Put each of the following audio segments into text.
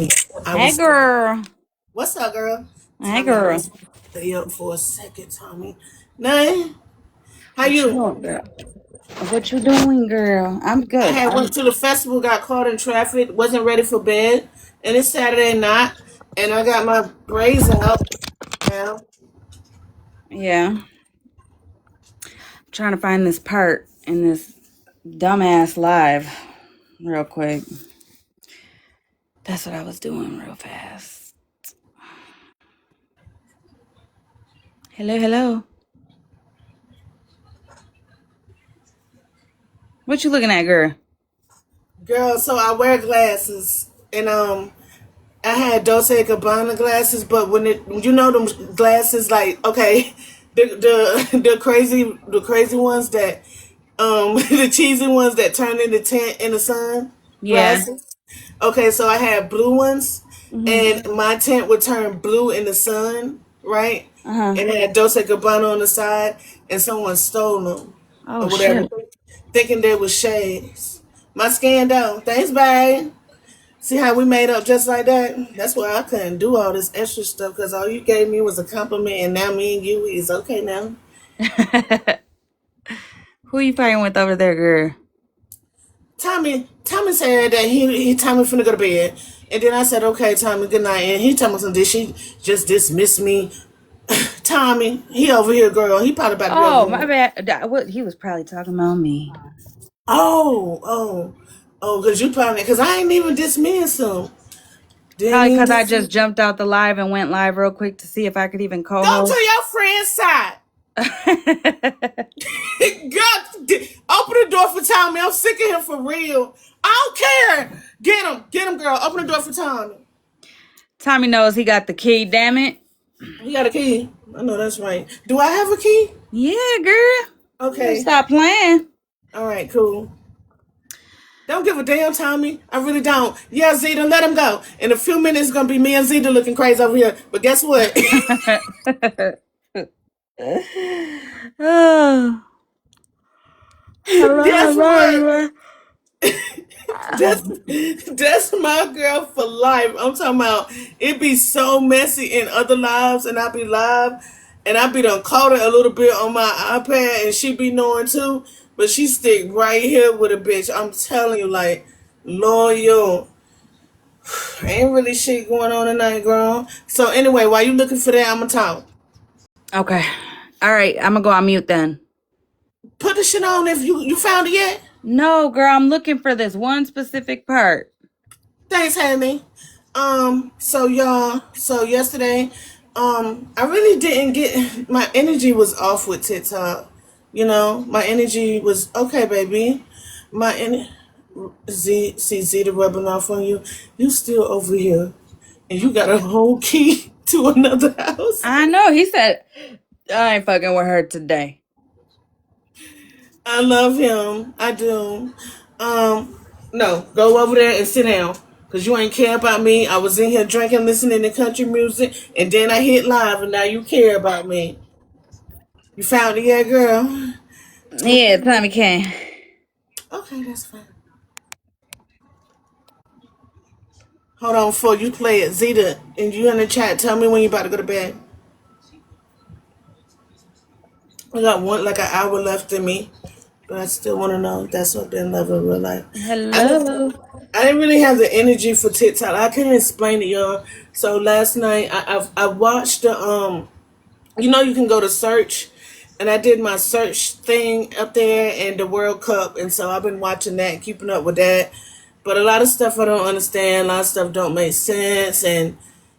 me. Hey, girl. What's up, girl? Hey, Tommy, I girl. was stay up for a second, Tommy. Nah, how What you you? doing, girl? What you doing, girl? I'm I good. had went to the festival, got caught in traffic, wasn't ready for bed, and it's Saturday night, and I got my braids out now. Yeah. I'm trying to find this part in this dumbass live real quick. That's what I was doing real fast. Hello, hello. What you looking at, girl? Girl, so I wear glasses, and I had Dolce & Gabbana glasses, but when them glasses, like, okay, the crazy ones that the cheesy ones that turn into tint in the sun Yeah. glasses. Okay, so I had blue ones, Mm-hmm. and my tint would turn blue in the sun, right? Uh-huh. And it had Dolce & Gabbana on the side, and someone stole them Oh, or whatever, shit. thinking they were shades. My skin down. Thanks, babe. See how we made up just like that? That's why I couldn't do all this extra stuff because all you gave me was a compliment, and now me and you is okay now. Who you fighting with over there, girl? Tommy said that he Tommy finna go to bed, and then I said, okay, Tommy, good night. And he told me something. Did she just dismiss me? Tommy, he over here, girl. He probably about to be Oh, over my here. bad. What he was probably talking about me. Oh, oh, oh, because I ain't even dismissed him. Didn't Probably even because I dismiss. just jumped out the live and went live real quick to see if I could even Go to co-host. your friend's side. God, open the door for Tommy. I'm sick of him for real. I don't care. Get him, girl. Open the door for Tommy. Tommy knows he got the key, damn it. He got a key. I know that's right. Do I have a key? Yeah, girl. You better Okay. stop playing. All right, cool. Don't give a damn, Tommy. I really don't. Yeah, Zeta, let him go. In a few minutes, it's going to be me and Zeta looking crazy over here. But guess what? Oh, Guess what? hello. That's that's my girl for life. I'm talking about it be so messy in other lives, and I be live, and I be done caught it a little bit on my iPad, and she be knowing too, but she stick right here with a bitch. I'm telling you, like, loyal. Ain't really shit going on tonight, girl. So anyway, while you looking for that, I'ma talk. Okay. All right. I'm going to go on mute then. Put the shit on if you found it yet. No, girl. I'm looking for this one specific part. Thanks, Hammy. So y'all, so yesterday, I really didn't get my energy was off with TikTok. You know, my energy was okay, baby. My Zeta rubbing off on you. You still over here, and you got a whole key to another house. I know. He said, I ain't fucking with her today. I love him. I do. No, go over there and sit down. Cause you ain't care about me. I was in here drinking, listening to country music, and then I hit live, and now you care about me. You found it, yeah, girl. Yeah, Tommy can. Okay, that's fine. Hold on, before you play it, Zeta, and you in the chat. Tell me when you about to go to bed. I got like an hour left in me, but I still want to know if that's what been love in real life. I didn't, Hello. I didn't really have the energy for TikTok. I couldn't explain it, y'all. So last night I watched the you can go to search, and I did my search thing up there and the World Cup, and so I've been watching that, keeping up with that. But a lot of stuff I don't understand, a lot of stuff don't make sense, and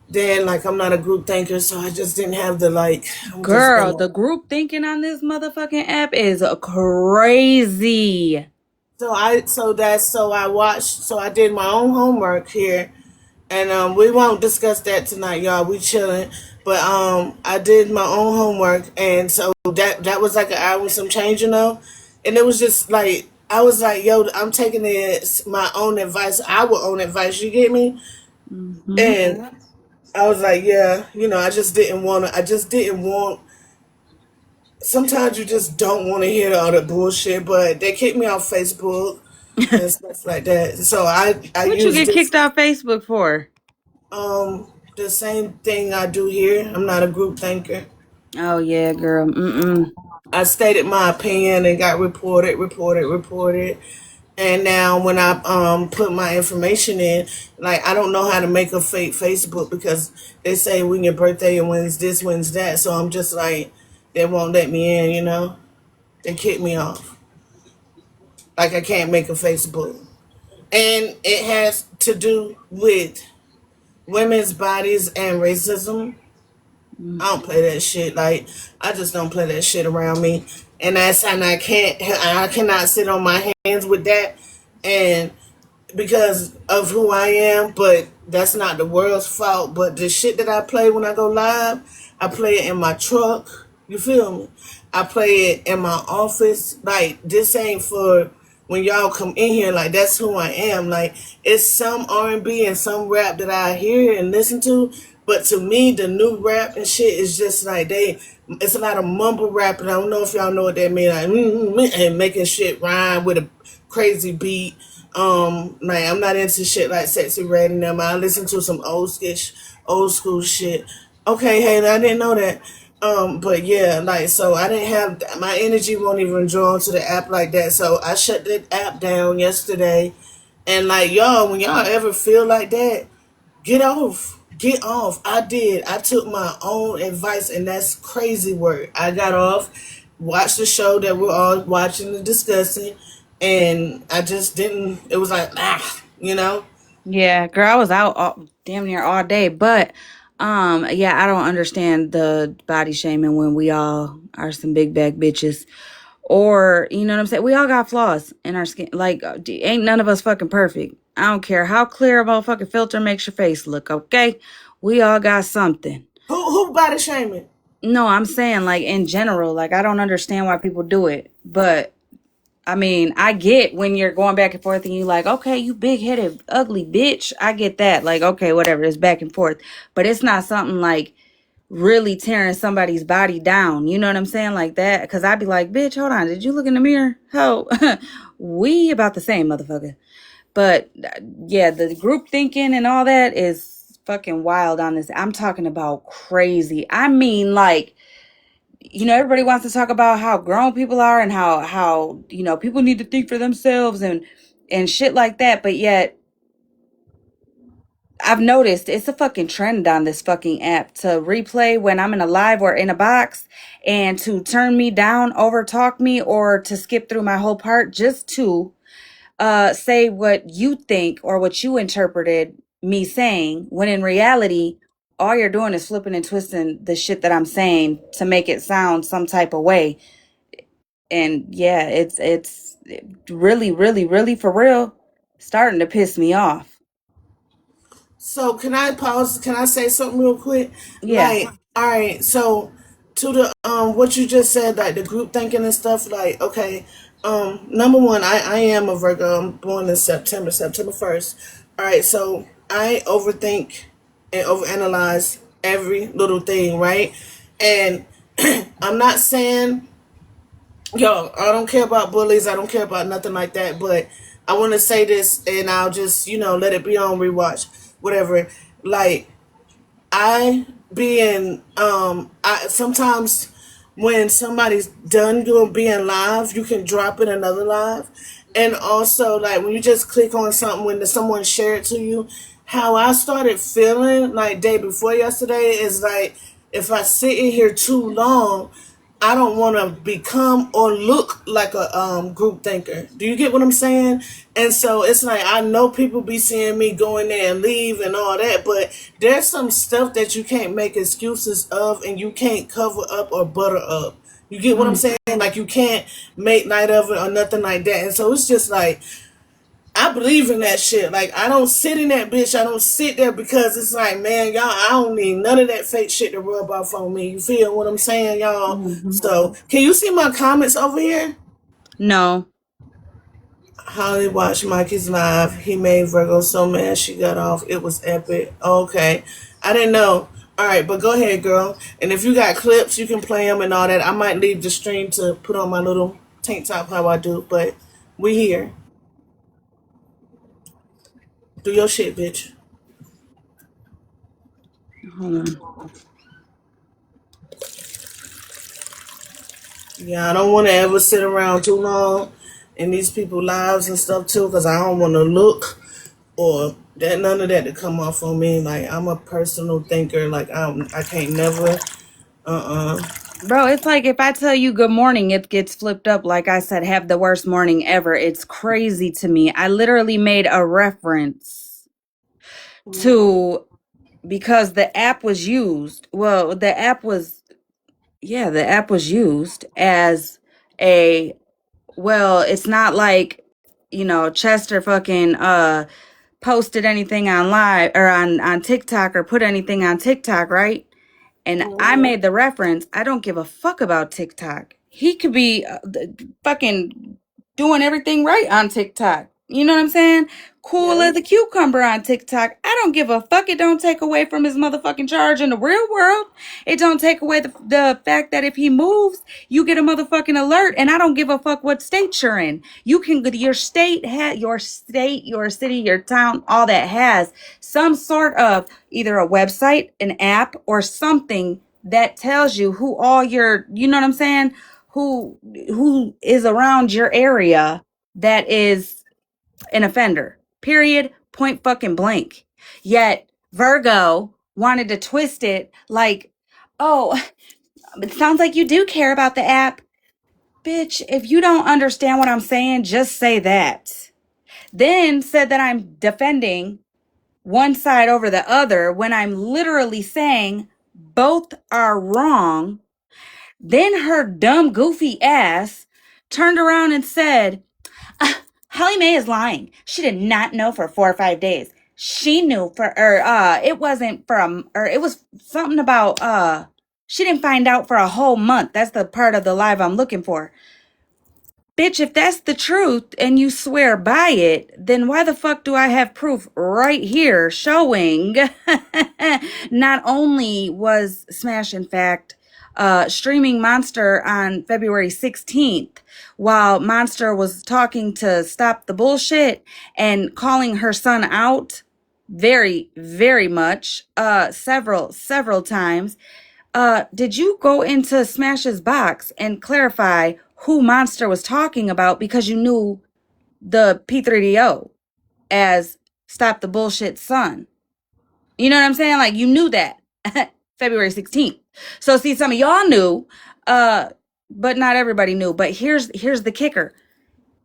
then like I'm not a group thinker, so I just didn't have the like. I'm just Girl, gonna. the group thinking on this motherfucking app is crazy. So I did my own homework here, and we won't discuss that tonight, y'all. We chilling, but I did my own homework, and so that was like an hour and some change, and it was just like I was like, yo, I'm taking it my own advice, our own advice. You get me? Mm-hmm. And I was like, yeah, I just didn't want to. I just didn't want. Sometimes you just don't want to hear all the bullshit, but they kicked me off Facebook and stuff like that. So I What you used get this. kicked off Facebook for? The same thing I do here. I'm not a group thinker. Oh yeah, girl. Mm-mm. I stated my opinion and got reported. And now when I put my information in, like I don't know how to make a fake Facebook because they say when your birthday and when's this, when's that. So I'm just like, they won't let me in, you know? They kick me off. Like I can't make a Facebook. And it has to do with women's bodies and racism. I don't play that shit. Like I just don't play that shit around me. And that's and I cannot sit on my hands with that. And because of who I am, but that's not the world's fault. But the shit that I play when I go live, I play it in my truck. You feel me? I play it in my office. Like this ain't for when y'all come in here. Like that's who I am. Like it's some R&B and some rap that I hear and listen to. But to me, the new rap and shit is just like it's a lot of mumble rap, and I don't know if y'all know what that means. Like and making shit rhyme with a crazy beat. Like I'm not into shit like Sexy Red and them. I listen to some old school shit. Okay, hey, I didn't know that. But yeah, like so I didn't have my energy won't even draw to the app like that. So I shut the app down yesterday. And like y'all, when y'all ever feel like that, get off. Get off. I did. I took my own advice, and that's crazy work. I got off, watched the show that we're all watching and discussing, and I just didn't. It was like, you know? Yeah, girl, I was out damn near all day, but yeah, I don't understand the body shaming when we all are some big bag bitches. Or, you know what I'm saying? We all got flaws in our skin. Like, ain't none of us fucking perfect. I don't care how clear a motherfucking filter makes your face look, okay? We all got something. Who body shaming? No, I'm saying, like, in general, like, I don't understand why people do it. But, I mean, I get when you're going back and forth and you're like, okay, you big headed, ugly bitch. I get that. Like, okay, whatever. It's back and forth. But it's not something like really tearing somebody's body down. You know what I'm saying? Like that. Because I'd be like, bitch, hold on. Did you look in the mirror? How? We about the same, motherfucker. But yeah, the group thinking and all that is fucking wild on this. I'm talking about crazy. I mean, like, you know, everybody wants to talk about how grown people are and how you know people need to think for themselves and shit like that. But yet I've noticed it's a fucking trend on this fucking app to replay when I'm in a live or in a box and to turn me down, over talk me, or to skip through my whole part just to say what you think or what you interpreted me saying, when in reality all you're doing is flipping and twisting the shit that I'm saying to make it sound some type of way. And yeah, it's really, really, really for real starting to piss me off. So can I pause? Can I say something real quick? Yeah. Like, all right, so to the what you just said, like the group thinking and stuff, like, okay, number one, I am a Virgo. I'm born in September 1st. All right, so I overthink and overanalyze every little thing, right? And I'm not saying yo, I don't care about bullies. I don't care about nothing like that. But I want to say this, and I'll just let it be on rewatch, whatever. Like I sometimes when somebody's done doing being live, you can drop in another live, and also like when you just click on something when someone shared to you. How I started feeling like day before yesterday is like if I sit in here too long, I don't want to become or look like a group thinker. Do you get what I'm saying? And so it's like I know people be seeing me go in there and leave and all that, but there's some stuff that you can't make excuses of and you can't cover up or butter up. You get what I'm saying? Like you can't make light of it or nothing like that. And so it's just like I believe in that shit. Like I don't sit in that bitch. I don't sit there because it's like, man, y'all, I don't need none of that fake shit to rub off on me. You feel what I'm saying, y'all? Hmm. So can you see my comments over here? No. Holly watched Mikey's live. He made Virgo so mad she got off. It was epic. Okay. I didn't know. All right, but go ahead, girl. And if you got clips, you can play them and all that. I might leave the stream to put on my little tank top how I do, but we here. Do your shit, bitch. Hold on. Yeah, I don't want to ever sit around too long in these people's lives and stuff too, because I don't want to look or that none of that to come off on me. Like I'm a personal thinker. Like I can't never. Bro, it's like if I tell you good morning, it gets flipped up. Like I said, have the worst morning ever. It's crazy to me. I literally made a reference to because the app was used. Well, the app was used as a, well, it's not like, Chester fucking posted anything on live or on TikTok or put anything on TikTok, right? And I made the reference, I don't give a fuck about TikTok. He could be fucking doing everything right on TikTok. You know what I'm saying? Cool Yeah. as a cucumber on TikTok. I don't give a fuck. It don't take away from his motherfucking charge in the real world. It don't take away the fact that if he moves, you get a motherfucking alert. And I don't give a fuck what state you're in. You can go to your state, your city, your town, all that has some sort of either a website, an app, or something that tells you who all your, you know what I'm saying? Who is around your area that is an offender. Period. Point fucking blank. Yet Virgo wanted to twist it like, oh, it sounds like you do care about the app. Bitch, if you don't understand what I'm saying, just say that. Then said that I'm defending one side over the other when I'm literally saying both are wrong. Then her dumb, goofy ass turned around and said, Hollymae is lying. She did not know for 4 or 5 days. She knew it wasn't from, or it was something about, she didn't find out for a whole month. That's the part of the live I'm looking for. Bitch, if that's the truth and you swear by it, then why the fuck do I have proof right here showing not only was Smash, in fact, streaming Monster on February 16th, while Monster was talking to Stop the Bullshit and calling her son out very, very much, several times. Did you go into Smash's box and clarify who Monster was talking about because you knew the P3DO as Stop the Bullshit son? You know what I'm saying? Like you knew that February 16th. So see, some of y'all knew, but not everybody knew. But here's the kicker.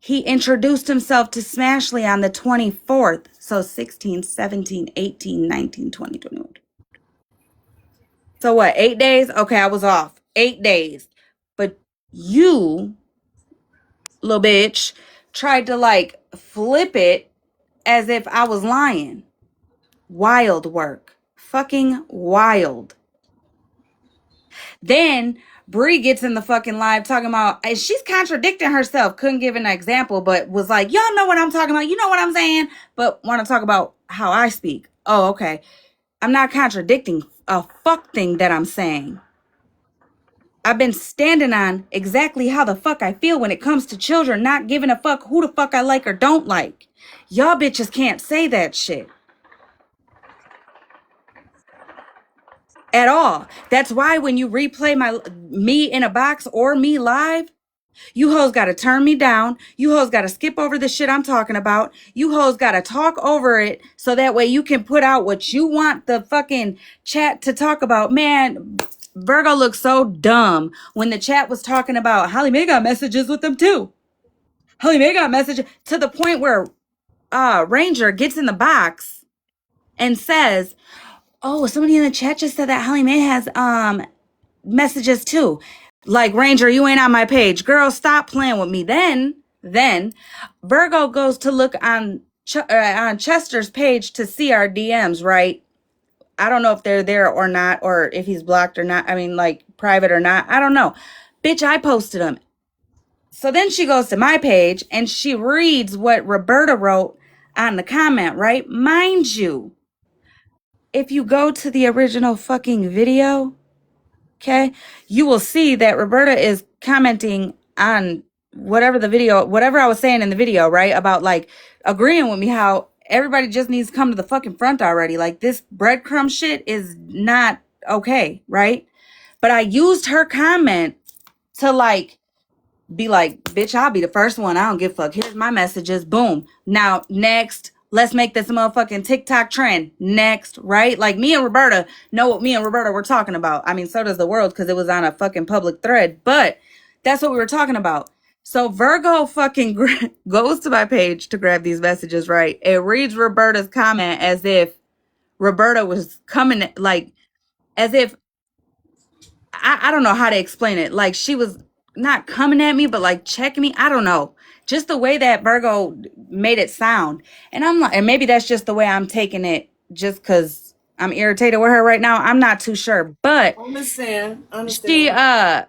He introduced himself to Smashley on the 24th. So 16, 17, 18, 19, 20, 21. So what, 8 days? Okay, I was off. 8 days. But you, little bitch, tried to like flip it as if I was lying. Wild work. Fucking wild. Then Bree gets in the fucking live talking about, and she's contradicting herself. Couldn't give an example, but was like, y'all know what I'm talking about. You know what I'm saying? But want to talk about how I speak. Oh, okay. I'm not contradicting a fuck thing that I'm saying. I've been standing on exactly how the fuck I feel when it comes to children, not giving a fuck who the fuck I like or don't like. Y'all bitches can't say that shit. At all. That's why when you replay me in a box or me live, you hoes gotta turn me down. You hoes gotta skip over the shit I'm talking about. You hoes gotta talk over it so that way you can put out what you want the fucking chat to talk about. Man, Virgo looks so dumb when the chat was talking about Hollymae got messages with them too. Hollymae got messages to the point where Ranger gets in the box and says, oh, somebody in the chat just said that Hollymae has messages too. Like, Ranger, you ain't on my page. Girl, stop playing with me. Then Virgo goes to look on Chester's page to see our DMs, right? I don't know if they're there or not, or if he's blocked or not. I mean, like, private or not. I don't know. Bitch, I posted them. So then she goes to my page and she reads what Roberta wrote on the comment, right? Mind you, if you go to the original fucking video, okay, you will see that Roberta is commenting on whatever I was saying in the video, right? About like agreeing with me how everybody just needs to come to the fucking front already. Like, this breadcrumb shit is not okay, right? But I used her comment to like be like, bitch, I'll be the first one. I don't give a fuck. Here's my messages. Boom. Now, next, let's make this a motherfucking TikTok trend. Next, right? Like, me and Roberta know what me and Roberta were talking about. I mean, so does the world because it was on a fucking public thread. But that's what we were talking about. So Virgo fucking goes to my page to grab these messages, right? It reads Roberta's comment as if Roberta was coming, like, as if I don't know how to explain it. Like, she was not coming at me, but like checking me. I don't know. Just the way that Virgo made it sound. And I'm like, and maybe that's just the way I'm taking it just because I'm irritated with her right now. I'm not too sure. But I understand. I she, understand.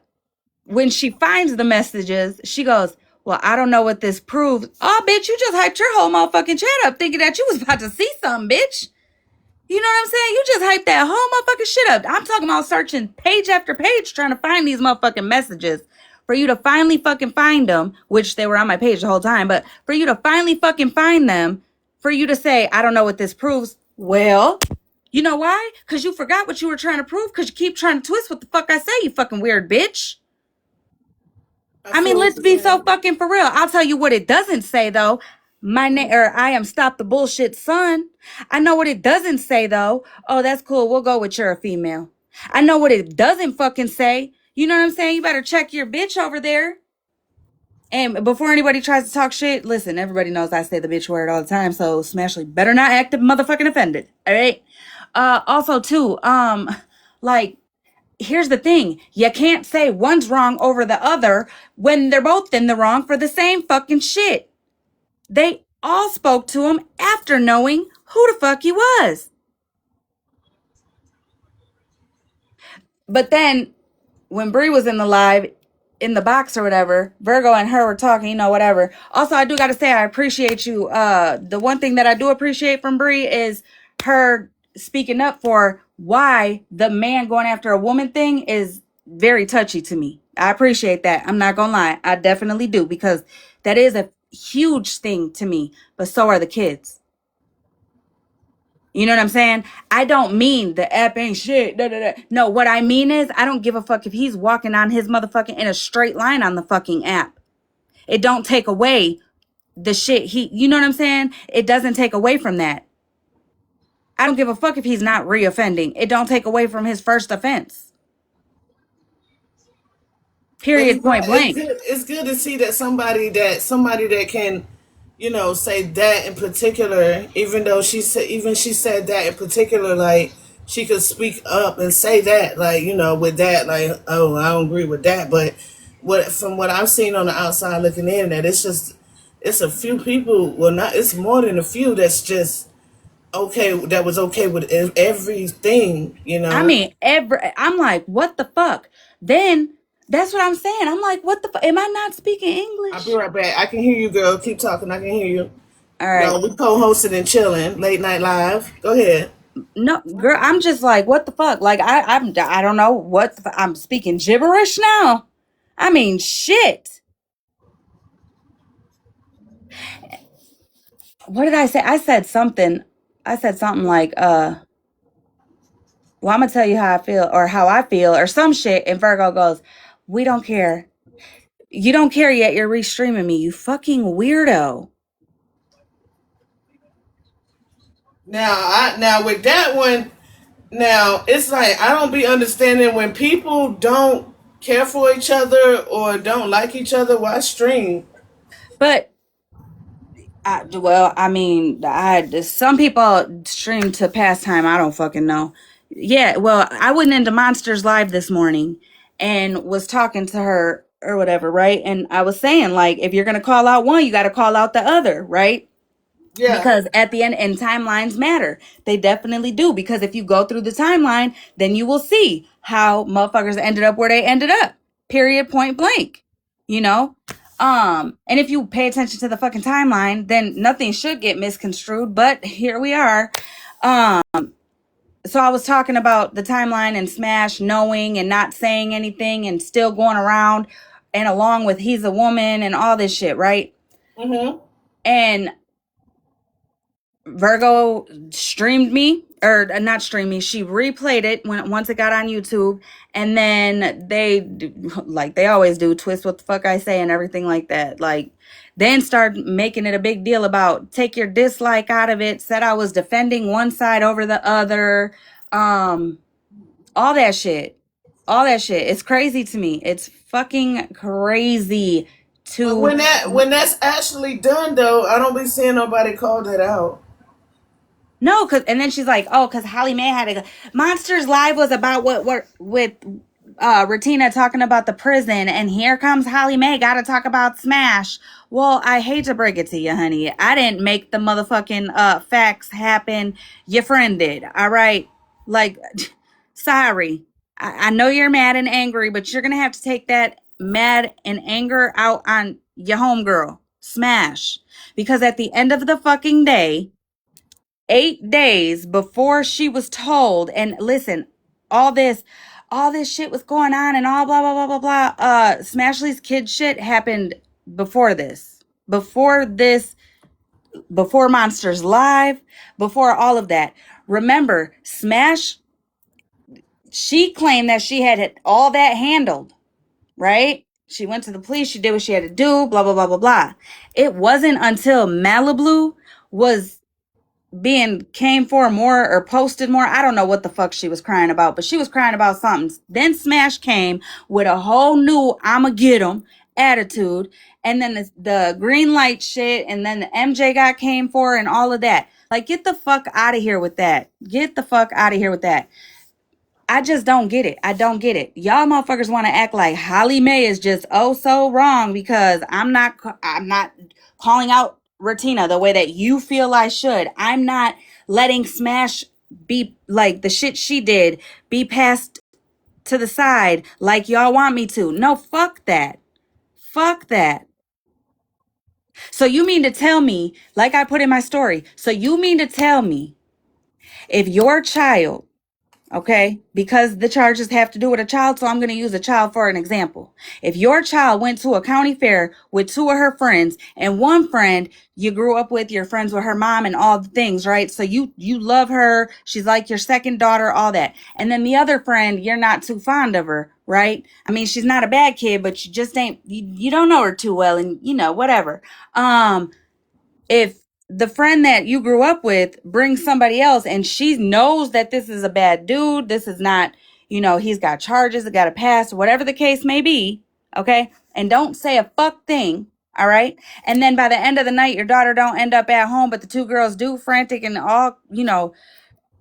when she finds the messages, she goes, well, I don't know what this proves. Oh, bitch, you just hyped your whole motherfucking chat up thinking that you was about to see something, bitch. You know what I'm saying? You just hyped that whole motherfucking shit up. I'm talking about searching page after page trying to find these motherfucking messages for you to finally fucking find them, which they were on my page the whole time, but for you to finally fucking find them, for you to say, I don't know what this proves. Well, you know why? Because you forgot what you were trying to prove because you keep trying to twist what the fuck I say, you fucking weird bitch. I I mean, feel what let's you're be so saying. fucking for real. I'll tell you what it doesn't say though. My name, or I am Stop the Bullshit Son. I know what it doesn't say though. Oh, that's cool. We'll go with you're a female. I know what it doesn't fucking say. You know what I'm saying? You better check your bitch over there. And before anybody tries to talk shit, listen, everybody knows I say the bitch word all the time, so Smashley better not act motherfucking offended. All right. Also too, like, here's the thing. You can't say one's wrong over the other when they're both in the wrong for the same fucking shit. They all spoke to him after knowing who the fuck he was. But then when Brie was in the live, in the box or whatever, Virgo and her were talking, whatever. Also, I do gotta say I appreciate you. The one thing that I do appreciate from Brie is her speaking up for why the man going after a woman thing is very touchy to me. I appreciate that. I'm not gonna lie. I definitely do because that is a huge thing to me, but so are the kids. You know what I'm saying? I don't mean the app ain't shit. Da, da, da. No, what I mean is I don't give a fuck if he's walking on his motherfucking in a straight line on the fucking app. It don't take away the shit you know what I'm saying? It doesn't take away from that. I don't give a fuck if he's not reoffending. It don't take away from his first offense. But Period, point it's blank. good. It's good to see that somebody that can, say that in particular. Even though she said that in particular, like she could speak up and say that, like with that, like oh, I don't agree with that. But from what I've seen on the outside looking in, that it's a few people. Well, not it's more than a few. That's just okay. That was okay with everything. I mean, I'm like, what the fuck? Then that's what I'm saying. I'm like, what the fuck? Am I not speaking I'll be English? right back. I can hear you, girl. Keep talking. I can hear you. All No, right. we co-hosted and chilling, late night live. Go ahead. No, girl, I'm just like, what the fuck? Like, I don't know I'm speaking gibberish now. I mean, shit. What did I say? I said something like, well, I'm gonna tell you how I feel, or some shit. And Virgo goes, we don't care. You don't care yet. You're restreaming me, you fucking weirdo. Now with that one, now it's like I don't be understanding when people don't care for each other or don't like each other. Why stream? But well, I mean, some people stream to pastime. I don't fucking know. Yeah, well, I went into Monsters Live this morning and was talking to her or whatever, right? And I was saying, like, if you're gonna call out one, you got to call out the other, right? Yeah. Because at the end, and timelines matter. They definitely do. Because if you go through the timeline, then you will see how motherfuckers ended up where they ended up. Period, point blank. You know? And if you pay attention to the fucking timeline, then nothing should get misconstrued. But here we are. Um, so I was talking about the timeline and Smash knowing and not saying anything and still going around and along with he's a woman and all this shit, right? Mhm. And Virgo streamed me, or not streamed me. She replayed it when once it got on YouTube, and then like they always do, twist what the fuck I say and everything like that. Like, then start making it a big deal about take your dislike out of it. Said I was defending one side over the other. Um, all that shit, all that shit. It's crazy to me. It's fucking crazy But to when that's actually done though, I don't be seeing nobody call that out. no, cause and then she's like, oh, cause Hollymae had to go. Monsters Live was about what with Retina talking about the prison, and here comes Hollymae gotta talk about Smash. Well, I hate to break it to you, honey. I didn't make the motherfucking facts happen. Your friend did. All right. Like, sorry. I know you're mad and angry, but you're gonna have to take that mad and anger out on your homegirl, Smash. Because at the end of the fucking day, 8 days before she was told, and listen, all this all this shit was going on and all blah blah blah blah blah. Smashley's kid shit happened before this. Before this, before Monsters Live, before all of that. Remember, Smash, she claimed that she had all that handled, right? She went to the police, she did what she had to do, blah blah blah blah blah. It wasn't until Malibu was being came for more or posted more. I don't know what the fuck she was crying about, but she was crying about something. Then Smash came with a whole new I'ma get 'em attitude, and then the green light shit, and then the MJ got came for and all of that. Like, get the fuck out of here with that. Get the fuck out of here with that. I just don't get it. I don't get it. Y'all motherfuckers want to act like Hollymae is just oh so wrong because I'm not calling out Retina the way that you feel I should. I'm not letting Smash be like the shit she did be passed to the side like y'all want me to. No, fuck that. Fuck that. So you mean to tell me, like I put in my story, so you mean to tell me if your child, okay, because the charges have to do with a child, so I'm going to use a child for an example. If your child went to a county fair with two of her friends, and one friend you grew up with, you're friends with her mom and all the things, right? So you love her, she's like your second daughter, all that. And then the other friend, you're not too fond of her, right? I mean, she's not a bad kid, but you just ain't, you don't know her too well, and whatever. If the friend that you grew up with brings somebody else and she knows that this is a bad dude, this is not, he's got charges, got a past, whatever the case may be, okay? And don't say a fuck thing, all right? And then by the end of the night, your daughter don't end up at home, but the two girls do, frantic and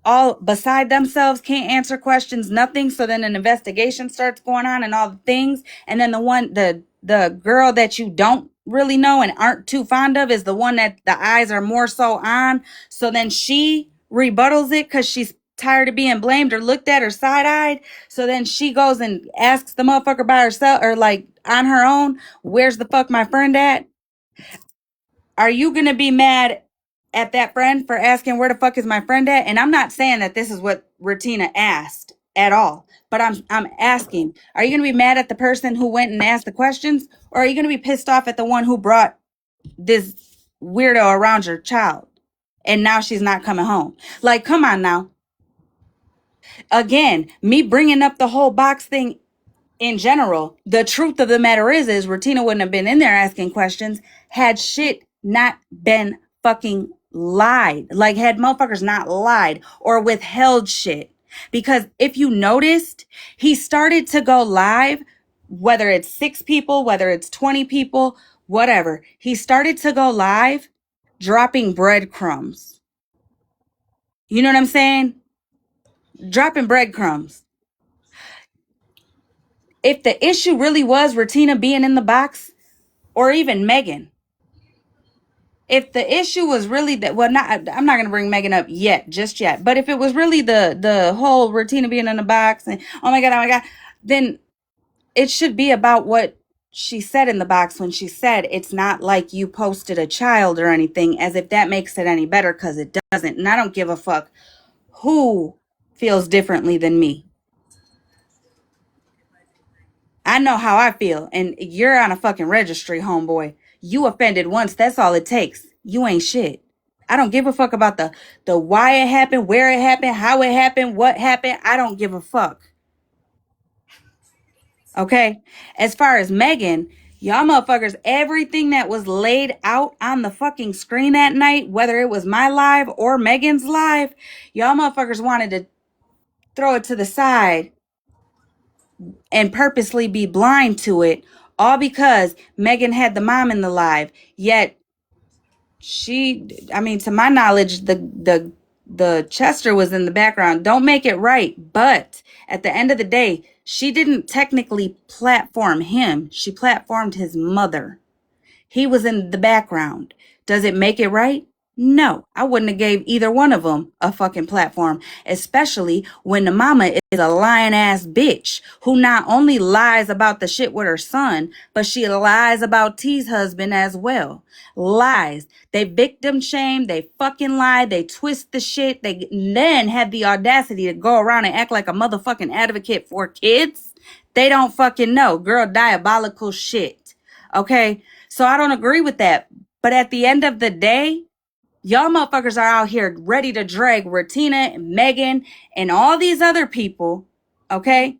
all beside themselves, can't answer questions, nothing. So then an investigation starts going on and all the things. And then the girl that you don't really know and aren't too fond of is the one that the eyes are more so on. So then she rebuttals it because she's tired of being blamed or looked at or side-eyed. So then she goes and asks the motherfucker by herself or like on her own, where's the fuck my friend at? Are you going to be mad at that friend for asking where the fuck is my friend at? And I'm not saying that this is what Retina asked at all, but I'm asking, are you going to be mad at the person who went and asked the questions, or are you going to be pissed off at the one who brought this weirdo around your child and now she's not coming home? Like, come on now. Again, me bringing up the whole box thing in general, the truth of the matter is Retina wouldn't have been in there asking questions had shit not been fucking lied. Like, had motherfuckers not lied or withheld shit. Because if you noticed, he started to go live, whether it's 6 people, whether it's 20 people, whatever. He started to go live dropping breadcrumbs. You know what I'm saying? Dropping breadcrumbs. If the issue really was Retina being in the box, or even Megan, if the issue was really that, well, not, I'm not going to bring Megan up yet, just yet, but if it was really the whole Retina being in the box and oh my god, then it should be about what she said in the box when she said it's not like you posted a child or anything, as if that makes it any better, because it doesn't. And I don't give a fuck who feels differently than me. I know how I feel, and you're on a fucking registry, homeboy. You offended once, that's all it takes. You ain't shit. I don't give a fuck about the why it happened, where it happened, how it happened, what happened. I don't give a fuck. Okay? As far as Megan, y'all motherfuckers, everything that was laid out on the fucking screen that night, whether it was my live or Megan's live, y'all motherfuckers wanted to throw it to the side and purposely be blind to it, all because Megan had the mom in the live. Yet I mean, to my knowledge, the Chester was in the background. Don't make it right, but at the end of the day, she didn't technically platform him. She platformed his mother. He was in the background. Does it make it right? No, I wouldn't have gave either one of them a fucking platform, especially when the mama is a lying ass bitch who not only lies about the shit with her son, but she lies about T's husband as well. Lies. They victim shame. They fucking lie. They twist the shit. They then have the audacity to go around and act like a motherfucking advocate for kids. They don't fucking know. Girl, diabolical shit. Okay? So I don't agree with that. But at the end of the day, y'all motherfuckers are out here ready to drag Retina and Megan and all these other people, okay?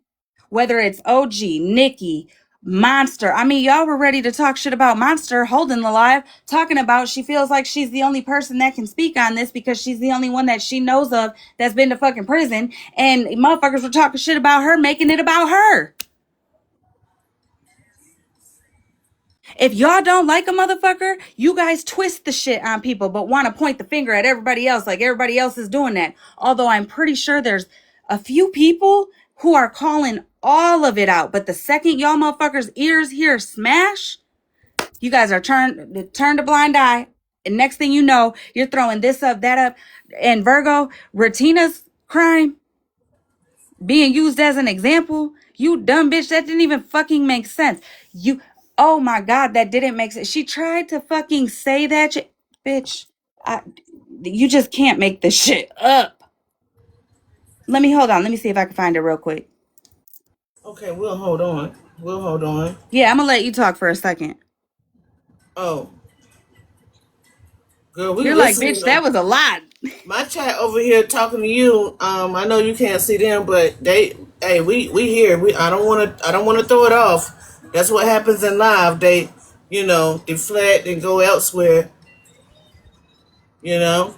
Whether it's OG, Nikki, Monster. I mean, y'all were ready to talk shit about Monster holding the live, talking about she feels like she's the only person that can speak on this because she's the only one that she knows of that's been to fucking prison. And motherfuckers were talking shit about her, making it about her. If y'all don't like a motherfucker, you guys twist the shit on people, but want to point the finger at everybody else like everybody else is doing that. Although I'm pretty sure there's a few people who are calling all of it out. But the second y'all motherfuckers' ears hear smash, you guys are turned a blind eye. And next thing you know, you're throwing this up, that up. And Virgo, Retina's crime being used as an example, you dumb bitch, that didn't even fucking make sense. Oh my God, that didn't make sense. She tried to fucking say that bitch. You just can't make this shit up. Hold on. Let me see if I can find it real quick. Okay, we'll hold on. We'll hold on. Yeah, I'm gonna let you talk for a second. Oh, girl, we You're like, listening. bitch, that was a lot. My chat over here talking to you. I know you can't see them, but we here. I don't want to throw it off. That's what happens in live. They, deflect and go elsewhere. You know.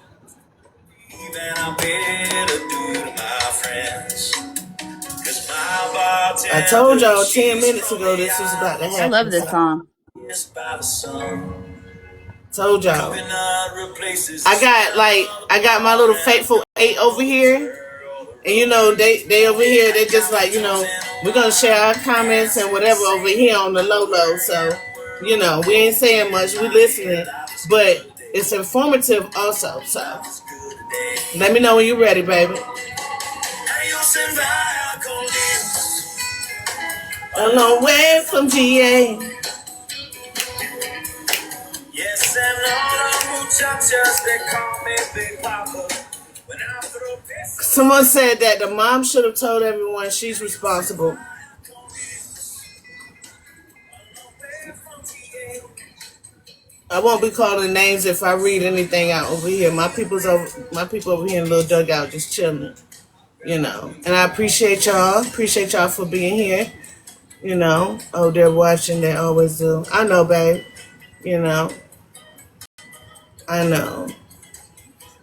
I told y'all 10 minutes ago this was about to I love happen. this song. Told y'all. I got my little faithful 8 over here. And they over here, they just like, we're gonna share our comments and whatever over here on the low. So, we ain't saying much, we listening. But it's informative also. So let me know when you're ready, baby. A long way from GA. Yes, and all the muchachas, they call me Big Papa. Someone said that the mom should have told everyone she's responsible. I won't be calling names if I read anything out over here. My people over here in the little dugout just chilling, And I appreciate y'all. Appreciate y'all for being here. Oh, they're watching. They always do. I know, babe. I know.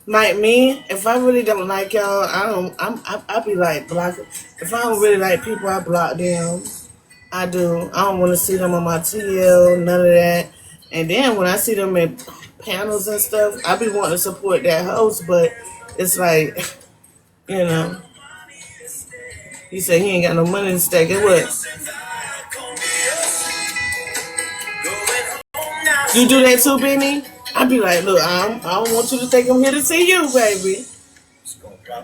Like me, if I really don't like y'all, I'll be like blocking. If I don't really like people, I block them. I do. I don't want to see them on my TL, none of that. And then when I see them in panels and stuff, I be wanting to support that host, but it's like, you know, he said he ain't got no money to stack. It what? You do that too, Benny? I be like, look, I don't want you to think I'm here to see you, baby. Put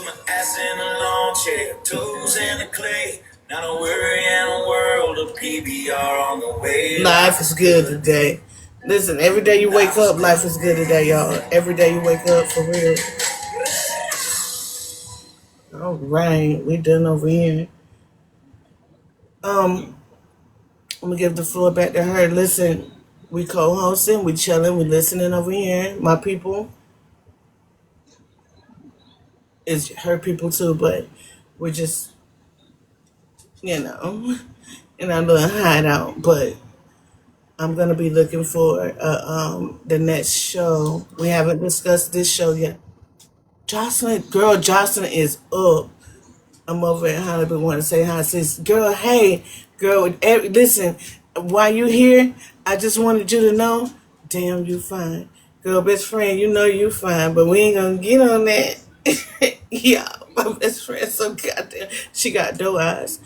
my ass in a lawn chair, toes in the clay. Not a worry in a world of PBR on the way. Life is good today. Listen, every day you wake up, life is good today, y'all. Every day you wake up, for real. All right, we done over here. I'm gonna give the floor back to her. Listen, We co-hosting, we chilling, we listening over here. My people is her people too, but we're just, you know, in our little hideout. But I'm gonna be looking for the next show. We haven't discussed this show yet. Jocelyn, girl, Jocelyn is up. I'm over at Hollywood. Want to say hi, sis. Girl, hey, girl. Listen, while you here, I just wanted you to know. Damn, you fine, girl. Best friend, you know you fine, but we ain't gonna get on that. Yeah, my best friend so goddamn. She got doe eyes.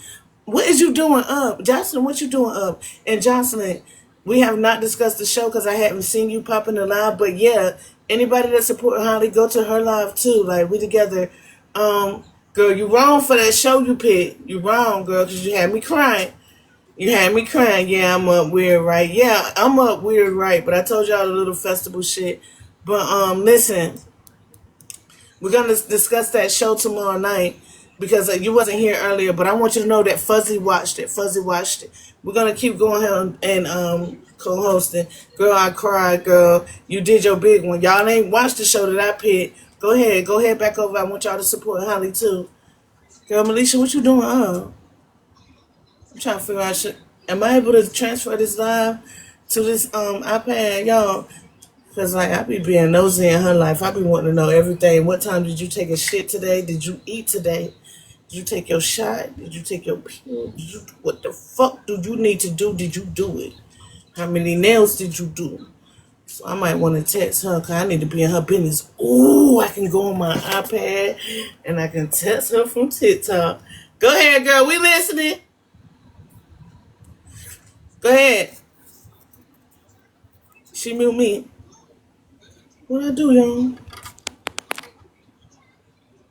What is you doing up, Jocelyn? What you doing up? And Jocelyn, we have not discussed the show because I haven't seen you pop in the live. But yeah, anybody that support Holly, go to her live too. Like we together. Girl, you wrong for that show you picked. You wrong, girl, because you had me crying. You had me crying. Yeah, I'm up weird, right? Yeah, I'm up weird, right? But I told y'all the little festival shit. But listen, we're gonna discuss that show tomorrow night because you wasn't here earlier. But I want you to know that Fuzzy watched it. Fuzzy watched it. We're gonna keep going here and co-hosting. Girl, I cried. Girl, you did your big one. Y'all ain't watched the show that I picked. Go ahead back over. I want y'all to support Holly too. Girl, Melisha, what you doing? I'm trying to figure out. Am I able to transfer this live to this iPad, y'all? Cause like I be being nosy in her life. I be wanting to know everything. What time did you take a shit today? Did you eat today? Did you take your shot? Did you take your pill? What the fuck do you need to do? Did you do it? How many nails did you do? So I might want to text her because I need to be in her business. Ooh, I can go on my iPad and I can text her from TikTok. Go ahead, girl. We listening. Go ahead. She mute me. What I do, y'all?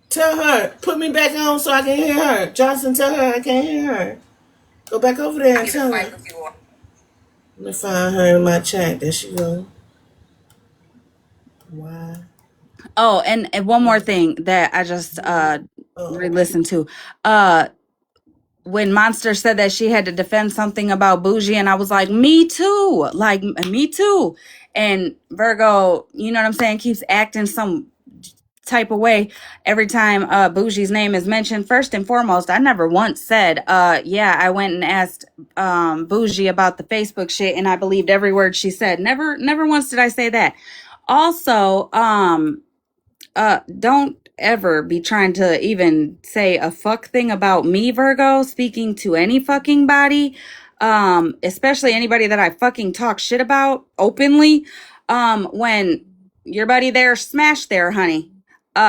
Tell her. Put me back on so I can hear her. Johnson, tell her I can't hear her. Go back over there and tell her. Let me find her in my chat. There she go. Why? Oh, and one more thing that I just Oh. re-listened to. Uh when Monster said that she had to defend something about Bougie, and I was like, me too. Like, me too. And Virgo, you know what I'm saying, keeps acting some type of way every time Bougie's name is mentioned. First and foremost, I never once said, yeah, I went and asked Bougie about the Facebook shit and I believed every word she said. Never once did I say that. Also, don't ever be trying to even say a fuck thing about me, Virgo, speaking to any fucking body, especially anybody that I fucking talk shit about openly. When your buddy there smashed there, honey.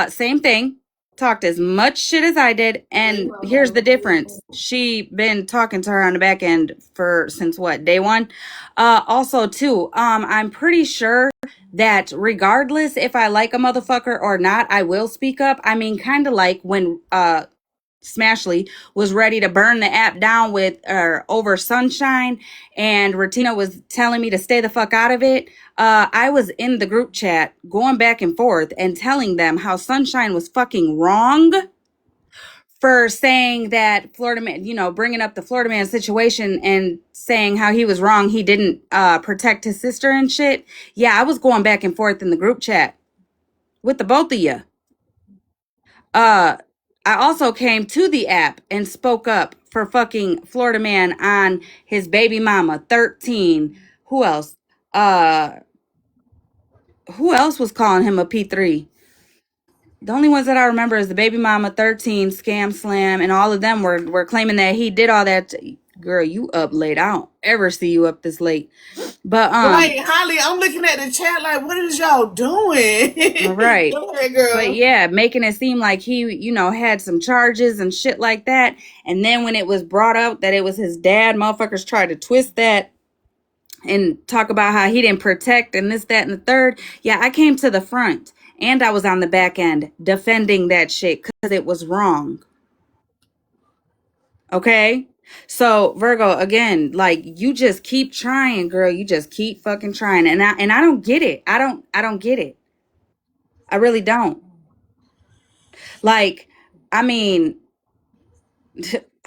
Same thing. Talked as much shit as I did, and here's the difference. She been talking to her on the back end for since what, day one? Also too, I'm pretty sure that regardless if I like a motherfucker or not, I will speak up. I mean, kind of like when Smashley was ready to burn the app down with over Sunshine, and Ratina was telling me to stay the fuck out of it. I was in the group chat going back and forth and telling them how Sunshine was fucking wrong for saying that Florida man, you know, bringing up the Florida man situation and saying how he was wrong. He didn't protect his sister and shit. Yeah, I was going back and forth in the group chat with the both of you. Uh, I also came to the app and spoke up for fucking Florida man on his baby mama, 13. Who else? Uh, who else was calling him a P3? The only ones that I remember is the baby mama, 13, Scam Slam, and all of them were claiming that he did all that. Girl, you up late. I don't ever see you up this late. But Right, Holly, I'm looking at the chat like, what is y'all doing? all right. Go ahead, But girl. yeah, making it seem like he, you know, had some charges and shit like that. And then when it was brought up that it was his dad, motherfuckers tried to twist that and talk about how he didn't protect and this, that, and the third. Yeah, I came to the front and I was on the back end defending that shit because it was wrong. Okay? So Virgo, again, like you just keep trying, girl. You just keep fucking trying. And I don't get it. I don't get it. I really don't. Like, I mean,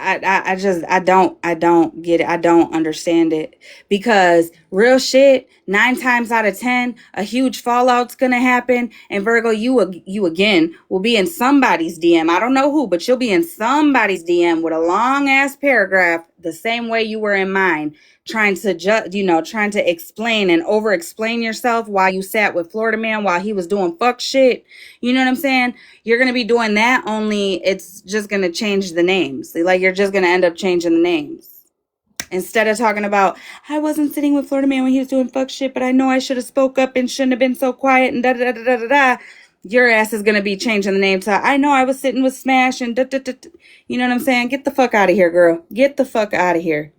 I don't get it. I don't understand it, because real shit, 9 times out of 10, a huge fallout's gonna happen. And Virgo, you again will be in somebody's DM. I don't know who, but you'll be in somebody's DM with a long ass paragraph, the same way you were in mine, trying to trying to explain and over explain yourself while you sat with Florida Man while he was doing fuck shit. You know what I'm saying? You're going to be doing that, only it's just going to change the names. Like, you're just going to end up changing the names. Instead of talking about, I wasn't sitting with Florida Man when he was doing fuck shit, but I know I should have spoke up and shouldn't have been so quiet and da da da da da da. Your ass is going to be changing the name to, I know I was sitting with Smash and da da da da. You know what I'm saying? Get the fuck out of here, girl. Get the fuck out of here.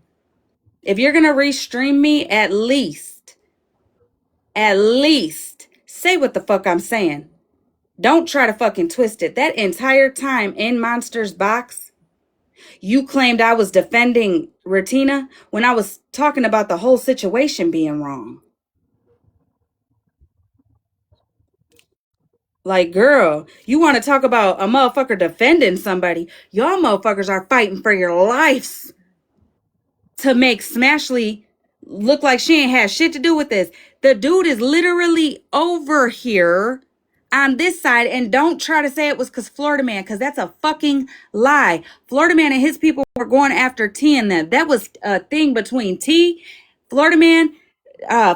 If you're going to restream me, at least say what the fuck I'm saying. Don't try to fucking twist it. That entire time in Monster's box, you claimed I was defending Retina when I was talking about the whole situation being wrong. Like, girl, you want to talk about a motherfucker defending somebody? Y'all motherfuckers are fighting for your lives to make Smashley look like she ain't had shit to do with this. The dude is literally over here on this side, and don't try to say it was because Florida Man, because that's a fucking lie. Florida Man and his people were going after T and them. That was a thing between T, Florida Man,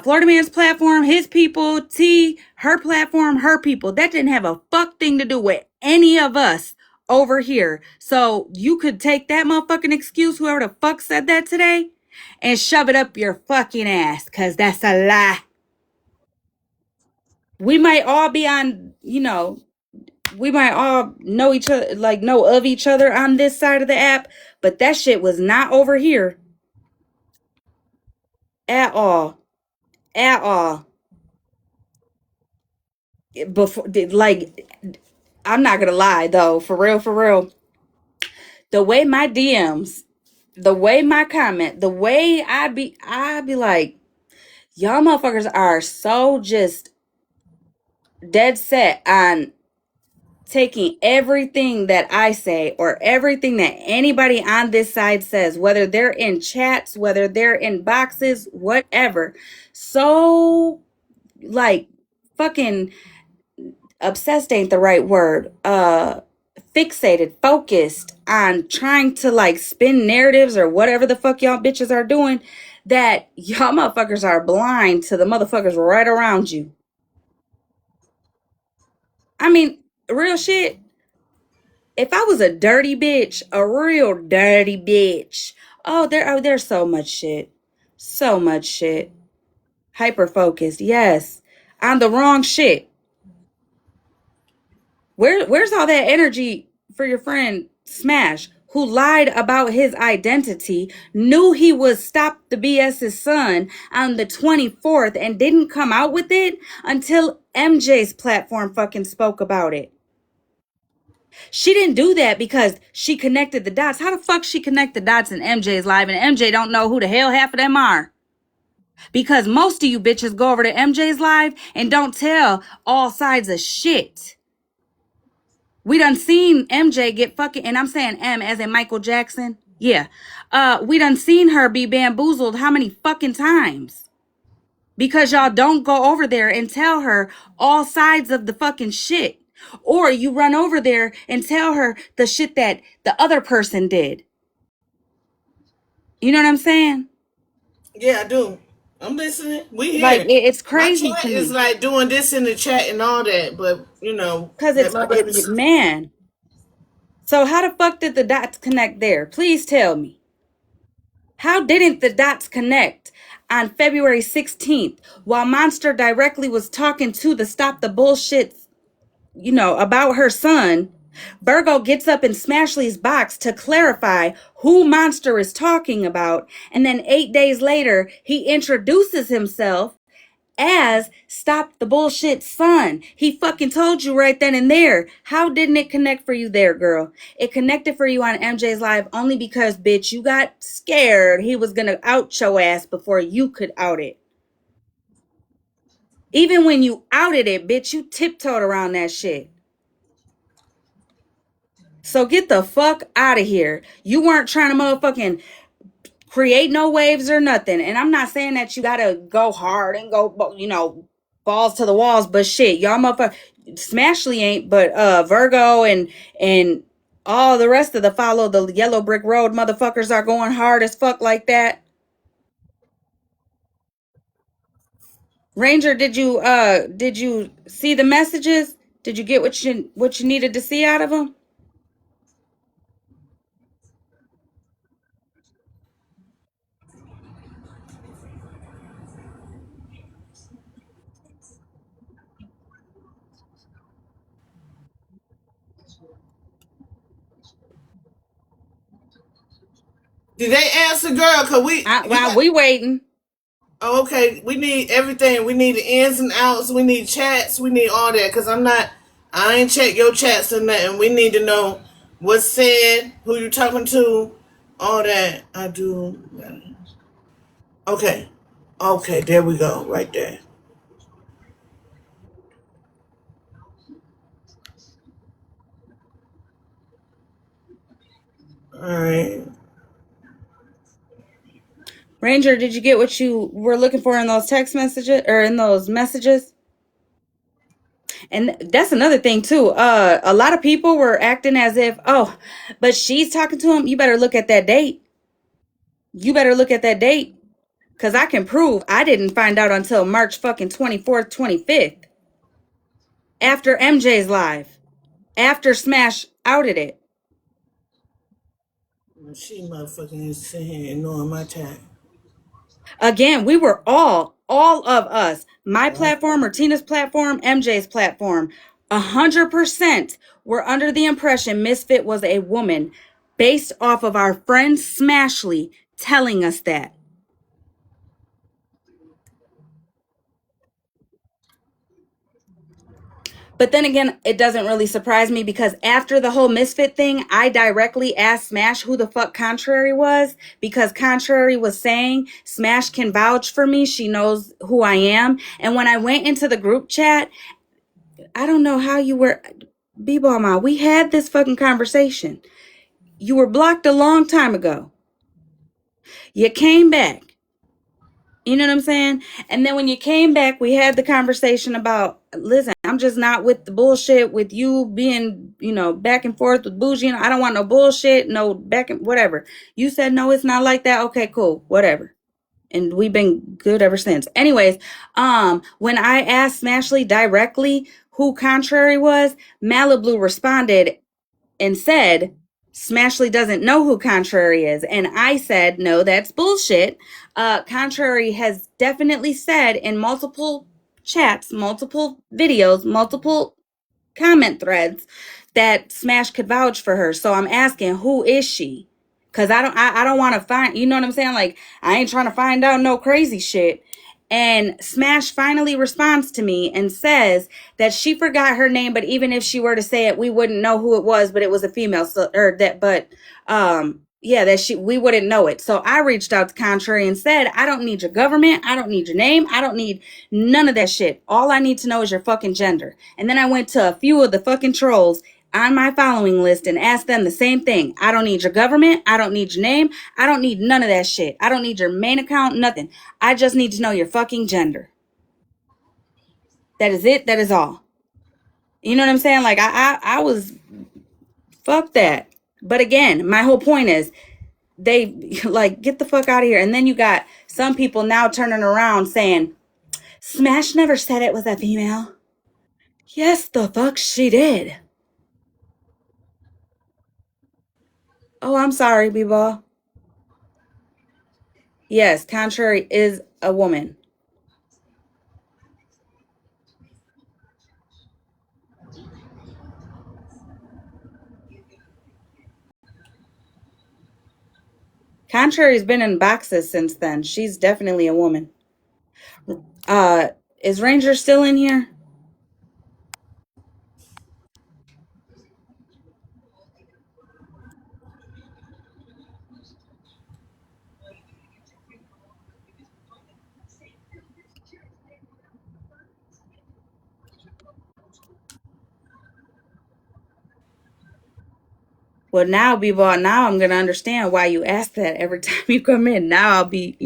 Florida Man's platform, his people, T, her platform, her people. That didn't have a fuck thing to do with any of us over here. So you could take that motherfucking excuse, whoever the fuck said that today, and shove it up your fucking ass, because that's a lie. We might all be on, we might all know each other, like know of each other on this side of the app, but that shit was not over here at all. At all. Before, like, I'm not gonna lie though, for real, the way my DMs, the way my comment, the way I be like, y'all motherfuckers are so just dead set on taking everything that I say or everything that anybody on this side says, whether they're in chats, whether they're in boxes, whatever. So, like, fucking obsessed ain't the right word. Fixated, focused on trying to like spin narratives or whatever the fuck y'all bitches are doing, that y'all motherfuckers are blind to the motherfuckers right around you. I mean, real shit. If I was a dirty bitch, a real dirty bitch, there's so much shit. So much shit. Hyper focused, yes. On the wrong shit. Where's all that energy for your friend Smash, who lied about his identity, knew he was Stop the BS's son on the 24th and didn't come out with it until MJ's platform fucking spoke about it? She didn't do that because she connected the dots. How the fuck she connect the dots in MJ's live and MJ don't know who the hell half of them are? Because most of you bitches go over to MJ's live and don't tell all sides of shit. We done seen MJ get fucking, and I'm saying M as in Michael Jackson. Yeah. We done seen her be bamboozled how many fucking times? Because y'all don't go over there and tell her all sides of the fucking shit. Or you run over there and tell her the shit that the other person did. You know what I'm saying? Yeah, I do. I'm listening. We Like, here. it's My crazy chat to is me. like doing this in the chat and all that, but Because that my baby's. man. So how the fuck did the dots connect there? Please tell me. How didn't the dots connect on February 16th while Monster directly was talking to the Stop the Bullshit, about her son? Virgo gets up in Smashley's box to clarify who Monster is talking about. And then 8 days later, he introduces himself as Stop the Bullshit son. He fucking told you right then and there. How didn't it connect for you there, girl? It connected for you on MJ's live only because, bitch, you got scared he was gonna out your ass before you could out it. Even when you outed it, bitch, you tiptoed around that shit. So get the fuck out of here. You weren't trying to motherfucking create no waves or nothing. And I'm not saying that you gotta go hard and go, balls to the walls, but shit, y'all motherfucker Smashly ain't, but Virgo and all the rest of the follow the yellow brick road motherfuckers are going hard as fuck like that. Ranger, did you see the messages? Did you get what you needed to see out of them? Did they answer, girl? Cause you While got. we waiting. Oh, okay, we need everything. We need the ins and outs. We need chats. We need all that. Cause I'm not. I ain't check your chats or nothing. We need to know what's said, who you talking to, all that. I do. Okay. Okay, there we go. Right there. All right. Ranger, did you get what you were looking for in those text messages or in those messages? And that's another thing too. A lot of people were acting as if, oh, but she's talking to him. You better look at that date. You better look at that date. Cause I can prove I didn't find out until March fucking 24th, 25th. After MJ's live. After Smash outed it. She motherfucking is sitting here ignoring my chat. Again, we were all of us, my platform or Tina's platform, MJ's platform, 100% were under the impression Misfit was a woman based off of our friend Smashly telling us that. But then again, it doesn't really surprise me because after the whole Misfit thing, I directly asked Smash who the fuck Contrary was because Contrary was saying Smash can vouch for me. She knows who I am. And when I went into the group chat, I don't know how you were. B-Ball Ma, we had this fucking conversation. You were blocked a long time ago. You came back. You know what I'm saying? And then when you came back, we had the conversation about, listen, I'm just not with the bullshit with you being, back and forth with Bougie. I don't want no bullshit, no back and whatever. You said, no, it's not like that. Okay, cool, whatever. And we've been good ever since. Anyways, when I asked Smashley directly who Contrary was, Malibu responded and said, Smashley doesn't know who Contrary is. And I said, no, that's bullshit. Contrary has definitely said in multiple chats, multiple videos, multiple comment threads that Smash could vouch for her. So I'm asking, who is she? Cause I don't want to find, you know what I'm saying? Like, I ain't trying to find out no crazy shit. And Smash finally responds to me and says that she forgot her name, but even if she were to say it, we wouldn't know who it was, but it was a female. So, or that, but, yeah, we wouldn't know it. So I reached out to Contrary and said, I don't need your government. I don't need your name. I don't need none of that shit. All I need to know is your fucking gender. And then I went to a few of the fucking trolls on my following list and asked them the same thing. I don't need your government. I don't need your name. I don't need none of that shit. I don't need your main account, nothing. I just need to know your fucking gender. That is it. That is all. You know what I'm saying? Like I was fuck that. But again, my whole point is they like get the fuck out of here. And then you got some people now turning around saying, Smash never said it was a female. Yes, the fuck she did. Oh, I'm sorry, B-Ball. Yes, Contrary is a woman. Contrary's been in boxes since then. She's definitely a woman. Uh, is Ranger still in here? Well, now, B-Ball, now I'm going to understand why you ask that every time you come in. Now I'll be,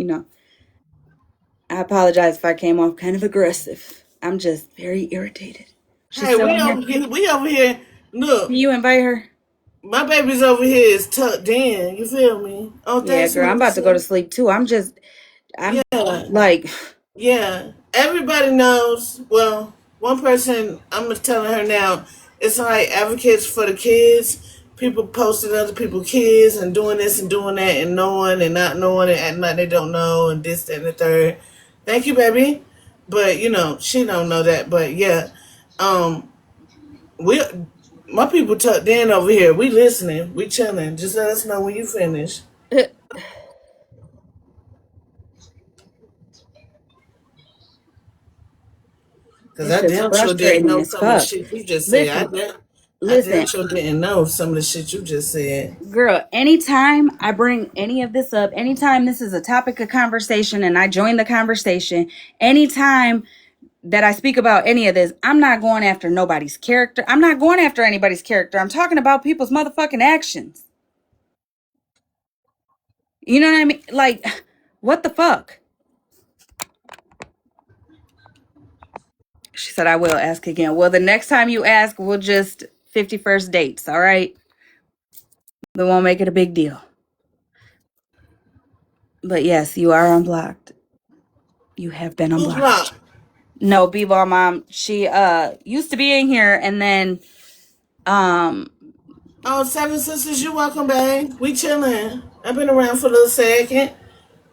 I apologize if I came off kind of aggressive. I'm just very irritated. She's Hey, still we in here. over here. We over here. Can Look, you invite her? my baby's over here is tucked in. You feel me? Oh, Yeah, thanks, girl, I'm about to go to Melissa. sleep too. I'm Yeah, like, yeah. Everybody knows. Well, one person I'm telling her now. It's like advocates for the kids. People posting other people's kids and doing this and doing that and knowing and not knowing and acting like they don't know and this that, and the third. Thank you, baby. But she don't know that. But yeah, um, we my people tucked in over here. We listening. We chilling. Just let us know when you finish. Cause this I is damn sure didn't frustrating know as some of the fuck. shit you just said. Listen, I damn listen, sure didn't know some of the shit you just said. girl, anytime I bring any of this up, anytime this is a topic of conversation and I join the conversation, anytime that I speak about any of this, I'm not going after nobody's character. I'm not going after anybody's character. I'm talking about people's motherfucking actions. You know what I mean? Like, what the fuck? She said, I will ask again. Well, the next time you ask, we'll just 51st dates, all right? We won't make it a big deal. But yes, you are unblocked. You have been Who's unblocked. blocked? No, B-Ball Mom, she used to be in here and then um Oh, Seven Sisters, you welcome, babe. We chilling. I've been around for a little second.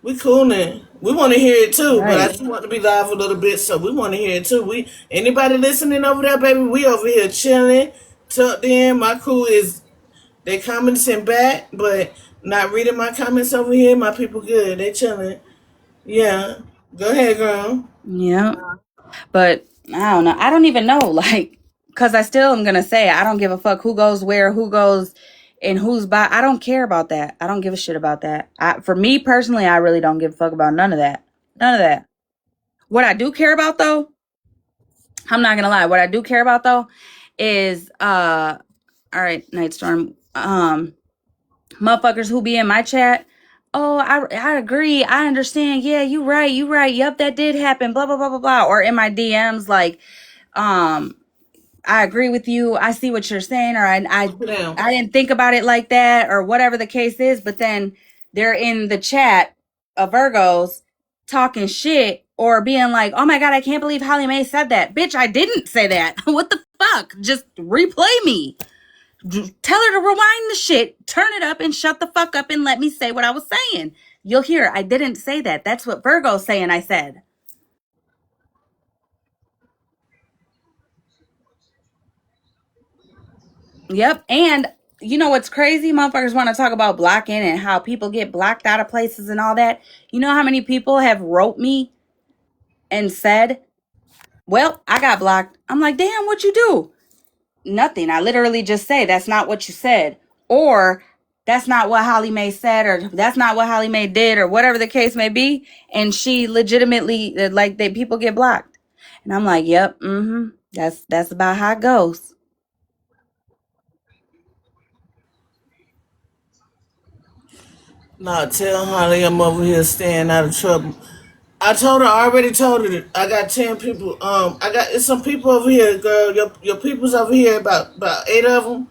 We cooling. We want to hear it too, but I right. just want to be live a little bit, so we want to hear it too. Anybody listening over there, baby? We over here chilling, tucked in. My crew is they commenting back, but not reading my comments over here. My people good. They chilling. Yeah. Go ahead, girl. Yeah. But I don't know. I don't even know. Like, because I still am going to say, I don't give a fuck who goes where, who goes and who's by. I don't care about that. I don't give a shit about that. For me personally, I really don't give a fuck about none of that. None of that. What I do care about though, I'm not going to lie. What I do care about though is, all right, Nightstorm, motherfuckers who be in my chat. Oh, I agree. I understand. Yeah, you right. You right. Yep, that did happen. Blah, blah, blah, blah, blah. Or in my DMs, like, um, I agree with you. I see what you're saying, or Put down. I didn't think about it like that, or whatever the case is. But then they're in the chat of Virgos talking shit or being like, "Oh my god, I can't believe Hollymae said that." Bitch, I didn't say that. What the fuck? Just replay me. Tell her to rewind the shit, turn it up, and shut the fuck up and let me say what I was saying. You'll hear I didn't say that. That's what Virgo's saying I said. Yep. And you know what's crazy? Motherfuckers want to talk about blocking and how people get blocked out of places and all that. You know how many people have wrote me and said, well, I got blocked. I'm like, damn, what you do? Nothing. I literally just say, that's not what you said. Or that's not what Hollymae said, or that's not what Hollymae did, or whatever the case may be. And she legitimately, like, they people get blocked. And I'm like, yep, that's about how it goes. Nah, tell Holly I'm over here staying out of trouble. I told her. I already told her. I got 10 people. I got it's some people over here, girl. Your people's over here. About 8 of them,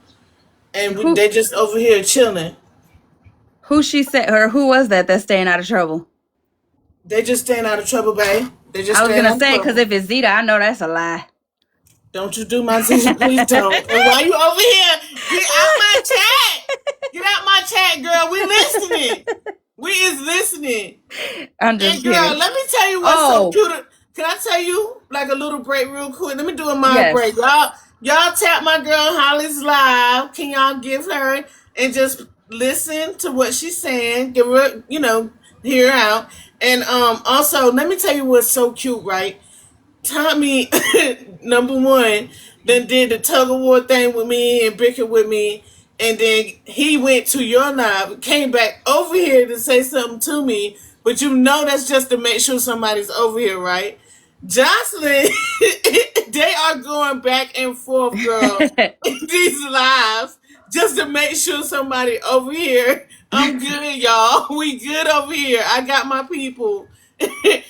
and Who they just over here chilling. who she said, or who was that that's staying out of trouble? They just staying out of trouble, babe. They just I was staying gonna out of say, because trouble. if it's Zeta, I know that's a lie. Don't you do my Zeta, please don't. And why you over here? Get out my chat. Get out my chat, girl. We listening. We is listening. I'm And just girl, kidding. let me tell you what's so Oh, cute. Can I tell you like a little break real quick? Let me do a mind break. yes. Y'all tap my girl Holly's live. Can y'all give her and just listen to what she's saying? Give her, hear her out. And also let me tell you what's so cute, right? Tommy, number one, then did the tug of war thing with me and bicker with me. And then he went to your live, came back over here to say something to me. But that's just to make sure somebody's over here, right? Jocelyn, they are going back and forth, girl, in these lives. just to make sure somebody over here. I'm good, y'all. We good over here. I got my people.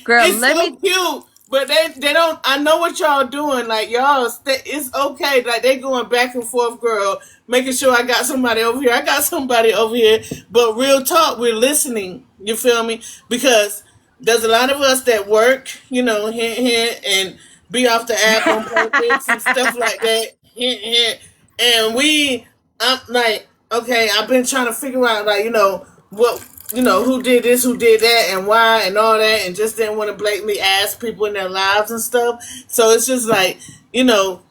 Girl, It's let so me cute, but they don't. I know what y'all doing. Like y'all, it's okay. Like they going back and forth, girl. Making sure I got somebody over here. I got somebody over here. But real talk, we're listening. You feel me? Because there's a lot of us that work, hint, hint, and be off the app on purpose and stuff like that. Hint, hint. And I'm like, okay, I've been trying to figure out, like, what, who did this, who did that, and why, and all that, and just didn't want to blatantly ask people in their lives and stuff. So it's just like, you know,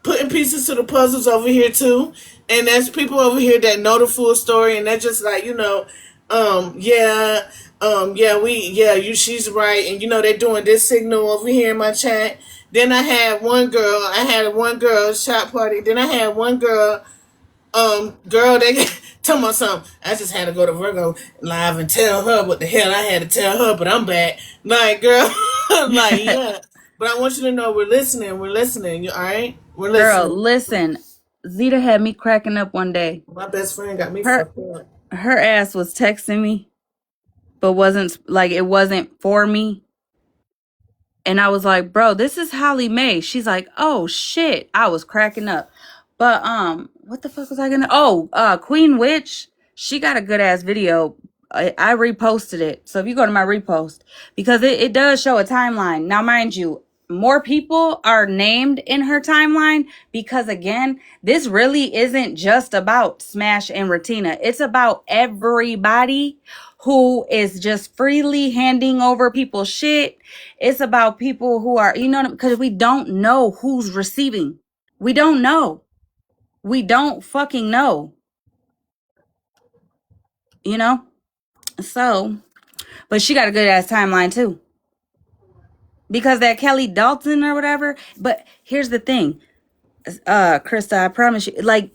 putting pieces to the puzzles over here too. And there's people over here that know the full story, and they're just like, yeah, she's right, and they're doing this signal over here in my chat. Then I had one girl shot party. Then I had one girl, they tell me something. I just had to go to Virgo live and tell her what the hell I had to tell her, but I'm back. Like, girl, like, yeah. But I want you to know we're listening. We're listening. You all right? We're Girl, listening. listen. Zeta had me cracking up one day. My best friend got me Her fucked up. her ass was texting me, but wasn't like it wasn't for me. And I was like, bro, this is Hollymae. She's like, oh shit. I was cracking up. But what the fuck was I gonna Queen Witch, she got a good ass video. I reposted it. So if you go to my repost, because it does show a timeline. Now mind you, more people are named in her timeline because again, this really isn't just about Smash and Ratina. It's about everybody who is just freely handing over people's shit. It's about people who are, because we don't know who's receiving. We don't know. We don't fucking know, you know? So, but she got a good ass timeline too. Because that Kelly Dalton or whatever. But here's the thing, Krista, I promise you, like,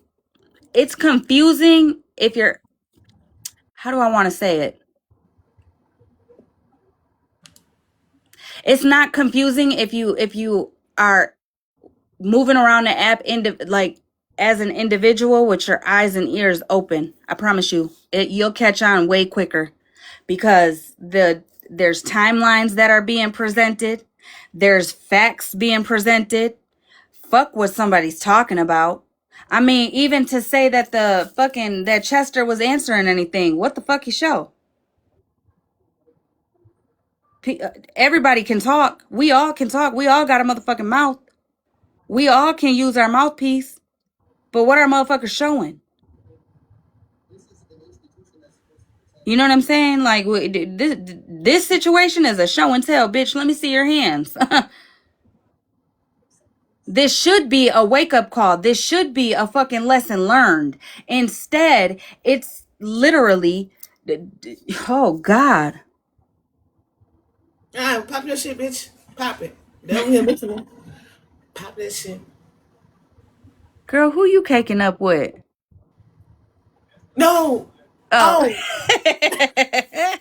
it's confusing if you're, how do I want to say it? It's not confusing if you are moving around the app like as an individual with your eyes and ears open. I promise you, you'll catch on way quicker because there's timelines that are being presented, there's facts being presented. Fuck what somebody's talking about. I mean, even to say that that Chester was answering anything, what the fuck he show? Everybody can talk. We all can talk. We all got a motherfucking mouth. We all can use our mouthpiece. But what are motherfuckers showing? You know what I'm saying? Like, this situation is a show and tell, bitch. Let me see your hands. This should be a wake up call. This should be a fucking lesson learned. Instead, it's literally, oh God. Pop your shit, bitch. Pop it. They over here listening. Pop that shit. Girl, who you caking up with? No. Oh. Oh,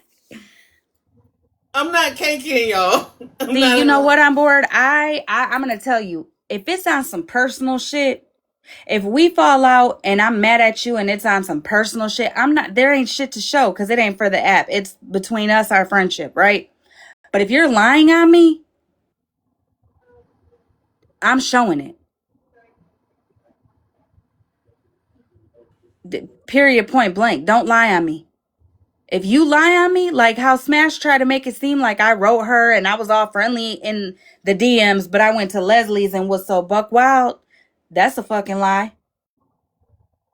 I'm not caking, y'all. I'm See, not you at know all. what, I'm bored. I'm gonna tell you, if it's on some personal shit, if we fall out and I'm mad at you and it's on some personal shit, there ain't shit to show because it ain't for the app. It's between us, our friendship, right? But if you're lying on me, I'm showing it. Period, point blank. Don't lie on me. If you lie on me, like how Smash tried to make it seem like I wrote her and I was all friendly in the DMs, but I went to Leslie's and was so buck wild, that's a fucking lie.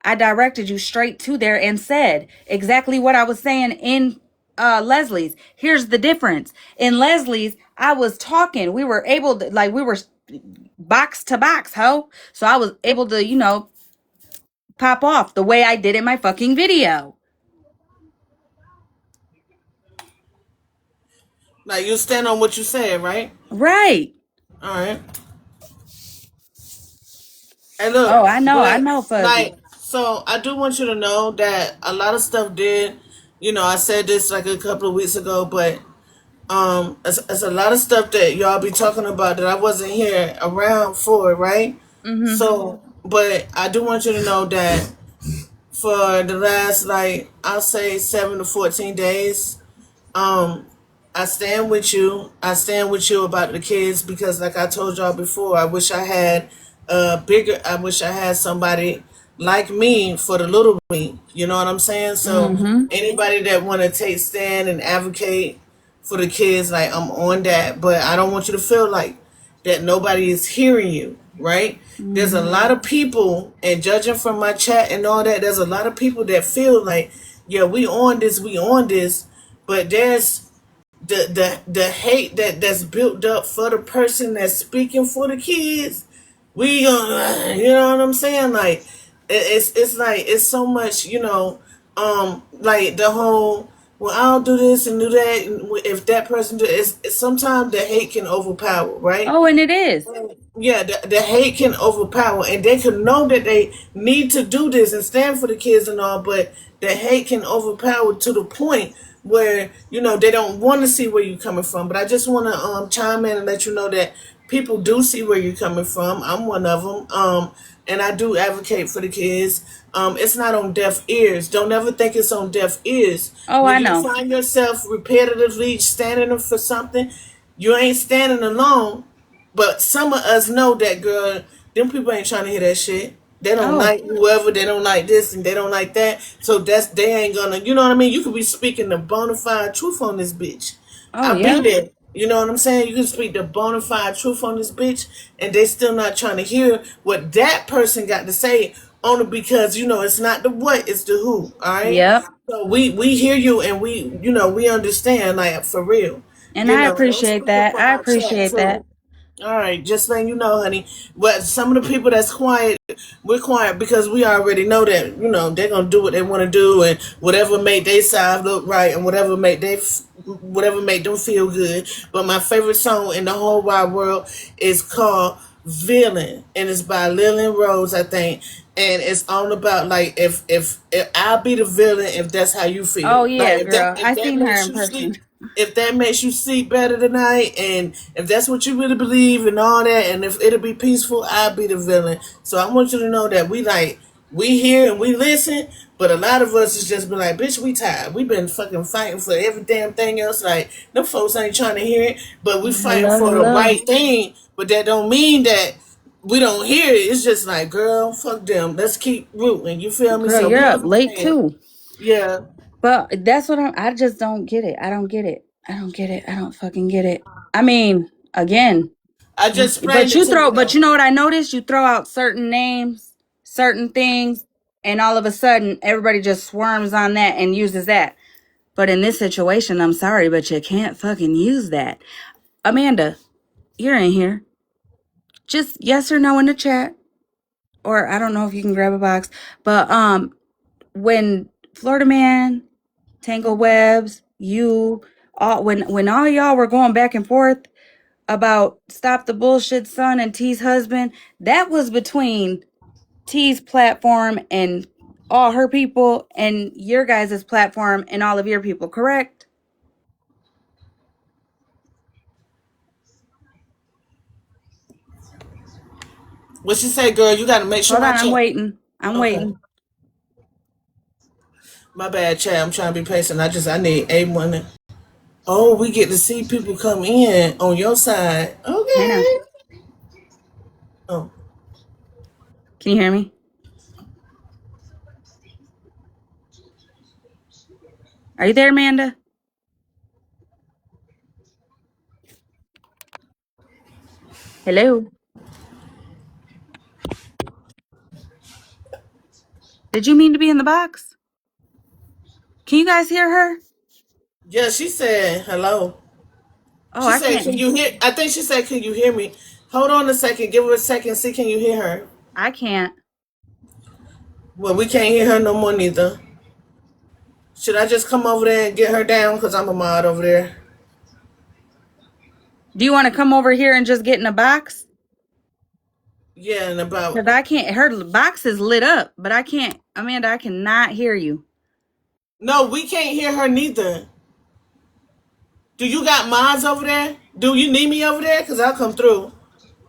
I directed you straight to there and said exactly what I was saying in Leslie's. Here's the difference. In Leslie's, I was talking. We were able to, like, we were box to box, ho. So I was able to, pop off the way I did in my fucking video. Like you stand on what you said, right? Right. All right. And look, Oh, I but know, Fuzzy. like, so I do want you to know that a lot of stuff did. I said this like a couple of weeks ago, but it's a lot of stuff that y'all be talking about that I wasn't here around for, right? Mm-hmm. So, but I do want you to know that for the last, like, I'll say 7 to 14 days. Um, I stand with you. I stand with you about the kids because, like I told y'all before, I wish I had bigger. I wish I had somebody like me for the little me. You know what I'm saying? So Mm-hmm. anybody that want to take stand and advocate for the kids, like, I'm on that. But I don't want you to feel like that nobody is hearing you. Right? There's a Mm-hmm. lot of people, and judging from my chat and all that, there's a lot of people that feel like, yeah, we on this, but there's the hate that's built up for the person that's speaking for the kids. We gonna, you know what I'm saying? Like, it's like it's so much, like the whole, well, I'll do this and do that, and if that person do it's sometimes the hate can overpower, right? Oh, and it is. Yeah, the hate can overpower, and they can know that they need to do this and stand for the kids and all, but the hate can overpower to the point where they don't want to see where you're coming from. But I just want to chime in and let you know that people do see where you're coming from. I'm one of them, and I do advocate for the kids. It's not on deaf ears. Don't ever think it's on deaf ears. Oh, When I you know. find yourself repetitively standing for something, you ain't standing alone. But some of us know that, girl, them people ain't trying to hear that shit. They don't Oh, like whoever, they don't like this, and they don't like that. So they ain't gonna, you know what I mean? You could be speaking the bona fide truth on this bitch. oh, I be yeah. there. You know what I'm saying? You can speak the bona fide truth on this bitch, and they still not trying to hear what that person got to say, only because, it's not the what, it's the who. All right? Yep. So we hear you, and we understand, like, for real. And I Don't appreciate speak up that. for I my chat appreciate that. too. All right, just letting you know, honey. But some of the people that's quiet, we're quiet because we already know that they're gonna do what they want to do, and whatever make their side look right, and whatever make them feel good. But my favorite song in the whole wide world is called "Villain," and it's by Lillian Rose, I think. And it's all about, like, if I'll be the villain if that's how you Oh, feel. Like, yeah, if that girl. if I that seen her makes in you sleep, person. if that makes you sleep better tonight, and if that's what you really believe and all that, and if it'll be peaceful, I'll be the villain. So I want you to know that we hear and we listen, but a lot of us is just be like, bitch, we tired. We been fucking fighting for every damn thing else. Like, them folks ain't trying to hear it, but we fighting Hello, for the hello. right thing. But that don't mean that we don't hear it. It's just like, girl, fuck them. Let's keep rooting. You feel me? Girl, So you're we up late understand. too. Yeah. But that's what I just don't get it. I don't get it. I don't get it. I don't fucking get it. I mean, again, I just explained but it to you but though. you know what I noticed? You throw out certain names, certain things, and all of a sudden everybody just swarms on that and uses that. But in this situation, I'm sorry, but you can't fucking use that. Amanda, you're in here. Just yes or no in the chat. Or I don't know if you can grab a box. But when Florida Man, Tangle Webs, you all when all y'all were going back and forth about Stop the Bullshit Son and T's husband, that was between T's platform and all her people and your guys' platform and all of your people, correct? What she say, girl? You got to make sure Hold my on, I'm chat. waiting. I'm Okay. waiting. My bad, chat. I'm trying to be patient. I need A1. Oh, we get to see people come in on your side. I know. Okay. Oh, Can you hear me? Are you there, Amanda? Hello. Did you mean to be in the box? Can you guys hear her? yeah. She said hello. Oh, She I said, "Can can't. you hear?" I think she said, "Can you hear me?" Hold on a second. Give her a second. See, can you hear her? I can't. Well, we can't hear her no more neither. Should I just come over there and get her down? Cause I'm a mod over there. Do you want to come over here and just get in a box? Yeah, and about. Because I can't. Her box is lit up, but I can't. Amanda, I cannot hear you. No, we can't hear her neither. Do you got mods over there? Do you need me over there? Cause I'll come through.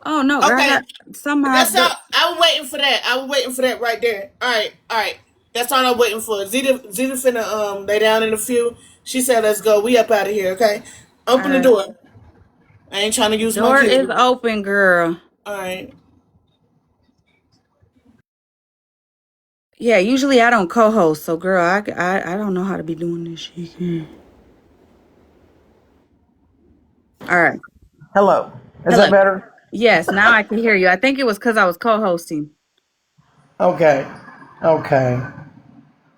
Oh no, girl, I Okay. got some mods, That's but all. I was waiting for that. I was waiting for that right there. All right. All right. That's all I'm waiting for. Zeta finna lay down in a few. She said, "Let's go. We up out of here, okay? All Open the right. door. I ain't trying to use my Door kids. is open, girl. All right. Yeah, usually I don't co-host, so girl, I don't know how to be doing this shit. All right. Hello. Is Hello. that better? Yes, now I can hear you. I think it was because I was co-hosting. Okay. Okay.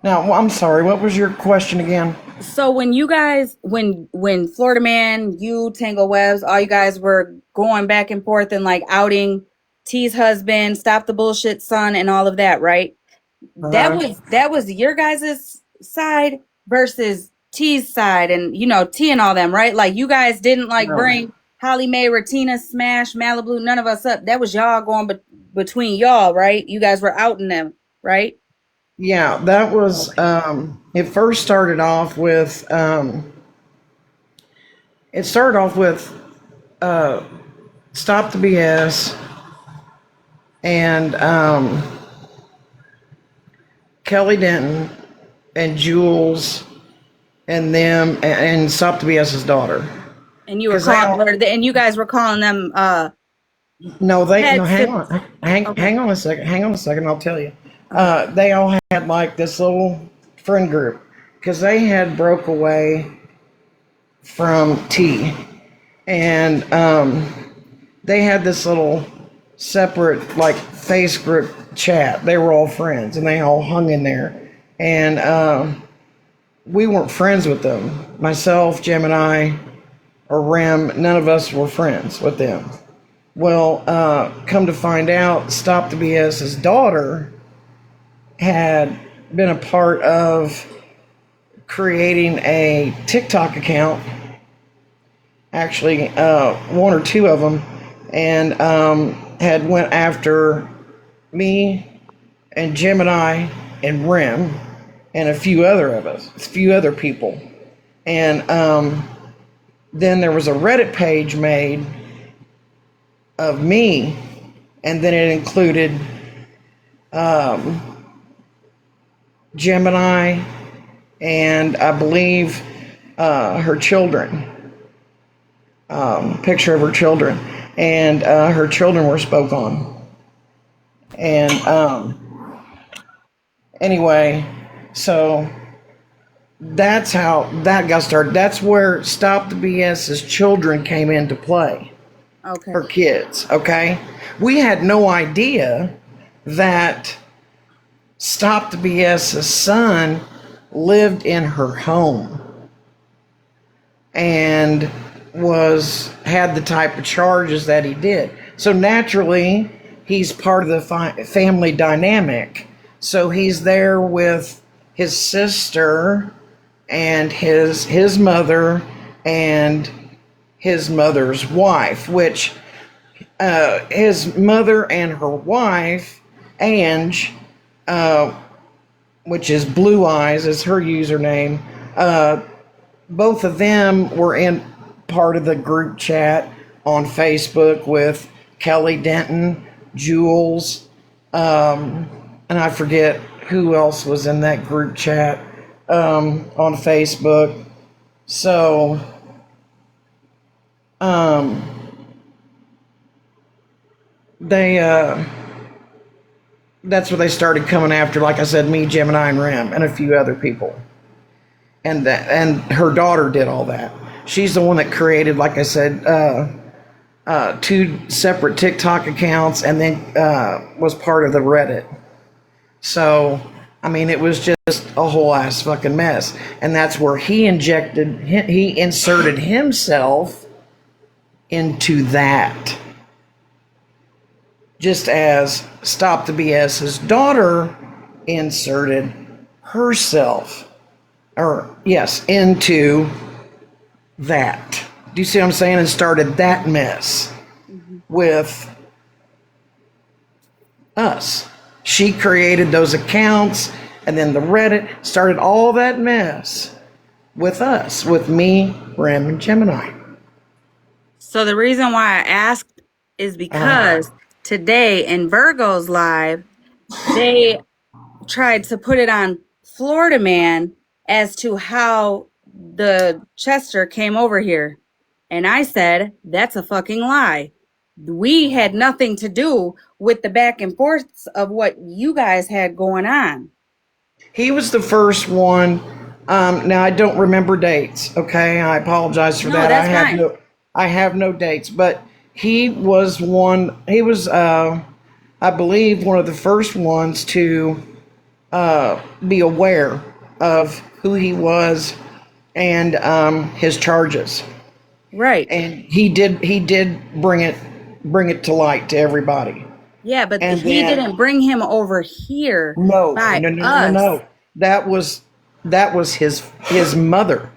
Now, I'm sorry. What was your question again? So when you guys, when Florida Man, you, Tango Webs, all you guys were going back and forth and like outing T's husband, stop the bullshit son, and all of that, right? Uh-huh. That was your guys' side versus T's side, and you know T and all them, right? Like you guys didn't like No. bring Hollymae, Ratina, Smash, Malibu, none of us up. That was y'all going between y'all, right? You guys were outing them, right? Yeah, that was Okay. it first started off with it started off with uh Stop the BS and Kelly Denton and Jules and them and Stop the BS's daughter. And you were Cuz they calling, all and you guys were calling them no, they no head hang sib. on. Hang Okay. on a second. Hang on a second, I'll tell you. Okay. They all had like this little friend group because they had broke away from T, and they had this little separate like face group chat. They were all friends, and they all hung in there. And we weren't friends with them. Myself, Gemini, or Rem, none of us were friends with them. Well, come to find out, Stop the BS's daughter had been a part of creating a TikTok account, actually one or two of them, and had went after me and Gemini and Rim and a few other people, and then there was a Reddit page made of me, and then it included Gemini and I believe her children, picture of her children, and her children were spoke on. And anyway, so that's how that got started. That's where Stop the BS's children came into play. Okay. Her kids, okay? We had no idea that Stop the BS's son lived in her home and was had the type of charges that he did. So naturally, he's part of the family dynamic. So he's there with his sister and his mother and his mother's wife, which his mother and her wife, Ange, which is Blue Eyes, is her username. Both of them were in part of the group chat on Facebook with Kelly Denton, Jules, and I forget who else was in that group chat on Facebook. So, they that's where they started coming after, like I said, me, Gemini, and Rim, and a few other people. And her daughter did all that. She's the one that created, like I said, two separate TikTok accounts, and then was part of the Reddit. So, I mean, it was just a whole ass fucking mess, and that's where he inserted himself into that. Just as Stop the BS's daughter inserted herself, or yes, into that. Do you see what I'm saying? And started that mess with us. She created those accounts, and then the Reddit started all that mess with us, with me, Ram, and Gemini. So the reason why I asked is Uh, because today in Virgo's live, they tried to put it on Florida Man as to how the Chester came over here. And I said, that's a fucking lie. We had nothing to do with the back and forth of what you guys had going on. He was the first one. Now I don't remember dates. Okay, I apologize for No, that. that's fine. I have no dates, but he was one. He was, I believe, one of the first ones to be aware of who he was and his charges. Right. And he did bring it to light to everybody. Yeah, but And he then didn't bring him over here no, by no, no, no, no, us. no. That was his mother.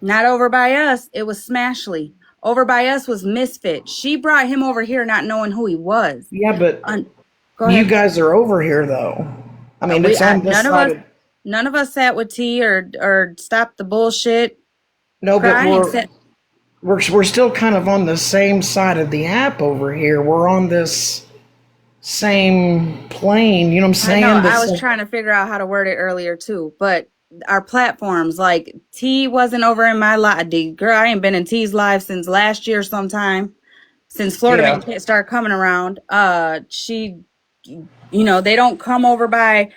Not over by us. It was Smashley. Over by us was Misfit. She brought him over here not knowing who he was. Yeah, but Go you ahead. guys are over here though. I mean, We it's on this side of none of us sat with T or stopped the bullshit no, but crying. Said, we're still kind of on the same side of the app over here. We're on this same plane. You know what I'm I know. saying? I was trying to figure out how to word it earlier too, but our platforms, like T wasn't over in my live. Girl, I ain't been in T's live since last year sometime. Since Florida Yeah, Man can't start coming around, she, they don't come over by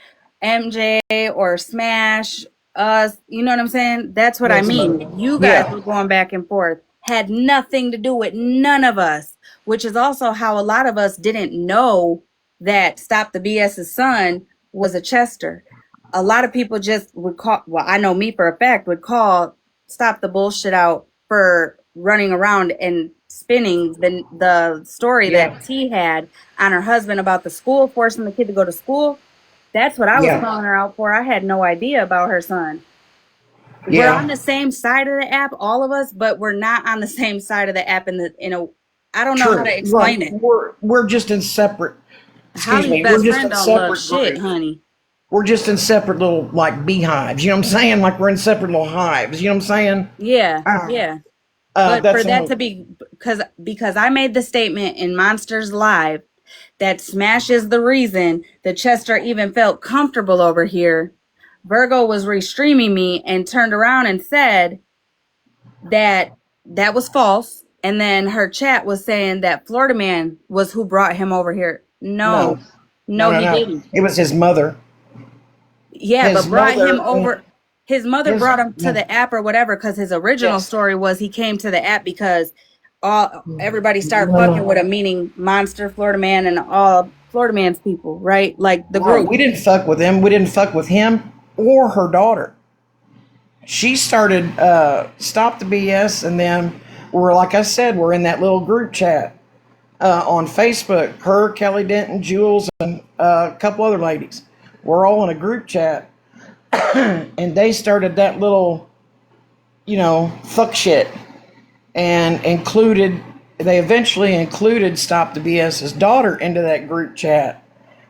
MJ or Smash us. You know what I'm saying? That's what I yes, mean. You guys yeah, were going back and forth, had nothing to do with none of us, which is also how a lot of us didn't know that Stop the BS's son was a Chester. A lot of people just would call, well, I know me for a fact, would call Stop the bullshit out for running around and spinning the story yeah, that T had on her husband about the school, forcing the kid to go to school. That's what I was yeah, calling her out for. I had no idea about her son. We're on yeah. the same side of the app, all of us, but we're not on the same side of the app in a I don't know how True. to Right. explain it. We're just in separate. Excuse Holly's me. We're best just friend in don't love separate shit, groups. honey. We're just in separate little like beehives. You know what I'm saying? Like we're in separate little hives. You know what I'm saying? Yeah, Uh, yeah. But for that's that all. to be because I made the statement in Monsters Live that Smash is the reason that Chester even felt comfortable over here. Virgo was restreaming me and turned around and said that that was false. And then her chat was saying that Florida Man was who brought him over here. No, No, no, no, no, he no. didn't. It was his mother. Yeah, His but brought him mother. over. His mother His brought him to no. the app or whatever because his original Yes. story was he came to the app because everybody started No, fucking with no, him, meaning Monster, Florida Man, and all Florida Man's people, right? Like the no. group. We didn't fuck with him. We didn't fuck with him or her daughter. She started stop the BS, and then we're like I said, we're in that little group chat on Facebook. Her, Kelly Denton, Jules, and a couple other ladies. We're all in a group chat, and they started that little, fuck shit, and included. They eventually included Stop the BS's daughter into that group chat,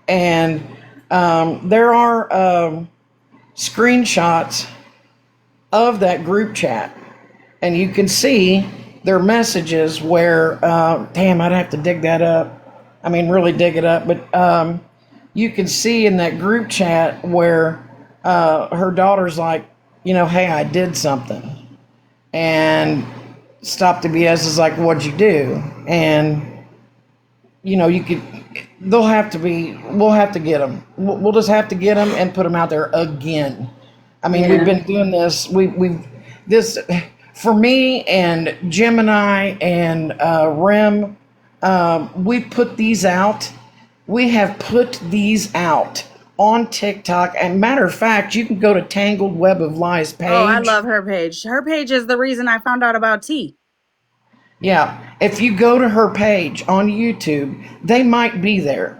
and there are screenshots of that group chat, and you can see their messages where, damn, I'd have to dig that up. I mean, really dig it up, but you can see in that group chat where her daughter's like, hey, I did something, and Stop the BS is like, what'd you do? And you could. They'll have to be. We'll have to get them. We'll just have to get them and put them out there again. I mean, we've Yeah. been doing this. We've this for me and Gemini and Rem. We put these out. We have put these out on TikTok. And matter of fact, you can go to Tangled Web of Lies Oh, I page. love her page. Her page is the reason I found out about T. Yeah, if you go to her page on YouTube, they might be there.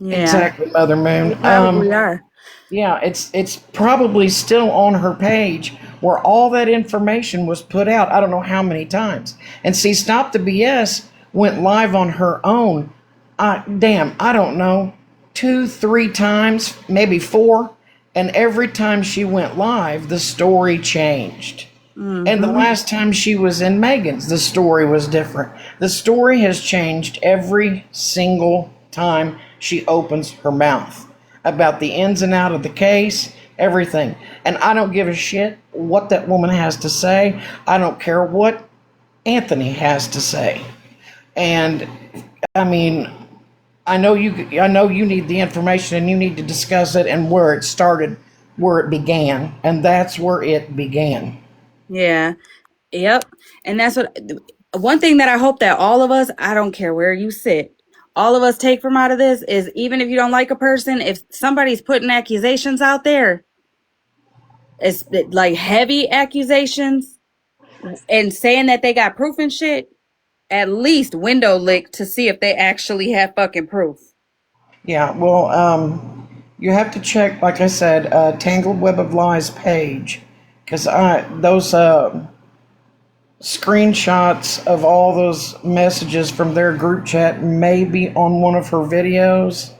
Yeah, Exactly, Mother they Moon. probably are. Yeah, it's probably still on her page where all that information was put out. I don't know how many times. And see, Stop the BS went live on her own. Damn, I don't know, 2, 3 times, maybe 4. And every time she went live, the story changed. And the Mm-hmm. last time she was in Megan's, the story was different. The story has changed every single time she opens her mouth about the ins and out of the case, everything. And I don't give a shit what that woman has to say. I don't care what Anthony has to say. And I mean, I know you need the information and you need to discuss it and where it started, where it began, and that's where it began. Yeah. Yep. And that's what one thing that I hope that all of us, I don't care where you sit, all of us take from out of this is even if you don't like a person, if somebody's putting accusations out there, it's like heavy accusations and saying that they got proof and shit, at least window lick to see if they actually have fucking proof. Yeah, well, you have to check, like I said, Tangled Web of Lies page, because those screenshots of all those messages from their group chat may be on one of her videos,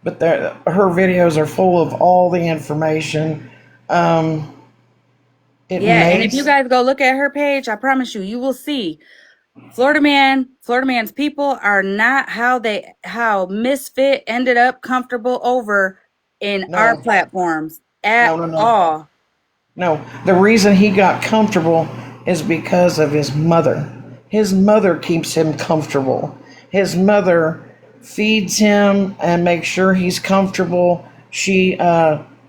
but her videos are full of all the information. Yeah, and if you guys go look at her page, I promise you, you will see Florida Man's people are not how Misfit ended up comfortable over in our No, platforms at no. all. No, the reason he got comfortable is because of his mother. His mother keeps him comfortable. His mother feeds him and makes sure he's comfortable. She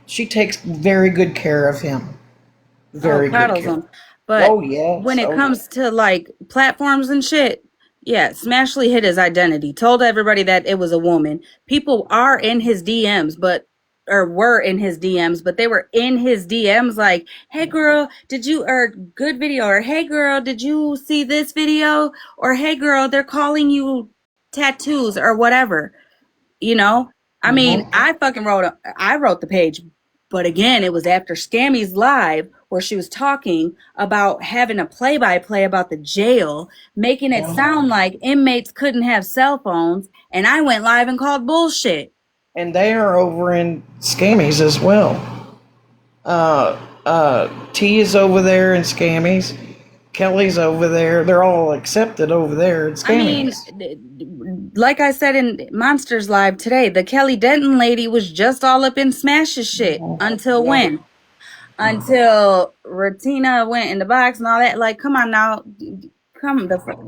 takes very good care of him. Very good Cuddles care. them. But Oh yes. when it Oh comes to like platforms and shit, yeah, Smashley hid his identity, told everybody that it was a woman. People are in his DMs, or were in his DMs, but they were in his DMs like, hey girl, or good video, or hey girl, did you see this video? Or hey girl, they're calling you tattoos or whatever. You know, I mean, yeah. I wrote the page, but again, it was after Scammy's live where she was talking about having a play-by-play about the jail, making it sound like inmates couldn't have cell phones, and I went live and called bullshit. And they are over in Scammies as well. T is over there in Scammies. Kelly's over there. They're all accepted over there at I mean, Scammies. like I said in Monsters Live today, the Kelly Denton lady was just all up in Smash's shit until Yeah. when? Until Ratina went in the box and all that. Like, come on now,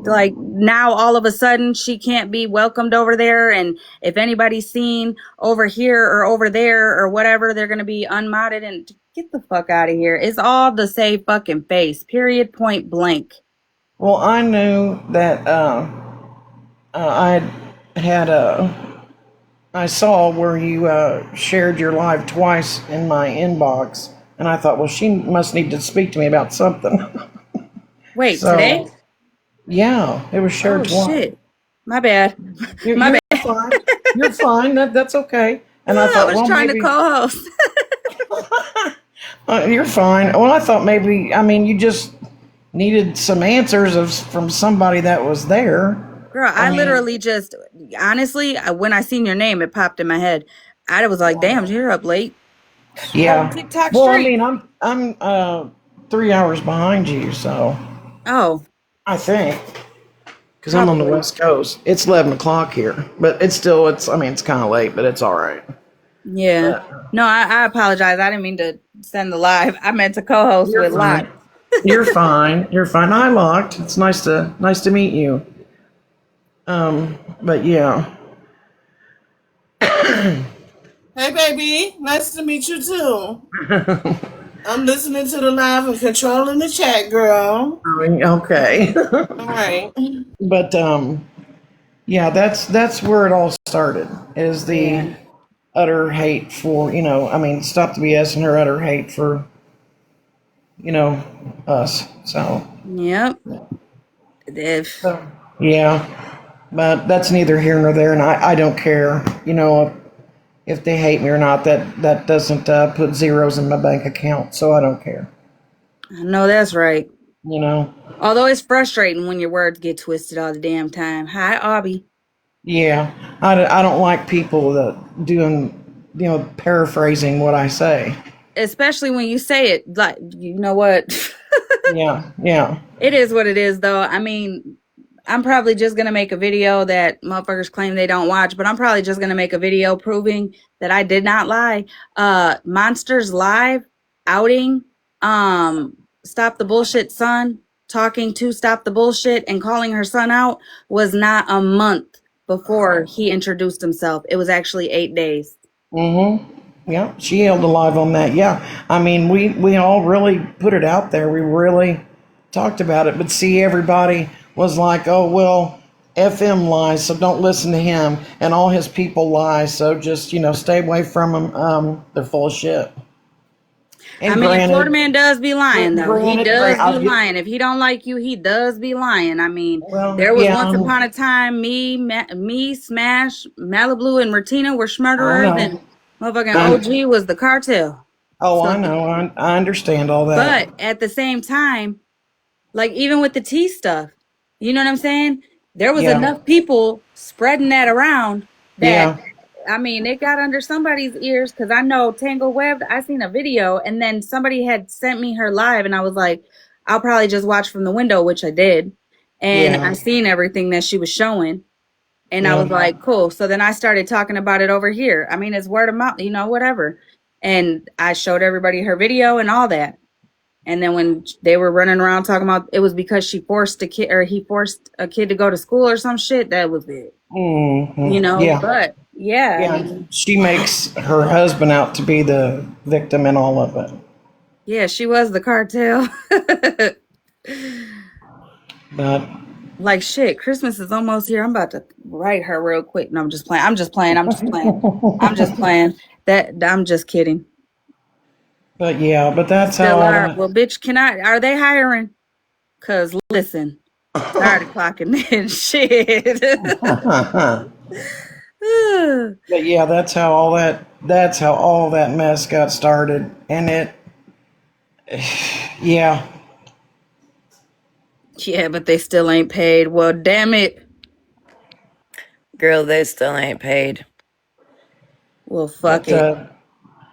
like now all of a sudden she can't be welcomed over there, and if anybody's seen over here or over there or whatever, they're gonna be unmodded and get the fuck out of here. It's all the same fucking face. Period. Point blank. Well, I knew that I had I saw where you shared your live twice in my inbox, and I thought, well, she must need to speak to me about something. Wait, So, today? yeah, it was shared Oh twice. shit. My bad. My You're bad. fine. You're fine. That's okay. And I I thought, was well, trying maybe to co-host. you're fine. Well, I thought maybe, I mean, you just needed some answers from somebody that was there. Girl, I literally just, honestly, when I seen your name, it popped in my head. I was like, damn, you're up late. Yeah. TikTok Well, I street. mean, I'm 3 hours behind you, so Oh, I think because I'm on the probably. West Coast. It's 11 o'clock here, but I mean, it's kind of late, but it's all right. Yeah. But No, I apologize. I didn't mean to send the live. I meant to co-host you're with fine. Lot. You're fine. You're fine. Hi, Locked. It's nice to meet you. But yeah. Hey, baby. Nice to meet you, too. I'm listening to the live and controlling the chat, girl. Okay. All right. But yeah, that's where it all started. Is the Yeah. utter hate for, I mean, stop the BS and her utter hate for, us. So, Yep. If yeah, but that's neither here nor there, and I don't care, if they hate me or not. That doesn't put zeros in my bank account, so I don't care. I know that's right. You know. Although it's frustrating when your words get twisted all the damn time. Hi, Abby. Yeah, I don't like people that doing, paraphrasing what I say. Especially when you say it like, you know what? Yeah, yeah. It is what it is, though. I mean, I'm probably just gonna make a video that motherfuckers claim they don't watch, but I'm probably just gonna make a video proving that I did not lie. Monsters Live outing, Stop the Bullshit son, talking to Stop the Bullshit and calling her son out was not a month before he introduced himself. It was actually 8 days. Yeah, she held alive on that. Yeah, I mean, we all really put it out there. We really talked about it. But see, everybody was like, "Oh well, FM lies, so don't listen to him," and all his people lie, so just stay away from them. They're full of shit. I And mean, Florida granted, man does be lying, though. He does be I'll get lying. If he don't like you, he does be lying. I mean, well, there was yeah, once upon a time me, Smash, Malibu, and Ratina were I smurderers, and know. motherfucking I'm, OG was the cartel. oh, So, I know. I understand all that. but at the same time, like even with the tea stuff, you know what I'm saying? There was Yeah, enough people spreading that around that yeah, I mean, it got under somebody's ears because I know Tango Webbed. I seen a video and then somebody had sent me her live, and I was like, I'll probably just watch from the window, which I did. And I yeah, seen everything that she was showing, and I was yeah. like, cool. So then I started talking about it over here. I mean, it's word of mouth, whatever. And I showed everybody her video and all that. And then when they were running around talking about it was because she forced a kid or he forced a kid to go to school or some shit, that was it. Yeah, But yeah, I yeah. mean, She makes her husband out to be the victim in all of it. yeah, she was the cartel. But Like shit, Christmas is almost here. I'm about to write her real quick. No, I'm just playing. I'm just playing. I'm just playing. I'm just playing. That I'm just kidding. but yeah, but that's how Still all are. that. Well, bitch, are they hiring? Cause listen, tired of clocking in shit. But yeah, that's how all that mess got started. And yeah, Yeah, but they still ain't paid. Well, damn it. Girl, they still ain't paid. Well, fuck but it.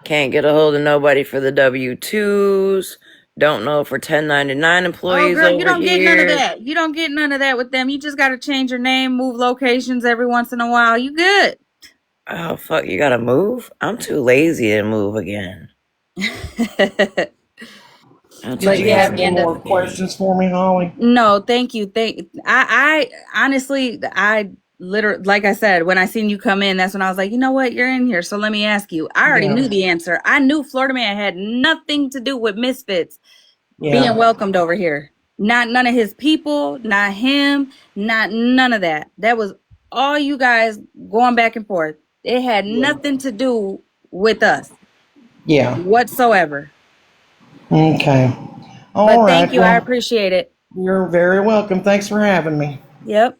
Can't get a hold of nobody for the W-2s. Don't know for 1099 Oh, employees girl, you over don't get none of here. that. You don't get none of that with them. You just got to change your name, move locations every once in a while. You good. Oh, fuck, you gotta move? I'm too lazy to move again. I'm too did But you yeah, have lazy to any move more Amanda. again. questions for me, Holly? No, thank you. I honestly, I literally, like I said, when I seen you come in, that's when I was like, you know what, you're in here, so let me ask you. I already Yeah, knew the answer. I knew Florida Man had nothing to do with Misfits being yeah, welcomed over here. Not none of his people, not him, not none of that. That was all you guys going back and forth. It had yeah, nothing to do with us yeah. whatsoever. Okay. All But thank right. you. I Well, appreciate it. you're very welcome. Thanks for having me. Yep.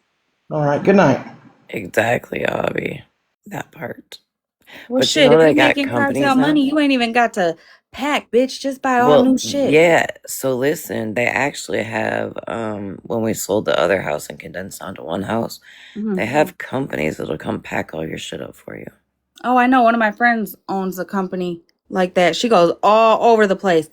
All right. Good night. Exactly, Abby. That part. Well, But you shit, know if they you got making companies cartel now? money, you ain't even got to pack, bitch. Just buy all Well, new shit. yeah. So listen, they actually have, when we sold the other house and condensed down to one house, Hmm. they have companies that'll come pack all your shit up for you. Oh, I know. One of my friends owns a company like that. She goes all over the place.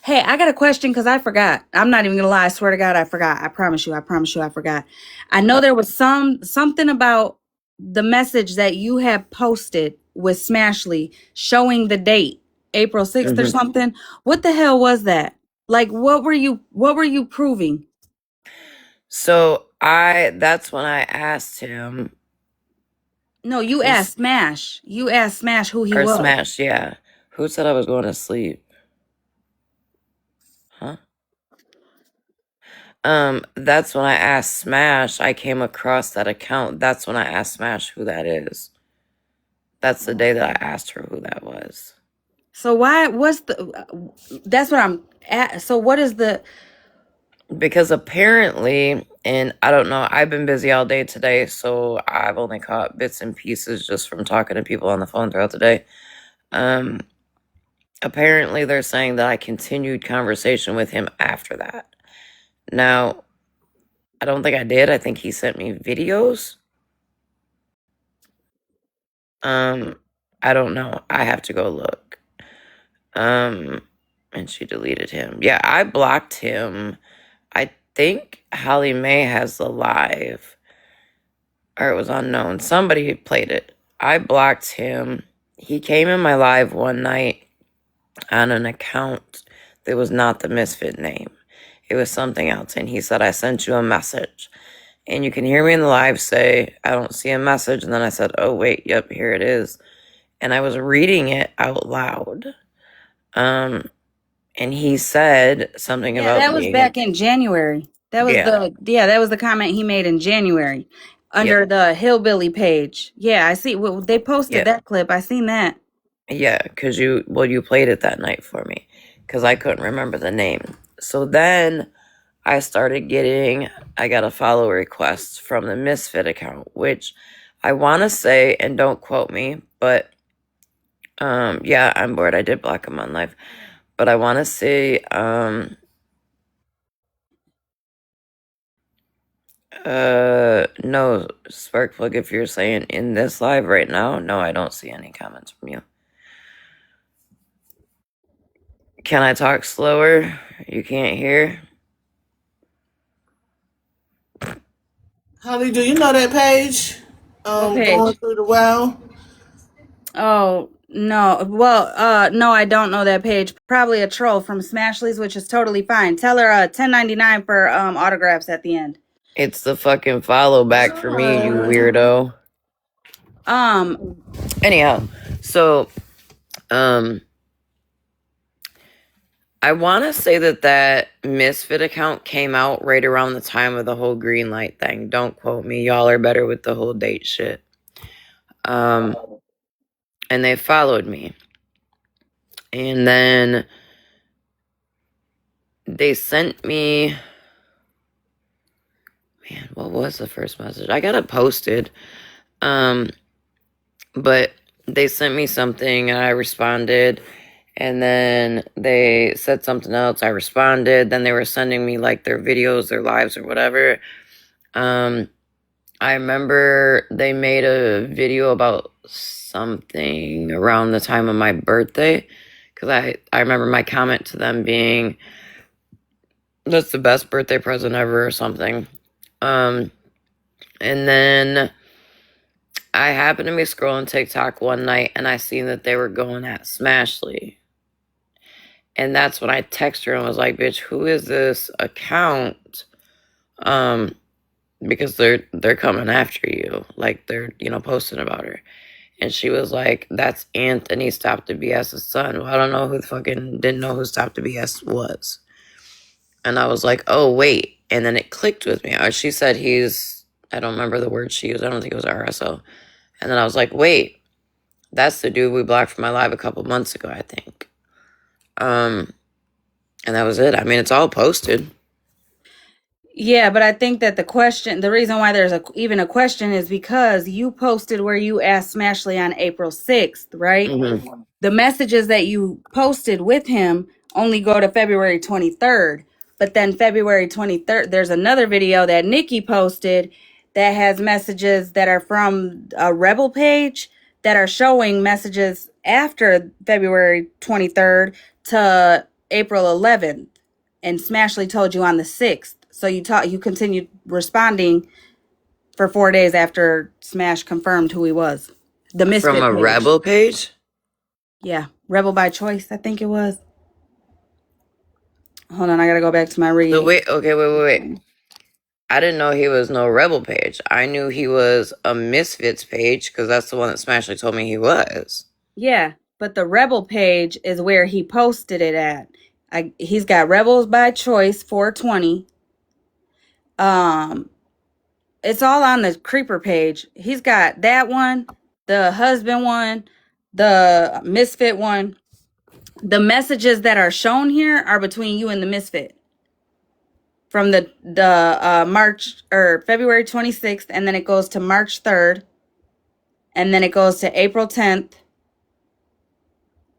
Hey, I got a question because I forgot. I'm not even gonna lie. I swear to God, I forgot. I promise you. I promise you. I forgot. I know there was something about the message that you had posted with Smashly showing the date, April 6th or Hmm. something. What the hell was that? Like, what were you proving? So that's when I asked him, No, you who's, asked Smash. You asked Smash who he or was. Smash, yeah. Who said I was going to sleep? Huh? That's when I asked Smash. I came across that account. That's when I asked Smash who that is. That's the day that I asked her who that was. So that's what I'm at. So what is the, Because apparently, and I don't know, I've been busy all day today, so I've only caught bits and pieces just from talking to people on the phone throughout the day. Um, Apparently they're saying that I continued conversation with him after that. Now, I don't think I did. I think he sent me videos. I don't know. I have to go look. And she deleted him. Yeah, I blocked him. I think Hollymae has the live, or it was unknown. Somebody played it. I blocked him. He came in my live one night on an account that was not the Misfit name. It was something else. And he said, I sent you a message. And you can hear me in the live say, I don't see a message. And then I said, oh, wait, yep, here it is. And I was reading it out loud. And he said something about that was back in January. That was the comment he made in January under the Hillbilly page. Yeah, I see. Well, they posted that clip. I seen that. Yeah, because you played it that night for me because I couldn't remember the name. So then I got a follow request from the Misfit account, which I want to say, and don't quote me, but yeah, I'm bored. I did block him on live, but I want to say, no, Sparkplug, if you're saying in this live right now, no, I don't see any comments from you. Can I talk slower? You can't hear? Holly, do you know that page? What Going page? through the well. Oh no. Well, no, I don't know that page. Probably a troll from Smashley's, which is totally fine. Tell her $10.99 for autographs at the end. It's the fucking follow back for me, you weirdo. Anyhow, so, I want to say that Misfit account came out right around the time of the whole green light thing. Don't quote me. Y'all are better with the whole date shit. And they followed me. And then they sent me... Man, what was the first message? I got it posted. But they sent me something and I responded. And then they said something else. I responded. Then they were sending me like their videos, their lives, or whatever. I remember they made a video about something around the time of my birthday. Because I remember my comment to them being, that's the best birthday present ever or something. And then I happened to be scrolling TikTok one night and I seen that they were going at Smashley. And that's when I texted her and was like, bitch, who is this account? Because they're coming after you. Like they're, posting about her. And she was like, that's Anthony Stop the BS's son. Well, I don't know who didn't know who Stop the BS was. And I was like, oh, wait. And then it clicked with me. Or she said I don't remember the word she used. I don't think it was RSO. And then I was like, wait, that's the dude we blocked from my live a couple months ago, I think. And that was it. I mean, it's all posted. Yeah, but I think that the reason why there's even a question is because you posted where you asked Smashley on April 6th, right? Mm-hmm. The messages that you posted with him only go to February 23rd. But then February 23rd, there's another video that Nikki posted that has messages that are from a Rebel page that are showing messages after February 23rd to April 11th. And Smashley told you on the 6th. So you continued responding for 4 days after Smash confirmed who he was. The Misfit From a page. Rebel page? Yeah, Rebel by Choice, I think it was. Hold on, I gotta go back to my read. So wait. I didn't know he was no Rebel page. I knew he was a Misfits page because that's the one that Smashley told me he was. Yeah, but the Rebel page is where he posted it at. He's got Rebels by Choice 420. It's all on the Creeper page. He's got that one, the husband one, the Misfit one. The messages that are shown here are between you and the Misfit from the March or February 26th, and then it goes to March 3rd, and then it goes to April 10th,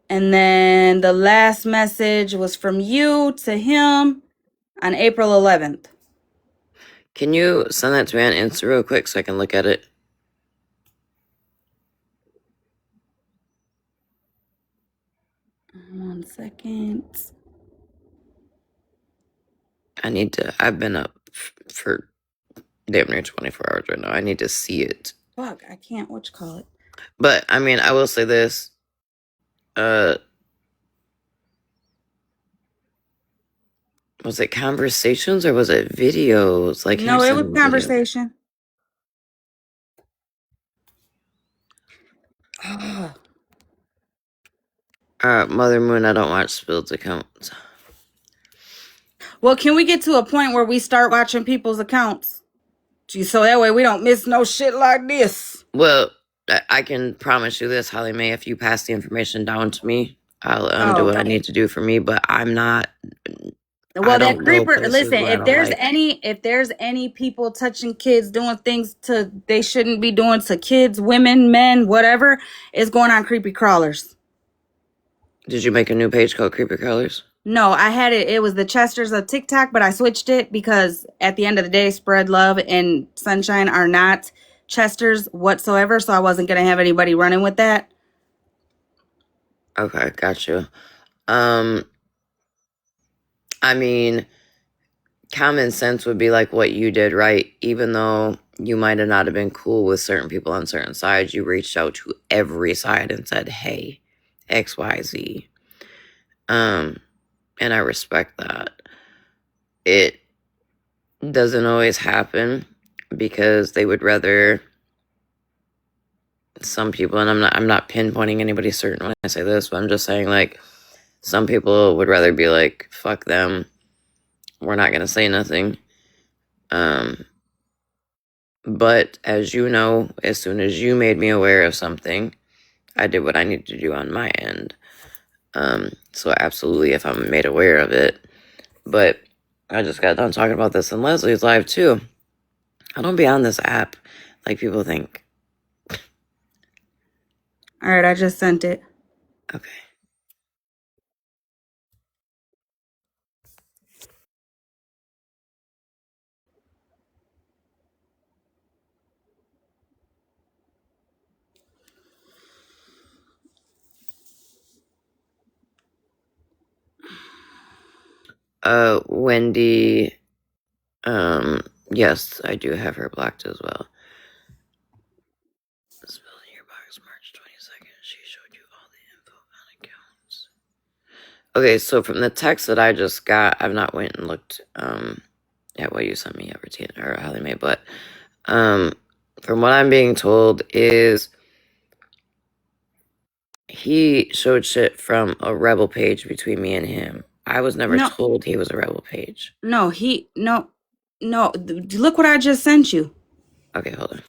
and then the last message was from you to him on April 11th. Can you send that to me on Insta real quick so I can look at it? One second. I've been up for damn near 24 hours right now. I need to see it. Fuck, I can't. What you call it? But I mean, I will say this. Was it conversations or was it videos? Like him No, it was sending videos. conversation. Ah. Mother Moon, I don't watch spilled accounts. Well, can we get to a point where we start watching people's accounts? Gee, so that way we don't miss no shit like this. Well, I can promise you this, Hollymae. If you pass the information down to me, I'll do Oh, what I need to do for me. But I'm not. well, I that don't go creeper. places Listen, where I don't like. if there's any people touching kids, doing things to they shouldn't be doing to kids, women, men, whatever, is going on Creepy Crawlers. Did you make a new page called Creeper Colors? No, I had it. It was the Chesters of TikTok, but I switched it because at the end of the day, Spread Love and Sunshine are not Chesters whatsoever. So I wasn't gonna have anybody running with that. Okay, got you. I mean, common sense would be like what you did, right? Even though you might have not have been cool with certain people on certain sides, you reached out to every side and said, "Hey, XYZ." And I respect that. It doesn't always happen because they would rather some people, and I'm not pinpointing anybody certain when I say this, but I'm just saying like some people would rather be like, fuck them, we're not gonna say nothing. But as you know, as soon as you made me aware of something, I did what I needed to do on my end. So absolutely, if I'm made aware of it. But I just got done talking about this in Leslie's live too. I don't be on this app like people think. All right, I just sent it. Okay. Wendy, yes, I do have her blocked as well. Spelling your box March 22nd. She showed you all the info on accounts. Okay, so from the text that I just got, I've not went and looked at what you sent me over to or Hollymae, but from what I'm being told is he showed shit from a rebel page between me and him. I was never No, told he was a rebel page. no, no. Look what I just sent you. Okay, hold on.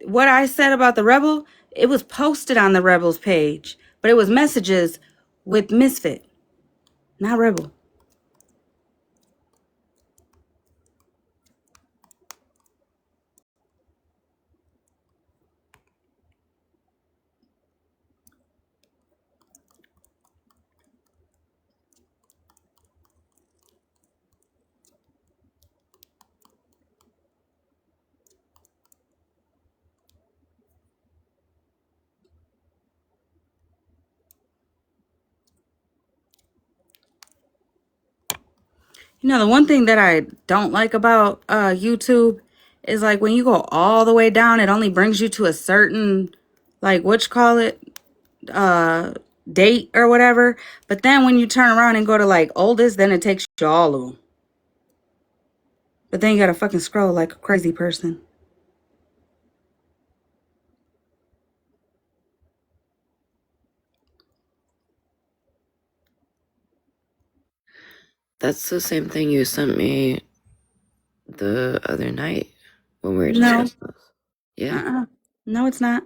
What I said about the Rebel, it was posted on the Rebels page, but it was messages with Misfit, not Rebel. You know, the one thing that I don't like about YouTube is like when you go all the way down, it only brings you to a certain, like, what you call it, date or whatever. But then when you turn around and go to like oldest, then it takes you all of them. But then you gotta fucking scroll like a crazy person. That's the same thing you sent me the other night when we were No, discussing this. Yeah. no, it's not.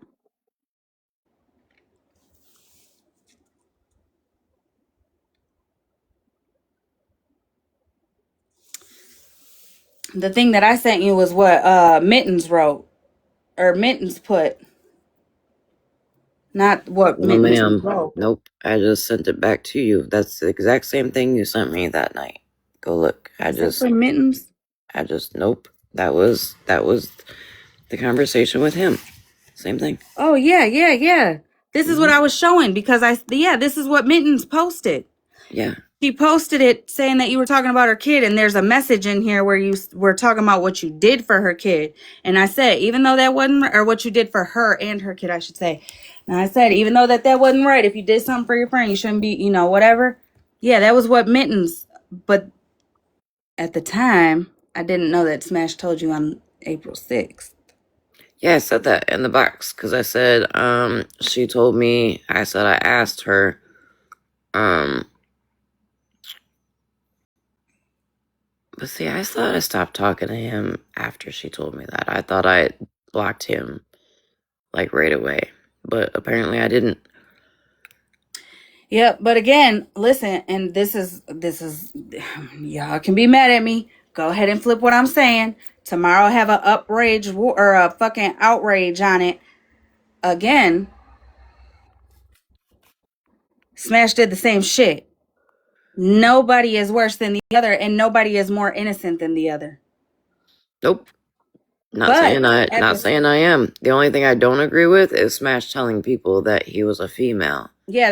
The thing that I sent you was what Mittens wrote or Mittens put, not what No, Mittens ma'am. wrote. Nope. I just sent it back to you. That's the exact same thing you sent me that night. Go look. Is that for Mittens? Nope. That was the conversation with him. Same thing. Oh yeah. This is what I was showing because this is what Mittens posted. Yeah. She posted it saying that you were talking about her kid, and there's a message in here where you were talking about what you did for her kid. And I said, even though that wasn't, or what you did for her and her kid, I should say. And I said, even though that wasn't right, if you did something for your friend, you shouldn't be, whatever. Yeah, that was what Mittens. But at the time, I didn't know that Smash told you on April 6th. Yeah, I said that in the box because I said, she told me, I said I asked her, but see, I thought I stopped talking to him after she told me that. I thought I blocked him like right away, but apparently I didn't. Yep, but again, listen, and this is y'all can be mad at me. Go ahead and flip what I'm saying. Tomorrow I have a outrage or a fucking outrage on it. Again, Smash did the same shit. Nobody is worse than the other, and nobody is more innocent than the other. Nope. Not But saying I at not the saying I am. The only thing I don't agree with is Smash telling people that he was a female. yeah,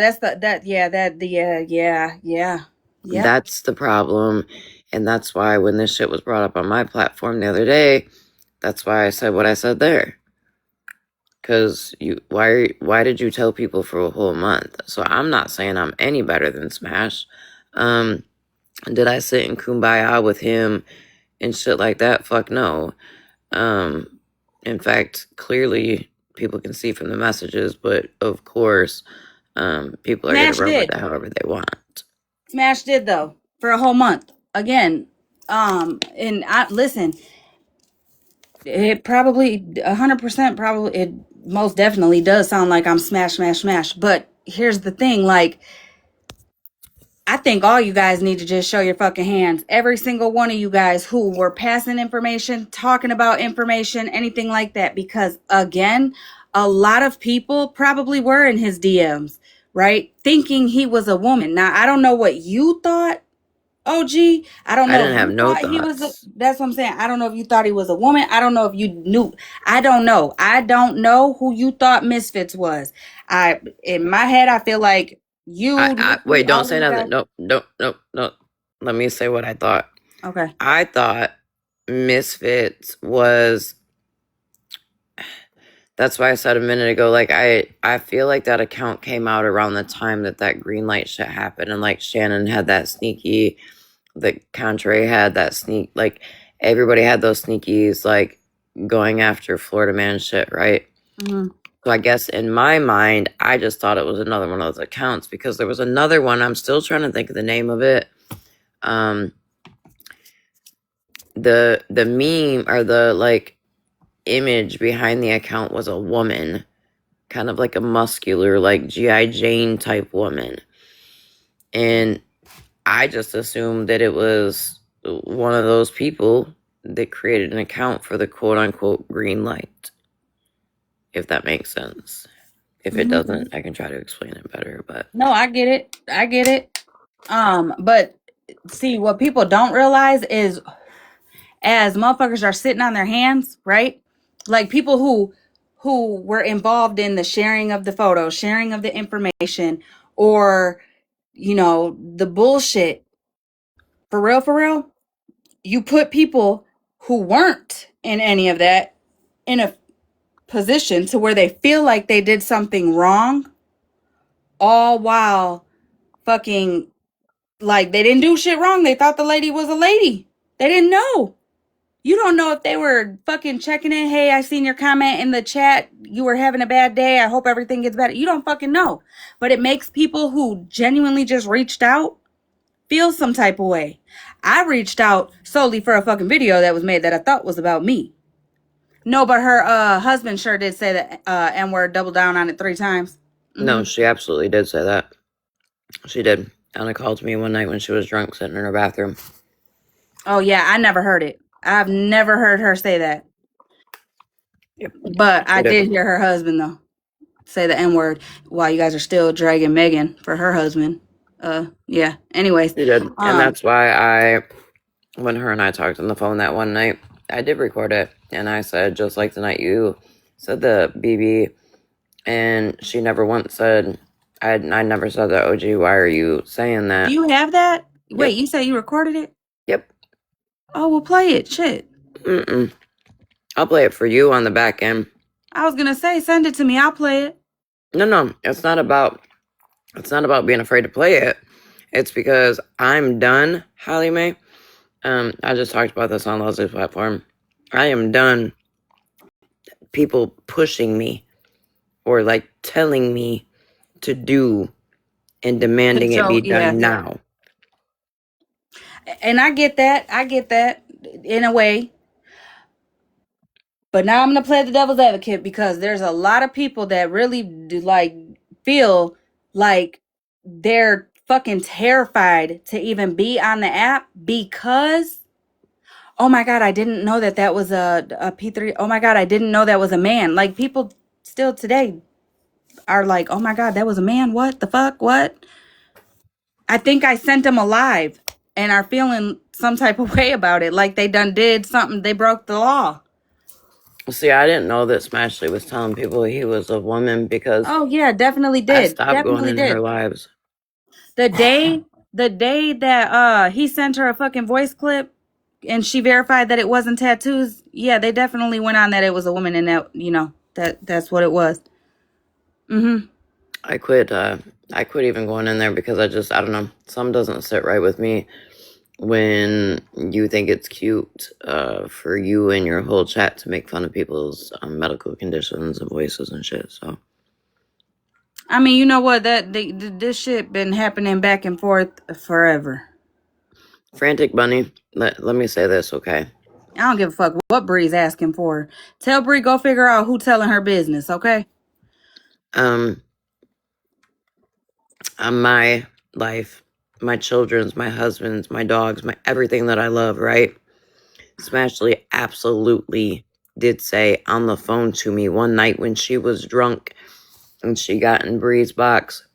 yeah. That's the problem. And that's why when this shit was brought up on my platform the other day, that's why I said what I said there. Cause why did you tell people for a whole month? So I'm not saying I'm any better than Smash. Did I sit in Kumbaya with him and shit like that? Fuck no. In fact, clearly people can see from the messages, but of course, people are gonna Smash run with did. it however they want. Smash did though for a whole month. Again, and I listen. It probably 100% probably it most definitely does sound like I'm smash smash smash. But here's the thing, like I think all you guys need to just show your fucking hands. Every single one of you guys who were passing information, talking about information, anything like that. Because again, a lot of people probably were in his DMs, right? Thinking he was a woman. Now, I don't know what you thought, OG. I don't I know didn't if have you no thought he was thoughts. that's what I'm saying. I don't know if you thought he was a woman. I don't know if you knew. I don't know. I don't know who you thought Misfits was. In my head, I feel like you, Nikki, Wait, don't all say these nothing. guys. Nope, nope, nope, nope. Let me say what I thought. Okay. I thought Misfits was. That's why I said a minute ago. Like I feel like that account came out around the time that green light shit happened, and like Shannon had that sneaky, the Contrary had that sneak. Like everybody had those sneakies, like going after Florida man shit, right? Mm-hmm. So I guess in my mind, I just thought it was another one of those accounts because there was another one. I'm still trying to think of the name of it. The meme or the like image behind the account was a woman, kind of like a muscular, like G.I. Jane type woman. And I just assumed that it was one of those people that created an account for the quote unquote green light. If that makes sense. If it Mm-hmm. doesn't, I can try to explain it better. But No, I get it. I get it. But see, what people don't realize is as motherfuckers are sitting on their hands, right? Like people who were involved in the sharing of the photos, sharing of the information, or the bullshit. For real, you put people who weren't in any of that in a position to where they feel like they did something wrong, all while fucking like they didn't do shit wrong. They thought the lady was a lady. They didn't know. You don't know if they were fucking checking in. Hey, I seen your comment in the chat. You were having a bad day. I hope everything gets better. You don't fucking know. But it makes people who genuinely just reached out feel some type of way. I reached out solely for a fucking video that was made that I thought was about me. No, but her husband sure did say that N-word, double down on it 3 times. no, she absolutely did say that. She did. Anna called me one night when she was drunk sitting in her bathroom. Oh, yeah, I never heard it. I've never heard her say that. Yep. But I She did. did hear her husband, though, say the N-word while you guys are still dragging Megan for her husband. Yeah. Anyways. She did. And that's why when her and I talked on the phone that one night, I did record it. And I said, just like the night you said the BB, and she never once said I never said that. OG, why are you saying that? Do you have that? Wait, Yep. you say you recorded it? Yep. Oh, well, play it. Shit. Mm-mm. I'll play it for you on the back end. I was gonna say, send it to me. I'll play it. No, it's not about being afraid to play it. It's because I'm done, Hollymae. I just talked about this on Leslie's platform. I am done people pushing me or like telling me to do and demanding it be So, yeah. done now. And I get that. I get that in a way. But now I'm gonna play the devil's advocate because there's a lot of people that really do, like, feel like they're fucking terrified to even be on the app because, oh my god, I didn't know that was a P3. Oh my god, I didn't know that was a man. Like, people still today are like, oh my god, that was a man. What the fuck? What? I think I sent them alive and are feeling some type of way about it, like they done did something. They broke the law. See, I didn't know that Smashley was telling people he was a woman because Oh yeah, definitely I did. stopped going Definitely in her did. lives. The day that he sent her a fucking voice clip and she verified that it wasn't tattoos, yeah, they definitely went on that it was a woman and that, that's what it was. Mm-hmm. I quit even going in there because I don't know, some doesn't sit right with me when you think it's cute for you and your whole chat to make fun of people's medical conditions and voices and shit. So I mean, you know what? This shit been happening back and forth forever. Frantic Bunny, let me say this, okay? I don't give a fuck what Bree's asking for. Tell Bree go figure out who telling her business, okay? My life, my children's, my husband's, my dog's, my everything that I love, right? Smashley absolutely did say on the phone to me one night when she was drunk and she got in Bree's box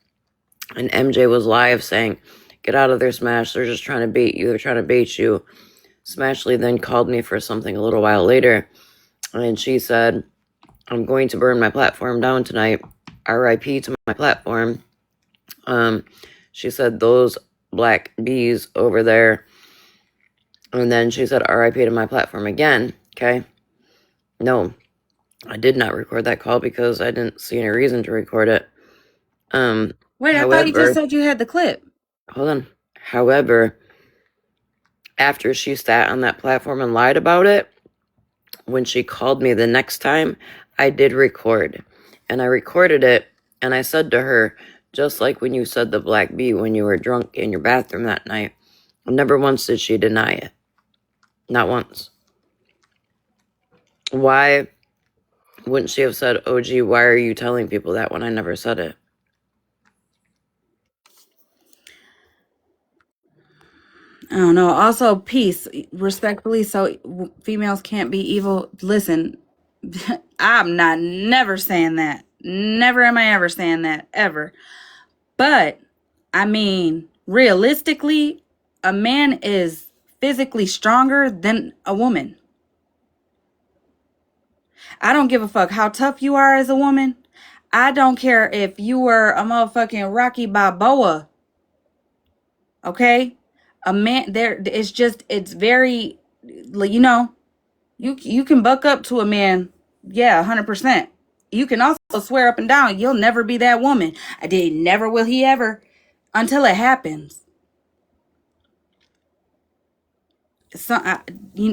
and MJ was live saying, "Get out of there, Smash. They're just trying to bait you. They're trying to bait you." Smashley then called me for something a little while later and she said, "I'm going to burn my platform down tonight. RIP to my platform." She said, "Those black bees over there." And then she said, "RIP to my platform" again. Okay. No, I did not record that call because I didn't see any reason to record it. Wait, I thought you just However, said you had the clip. hold on. However, after she sat on that platform and lied about it, when she called me the next time, I did record. And I recorded it and I said to her, just like when you said the black bee when you were drunk in your bathroom that night, never once did she deny it. Not once. Why wouldn't she have said, "Oh, gee, why are you telling people that," when I never said it? I don't know. Also, peace, respectfully. So females can't be evil. Listen, I'm not never saying that. Never am I ever saying that ever. But I mean, realistically, a man is physically stronger than a woman. I don't give a fuck how tough you are as a woman. I don't care if you were a motherfucking Rocky Balboa. Okay? A man there, it's very, you can buck up to a man. Yeah, 100%. You can also swear up and down you'll never be that woman. I did never will he ever until it happens.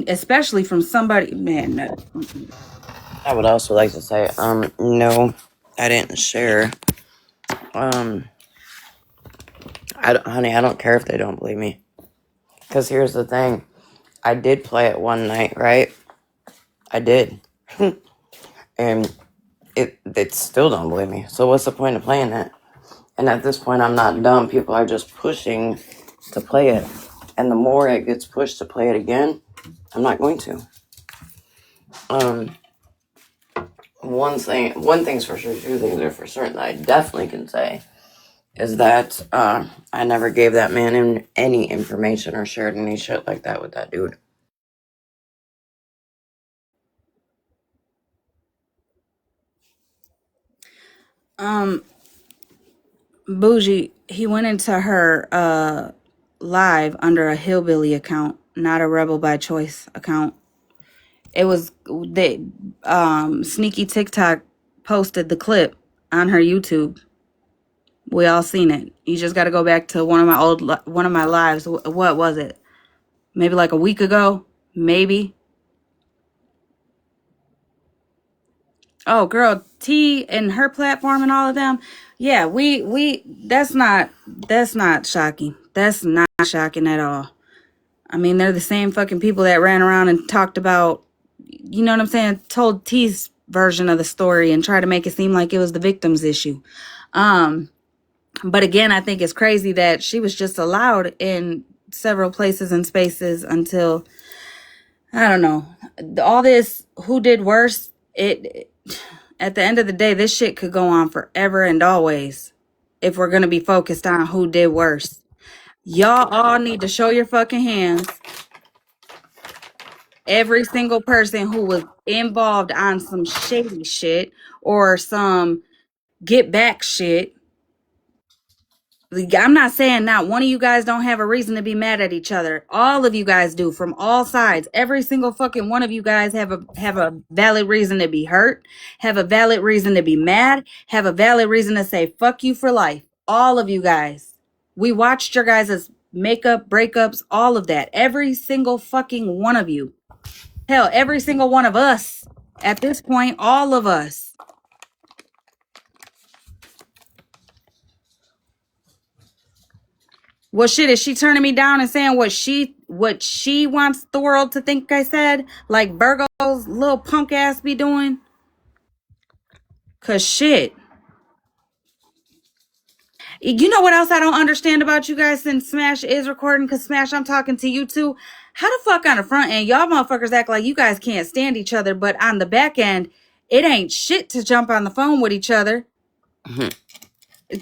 Especially from somebody, man. No. I would also like to say, no, I didn't share. Honey, I don't care if they don't believe me. Because here's the thing. I did play it one night, right? I did. And they still don't believe me. So what's the point of playing it? And at this point, I'm not dumb. People are just pushing to play it. And the more it gets pushed to play it again, I'm not going to. One thing's for sure, two things are for certain that I definitely can say is that I never gave that man any information or shared any shit like that with that dude. Um, Bougie, he went into her live under a hillbilly account, not a rebel by choice account. It was the sneaky TikTok posted the clip on her YouTube. We all seen it. You just got to go back to one of my lives. What was it? Maybe like a week ago, maybe. Oh, girl, T and her platform and all of them. Yeah, we that's not shocking. That's not shocking at all. I mean, they're the same fucking people that ran around and talked about, you know what I'm saying, told T's version of the story and tried to make it seem like it was the victim's issue. But again, I think it's crazy that she was just allowed in several places and spaces until, I don't know, all this who did worse, at the end of the day, this shit could go on forever and always if we're going to be focused on who did worse. Y'all all need to show your fucking hands. Every single person who was involved on some shady shit or some get back shit. I'm not saying not one of you guys don't have a reason to be mad at each other. All of you guys do, from all sides. Every single fucking one of you guys have a valid reason to be hurt, have a valid reason to be mad, have a valid reason to say fuck you for life. All of you guys. We watched your guys' makeup, breakups, all of that. Every single fucking one of you. Hell, every single one of us. At this point, all of us. Well, shit, is she turning me down and saying what she wants the world to think I said? Like Virgo's little punk ass be doing? Cause shit. You know what else I don't understand about you guys since Smash is recording? Cause Smash, I'm talking to you too. How the fuck on the front end, y'all motherfuckers act like you guys can't stand each other, but on the back end, it ain't shit to jump on the phone with each other.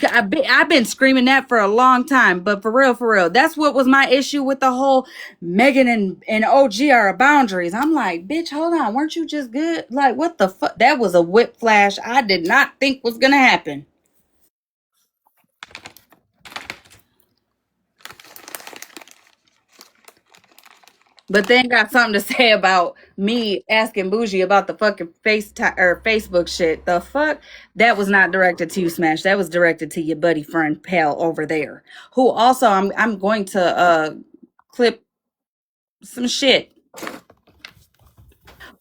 I've been screaming that for a long time, but for real, that's what was my issue with the whole Megan and OG are boundaries. I'm like, bitch, hold on, weren't you just good? Like, what the fuck? That was a whip flash I did not think was gonna happen. But then got something to say about me asking Bougie about the fucking Facebook shit. The fuck? That was not directed to you, Smash. That was directed to your buddy friend pal over there. Who also I'm going to clip some shit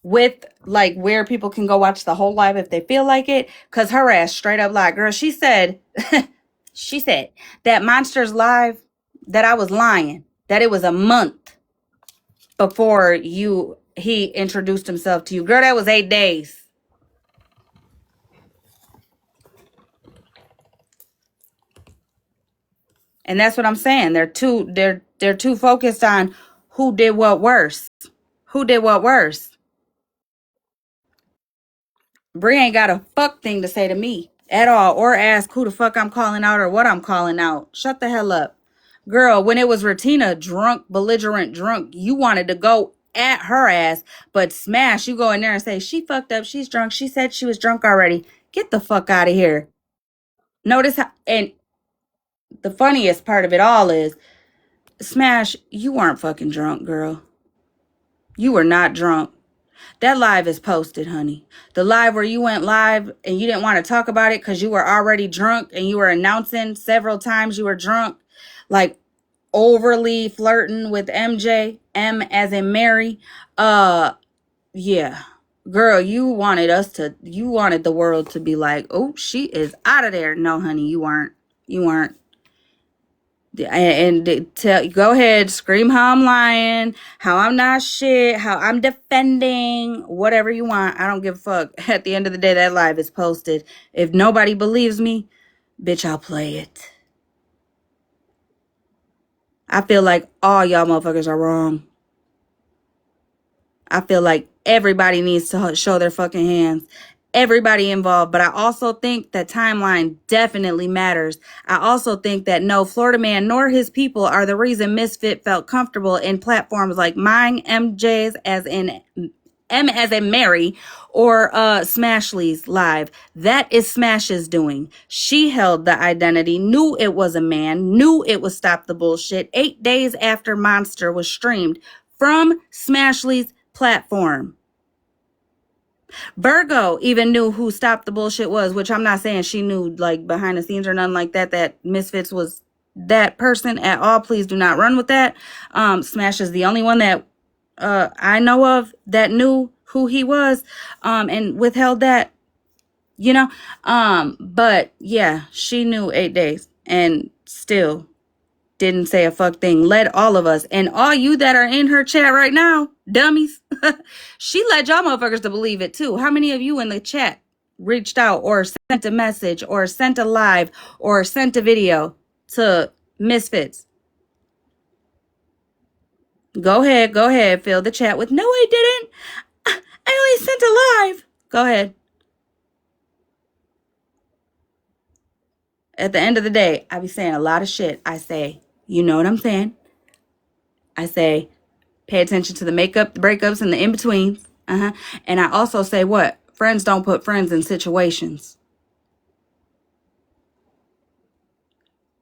with like where people can go watch the whole live if they feel like it. Cause her ass straight up lied. Girl, she said she said that Monsters Live that I was lying. That it was a month before he introduced himself to you. Girl, that was 8 days. And that's what I'm saying. They're too focused on who did what worse. Who did what worse? Brie ain't got a fuck thing to say to me at all, or ask who the fuck I'm calling out or what I'm calling out. Shut the hell up. Girl, when it was Ratina, drunk, belligerent, drunk, you wanted to go at her ass, but Smash, you go in there and say, she fucked up, she's drunk, she said she was drunk already. Get the fuck out of here. Notice how, and the funniest part of it all is, Smash, you weren't fucking drunk, girl. You were not drunk. That live is posted, honey. The live where you went live and you didn't want to talk about it because you were already drunk and you were announcing several times you were drunk, like overly flirting with MJ, M as in Mary. Yeah. Girl, you wanted the world to be like, oh, she is out of there. No, honey, you weren't. You weren't. And go ahead, scream how I'm lying, how I'm not shit, how I'm defending, whatever you want. I don't give a fuck. At the end of the day, that live is posted. If nobody believes me, bitch, I'll play it. I feel like all y'all motherfuckers are wrong. I feel like everybody needs to show their fucking hands. Everybody involved. But I also think that timeline definitely matters. I also think that no, Florida Man nor his people are the reason Misfit felt comfortable in platforms like mine, MJ's, as in M as in Mary, or Smashley's live. That is Smash's doing. She held the identity, knew it was a man, knew it was Stop the Bullshit 8 days after Monster was streamed from Smashley's platform. Virgo even knew who Stop the Bullshit was, which I'm not saying she knew like behind the scenes or nothing like that, that Misfits was that person at all. Please do not run with that. Smash is the only one that I know of that knew who he was and withheld that, you know. But yeah, she knew 8 days and still didn't say a fuck thing. Led all of us and all you that are in her chat right now, dummies. She led y'all motherfuckers to believe it too. How many of you in the chat reached out or sent a message or sent a live or sent a video to Misfits? Go ahead. Fill the chat with, no, I didn't. I only sent a live. Go ahead. At the end of the day, I be saying a lot of shit. I say, you know what I'm saying? I say, pay attention to the makeup, the breakups, and the in-betweens. And I also say what? Friends don't put friends in situations.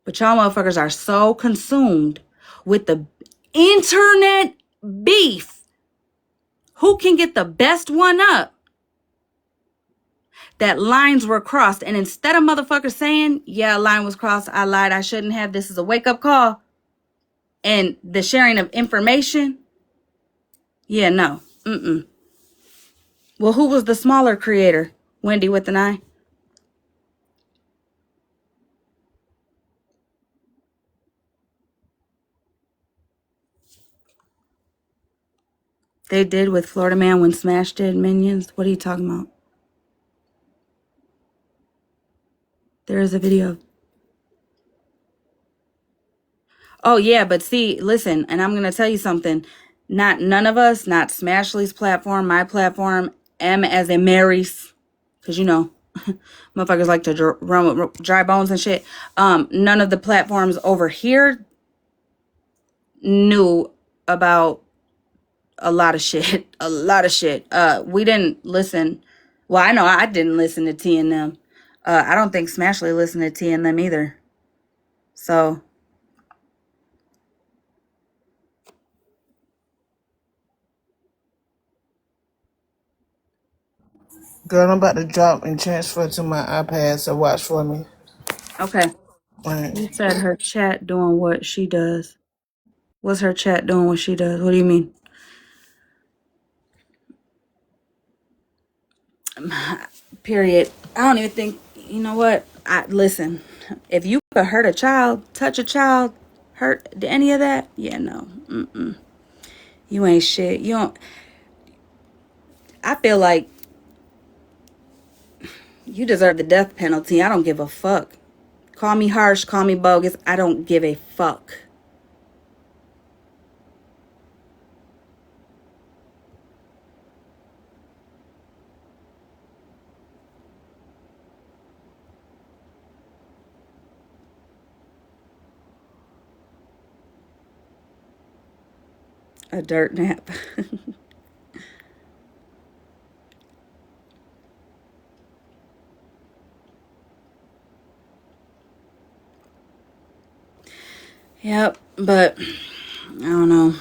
But y'all motherfuckers are so consumed with the internet beef. Who can get the best one up? That lines were crossed. And instead of motherfuckers saying, yeah, a line was crossed, I lied, I shouldn't have, this is a wake-up call, and the sharing of information, yeah, no. Well, who was the smaller creator? Wendy with an I? They did with Florida Man when Smash did Minions. What are you talking about? There is a video. Oh, yeah, but see, listen, and I'm going to tell you something. None of us, not Smashley's platform, my platform, M as in Mary's, because, you know, motherfuckers like to run with dry bones and shit. None of the platforms over here knew about a lot of shit. A lot of shit. We didn't listen. Well, I know I didn't listen to T and them. I don't think Smashley listened to T and them either. So Girl, I'm about to drop and transfer to my iPad, so watch for me. okay. Right. You said her chat doing what she does. What's her chat doing what she does? What do you mean? Period. I don't even think, you know what? Listen, if you could hurt a child, touch a child, hurt any of that, yeah, no. You ain't shit. You don't. I feel like you deserve the death penalty. I don't give a fuck. Call me harsh, call me bogus. I don't give a fuck. A dirt nap. Yep, but I don't know.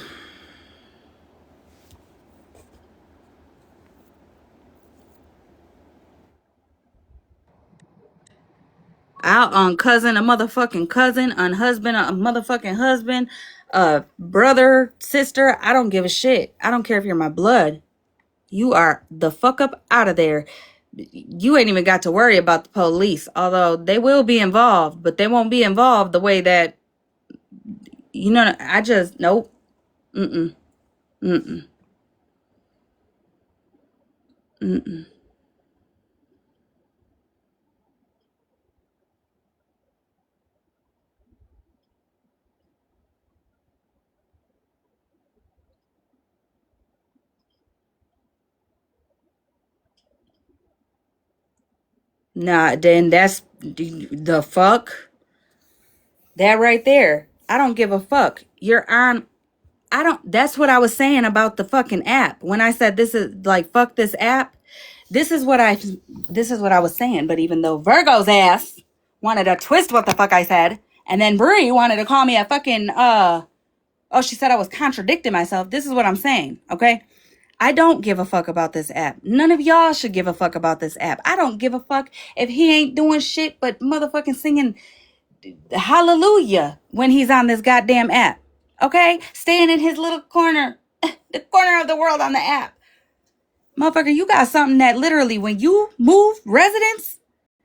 Out on cousin, a motherfucking cousin, on husband, a motherfucking husband, brother, sister. I don't give a shit. I don't care if you're my blood. You are the fuck up out of there. You ain't even got to worry about the police, although they will be involved, but they won't be involved the way that, you know, I just, nope. Mm-mm. Mm-mm. Mm-mm. Nah, then that's the fuck. That right there. I don't give a fuck. You're on. That's what I was saying about the fucking app. When I said this is like, fuck this app, this is what I was saying. But even though Virgo's ass wanted to twist what the fuck I said, and then Brie wanted to call me a fucking, she said I was contradicting myself. This is what I'm saying, okay? I don't give a fuck about this app. None of y'all should give a fuck about this app. I don't give a fuck if he ain't doing shit but motherfucking singing hallelujah when he's on this goddamn app. Okay? Staying in his little corner, the corner of the world on the app. Motherfucker, you got something that literally when you move residence,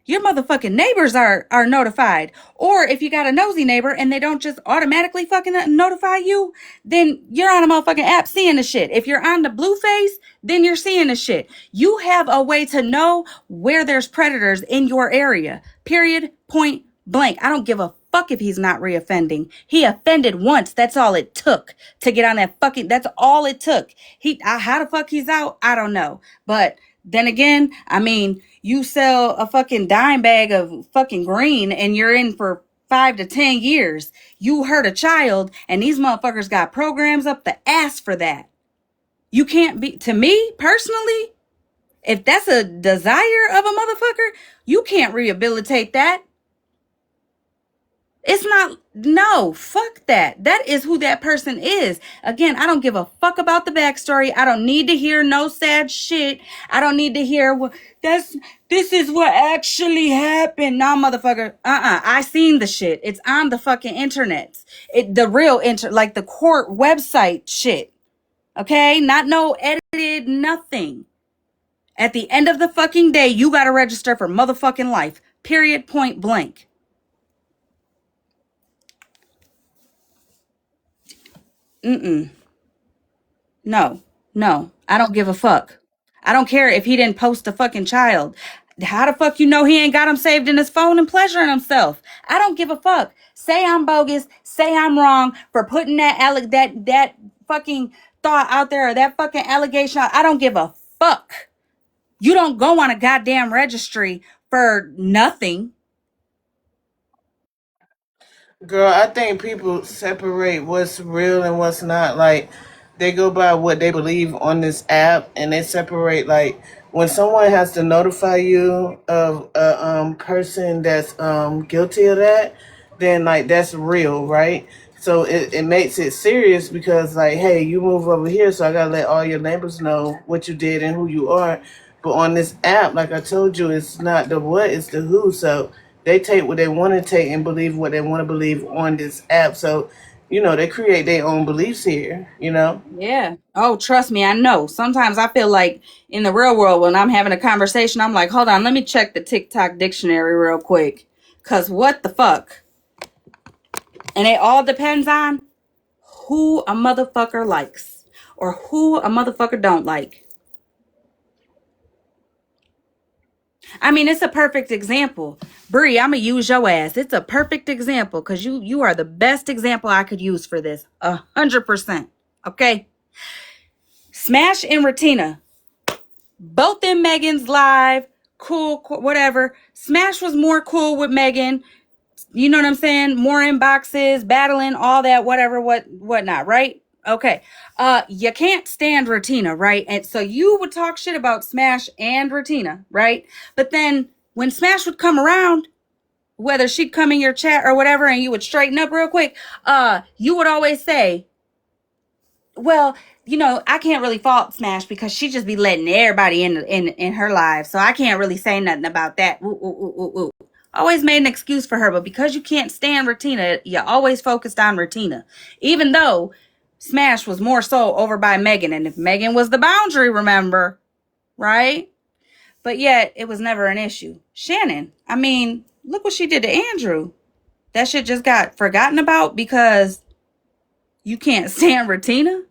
your motherfucking neighbors are notified. Or if you got a nosy neighbor and they don't just automatically fucking notify you, then you're on a motherfucking app seeing the shit. If you're on the blue face, then you're seeing the shit. You have a way to know where there's predators in your area. Period. Point blank. I don't give a fuck if he's not reoffending. He offended once. That's all it took to get on that fucking, that's all it took. How the fuck he's out? I don't know. But then again, I mean, you sell a fucking dime bag of fucking green and you're in for 5 to 10 years. You hurt a child and these motherfuckers got programs up the ass for that. You can't be, to me personally, if that's a desire of a motherfucker, you can't rehabilitate that. It's not, no, fuck that. That is who that person is. Again, I don't give a fuck about the backstory. I don't need to hear no sad shit. I don't need to hear this is what actually happened. Nah, motherfucker. I seen the shit. It's on the fucking internet. The real like the court website shit. Okay? Not no edited nothing. At the end of the fucking day, you gotta register for motherfucking life. Period. Point blank. No, I don't give a fuck. I don't care if he didn't post a fucking child. How the fuck you know he ain't got him saved in his phone and pleasuring himself? I don't give a fuck. Say I'm bogus. Say I'm wrong for putting that fucking thought out there or that fucking allegation out. I don't give a fuck. You don't go on a goddamn registry for nothing. Girl, I think people separate what's real and what's not. Like, they go by what they believe on this app, and they separate. Like, when someone has to notify you of a person that's guilty of that, then like that's real, right? So it makes it serious because like, hey, you move over here, so I gotta let all your neighbors know what you did and who you are. But on this app, like I told you, it's not the what, it's the who. So they take what they want to take and believe what they want to believe on this app. So, they create their own beliefs here. Yeah. Oh, trust me, I know. Sometimes I feel like in the real world when I'm having a conversation, I'm like, hold on, let me check the TikTok dictionary real quick. Cause what the fuck? And it all depends on who a motherfucker likes or who a motherfucker don't like. I mean, it's a perfect example. Bree, I'm gonna use your ass. It's a perfect example because you are the best example I could use for this. 100%. Okay. Smash and Ratina. Both in Megan's live. Cool, whatever. Smash was more cool with Megan. You know what I'm saying? More inboxes, battling, all that, whatever, whatnot, right? Okay. You can't stand Ratina, right? And so you would talk shit about Smash and Ratina, right? But then when Smash would come around, whether she'd come in your chat or whatever, and you would straighten up real quick, you would always say, well, I can't really fault Smash because she just be letting everybody in her life. So I can't really say nothing about that. Ooh, ooh, ooh, ooh, ooh. Always made an excuse for her, but because you can't stand Ratina, you always focused on Ratina. Even though Smash was more so over by Megan, and if Megan was the boundary, remember, right? But yet it was never an issue. Shannon, I mean, look what she did to Andrew. That shit just got forgotten about because you can't stand Ratina.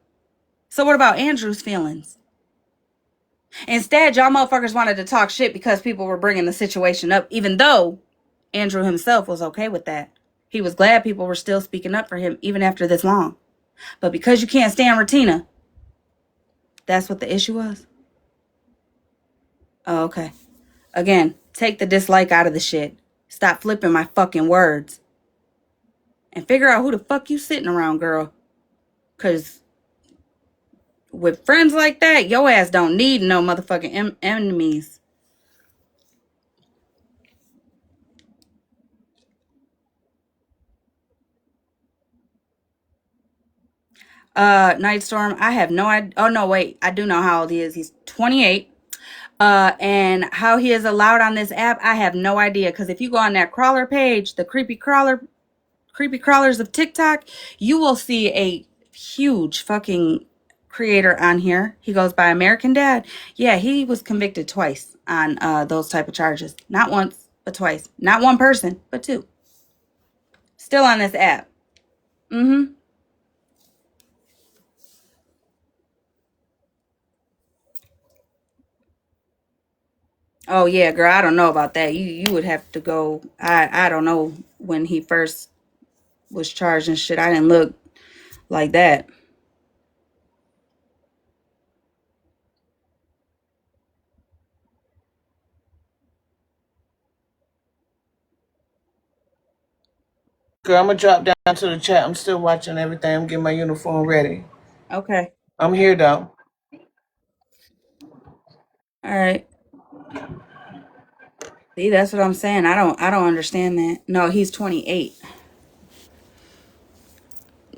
So what about Andrew's feelings? Instead, y'all motherfuckers wanted to talk shit because people were bringing the situation up, even though Andrew himself was okay with that. He was glad people were still speaking up for him even after this long. But because you can't stand Ratina, that's what the issue was? Oh, okay. Again, take the dislike out of the shit. Stop flipping my fucking words. And figure out who the fuck you sitting around, girl. Because with friends like that, your ass don't need no motherfucking enemies. Nightstorm, I have no idea. Oh no, wait, I do know how old he is. He's 28. And how he is allowed on this app, I have no idea. Because if you go on that crawler page, the creepy crawlers of TikTok, you will see a huge fucking creator on here. He goes by American Dad. Yeah, he was convicted twice on those type of charges. Not once, but twice. Not one person, but two. Still on this app. Mm-hmm. Oh yeah, girl, I don't know about that. You would have to go. I don't know when he first was charged and shit. I didn't look like that. Girl, I'm gonna drop down to the chat. I'm still watching everything. I'm getting my uniform ready. Okay. I'm here though. All right. See, that's what I'm saying. I don't understand that. No, he's 28.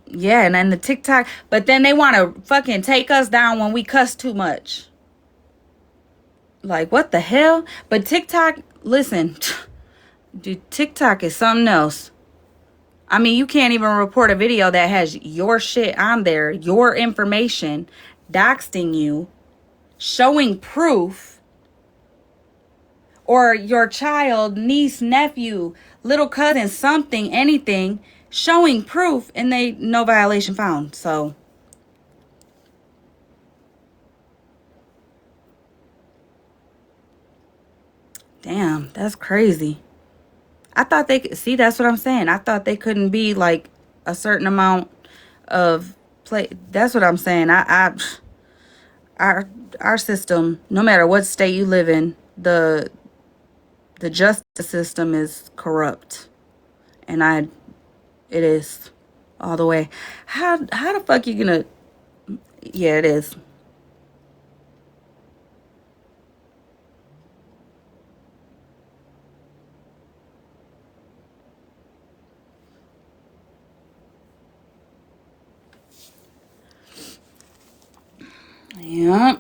Yeah, and then the TikTok, but then they want to fucking take us down when we cuss too much. Like, what the hell? But TikTok, listen, dude, TikTok is something else. I mean, you can't even report a video that has your shit on there, your information, doxing you, showing proof, or your child, niece, nephew, little cousin, something, anything, showing proof, and they no violation found. So, damn, that's crazy. I thought they could see. That's what I'm saying. I thought they couldn't be like a certain amount of play. That's what I'm saying. Our our system, no matter what state you live in, the justice system is corrupt, and it is all the way. How the fuck you gonna? Yeah, it is. Yeah.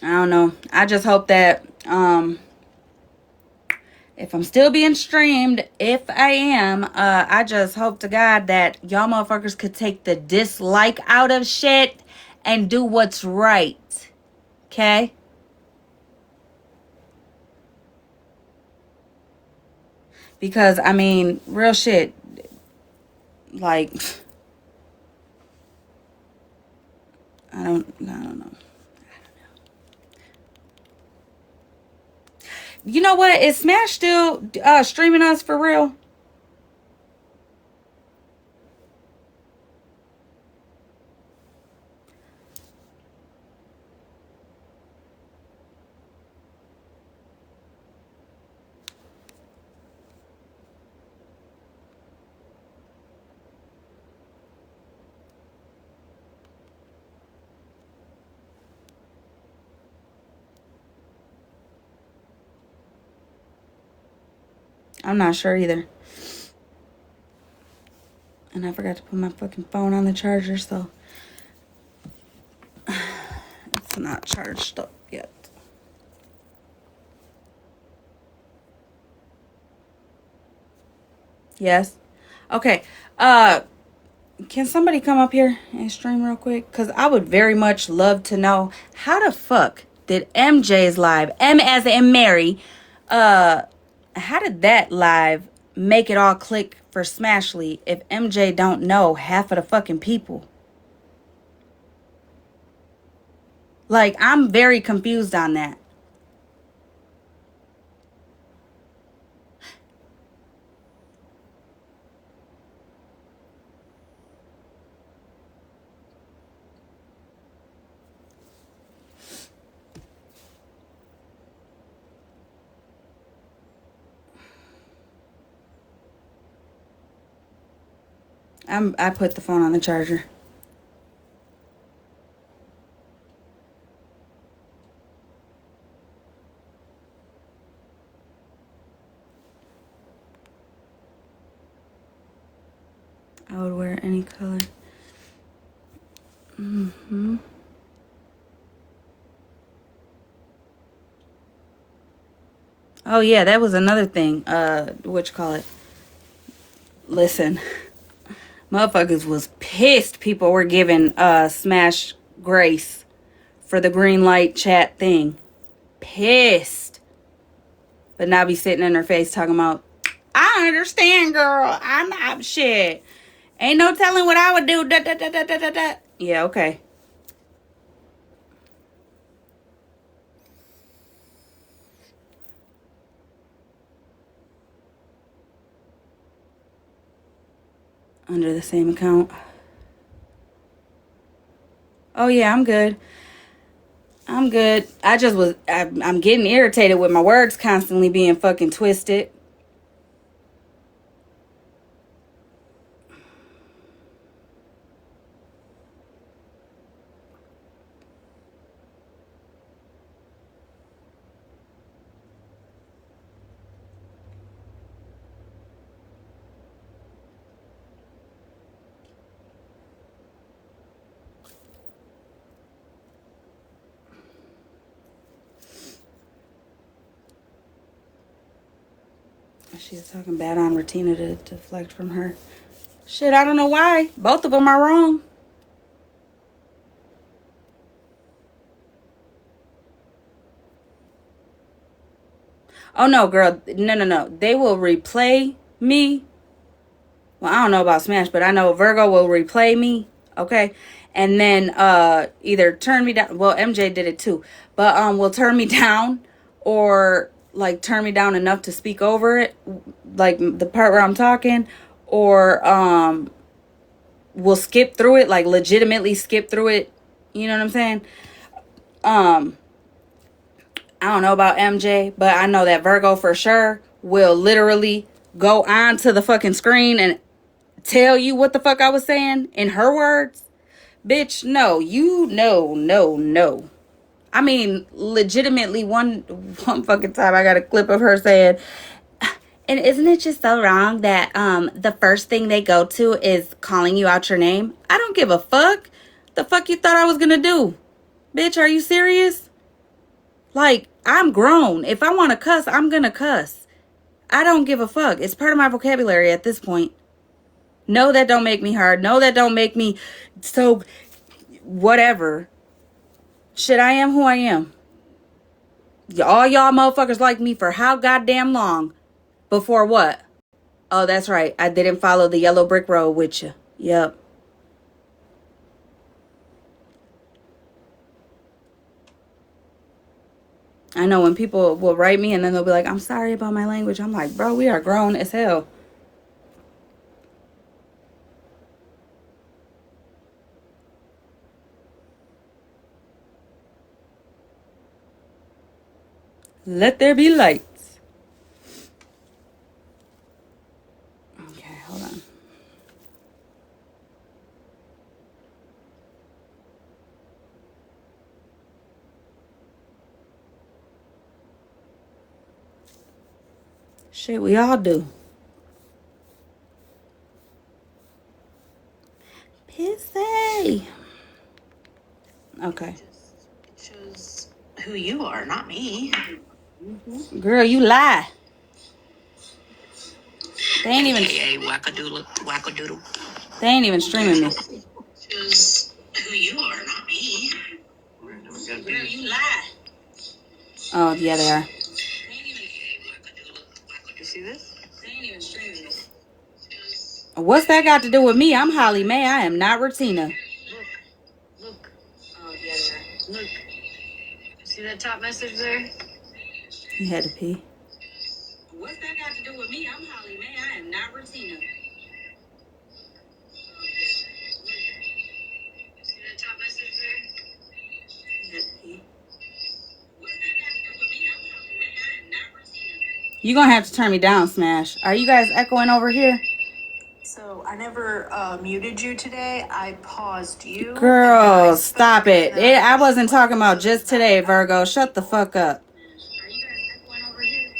I don't know. I just hope that if I'm still being streamed, if I am, I just hope to God that y'all motherfuckers could take the dislike out of shit and do what's right. Okay? Because I mean, real shit, like I don't know. You know what? Is Smash still streaming us for real? I'm not sure either. And I forgot to put my fucking phone on the charger, so it's not charged up yet. Yes. Okay. Can somebody come up here and stream real quick? Because I would very much love to know how the fuck did MJ's live, M as in Mary, how did that live make it all click for Smashly if MJ don't know half of the fucking people? Like, I'm very confused on that. I put the phone on the charger. I would wear any color. Oh yeah, that was another thing. What you call it? Listen, motherfuckers was pissed. People were giving Smash grace for the green light chat thing. Pissed. But now be sitting in her face talking about, I understand, girl. I'm not shit. Ain't no telling what I would do. Da, da, da, da, da, da, da. Yeah, okay. Under the same account. Oh yeah, I'm good. I'm good. I'm getting irritated with my words constantly being fucking twisted. She's talking bad on Retina to deflect from her. Shit, I don't know why. Both of them are wrong. Oh no, girl. No. They will replay me. Well, I don't know about Smash, but I know Virgo will replay me. Okay. And then either turn me down. Well, MJ did it too. But will turn me down or like turn me down enough to speak over it, like the part where I'm talking, or will skip through it, like legitimately skip through it. You know what I'm saying? I don't know about MJ, but I know that Virgo for sure will literally go on to the fucking screen and tell you what the fuck I was saying in her words. Bitch, no, no. I mean, legitimately one fucking time I got a clip of her saying, and isn't it just so wrong that the first thing they go to is calling you out your name? I don't give a fuck. The fuck you thought I was gonna do? Bitch, are you serious? Like, I'm grown. If I want to cuss, I'm gonna cuss. I don't give a fuck. It's part of my vocabulary at this point. No, that don't make me hard. No, that don't make me so whatever. Shit, I am who I am. All y'all motherfuckers like me for how goddamn long? Before what? Oh, that's right. I didn't follow the yellow brick road with you. Yep. I know when people will write me and then they'll be like, I'm sorry about my language. I'm like, bro, we are grown as hell. Let there be lights. Okay, hold on. Shit, we all do. Pissy. Okay. It shows who you are, not me. Girl, you lie. They ain't even. AKA wackadoodle. They ain't even streaming me. Shows who you are, not me. Girl, you lie. Oh yeah, they are. You see this? They ain't even streaming me. What's that got to do with me? I'm Hollymae. I am not Retina. Look. Oh yeah, they are. Look. See that top message there? He had to pee. What's that got to do with me? I'm Hollymae. I am not Retina. See that top message there? He had to pee. What's that got to do with me? I'm Hollymae. I am not Retina. You gonna have to turn me down, Smash. Are you guys echoing over here? So I I never muted you today. I paused you. Girl, stop it. I wasn't talking about just today, Virgo. Shut the fuck up. Are you guys echoing over here?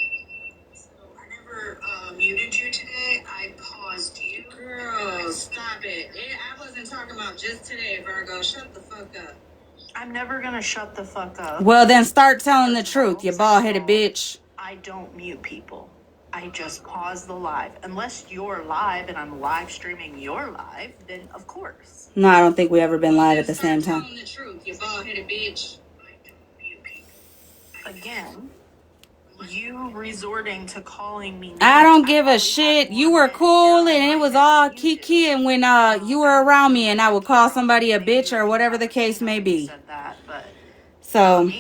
So I never muted you today. I paused you. Girl, stop it. I wasn't talking about just today, Virgo. Shut the fuck up. I'm never gonna shut the fuck up. Well, then start telling the truth, you bald-headed bitch. I don't mute people. I just pause the live. Unless you're live and I'm live streaming your live, then of course. No, I don't think we ever been live at the same time. Telling the truth, you bald-headed bitch. I don't mute people. Again, you resorting to calling me names. I don't give a shit. You were cool and it was all kiki, and when you were around me and I would call somebody a bitch or whatever the case may be. So,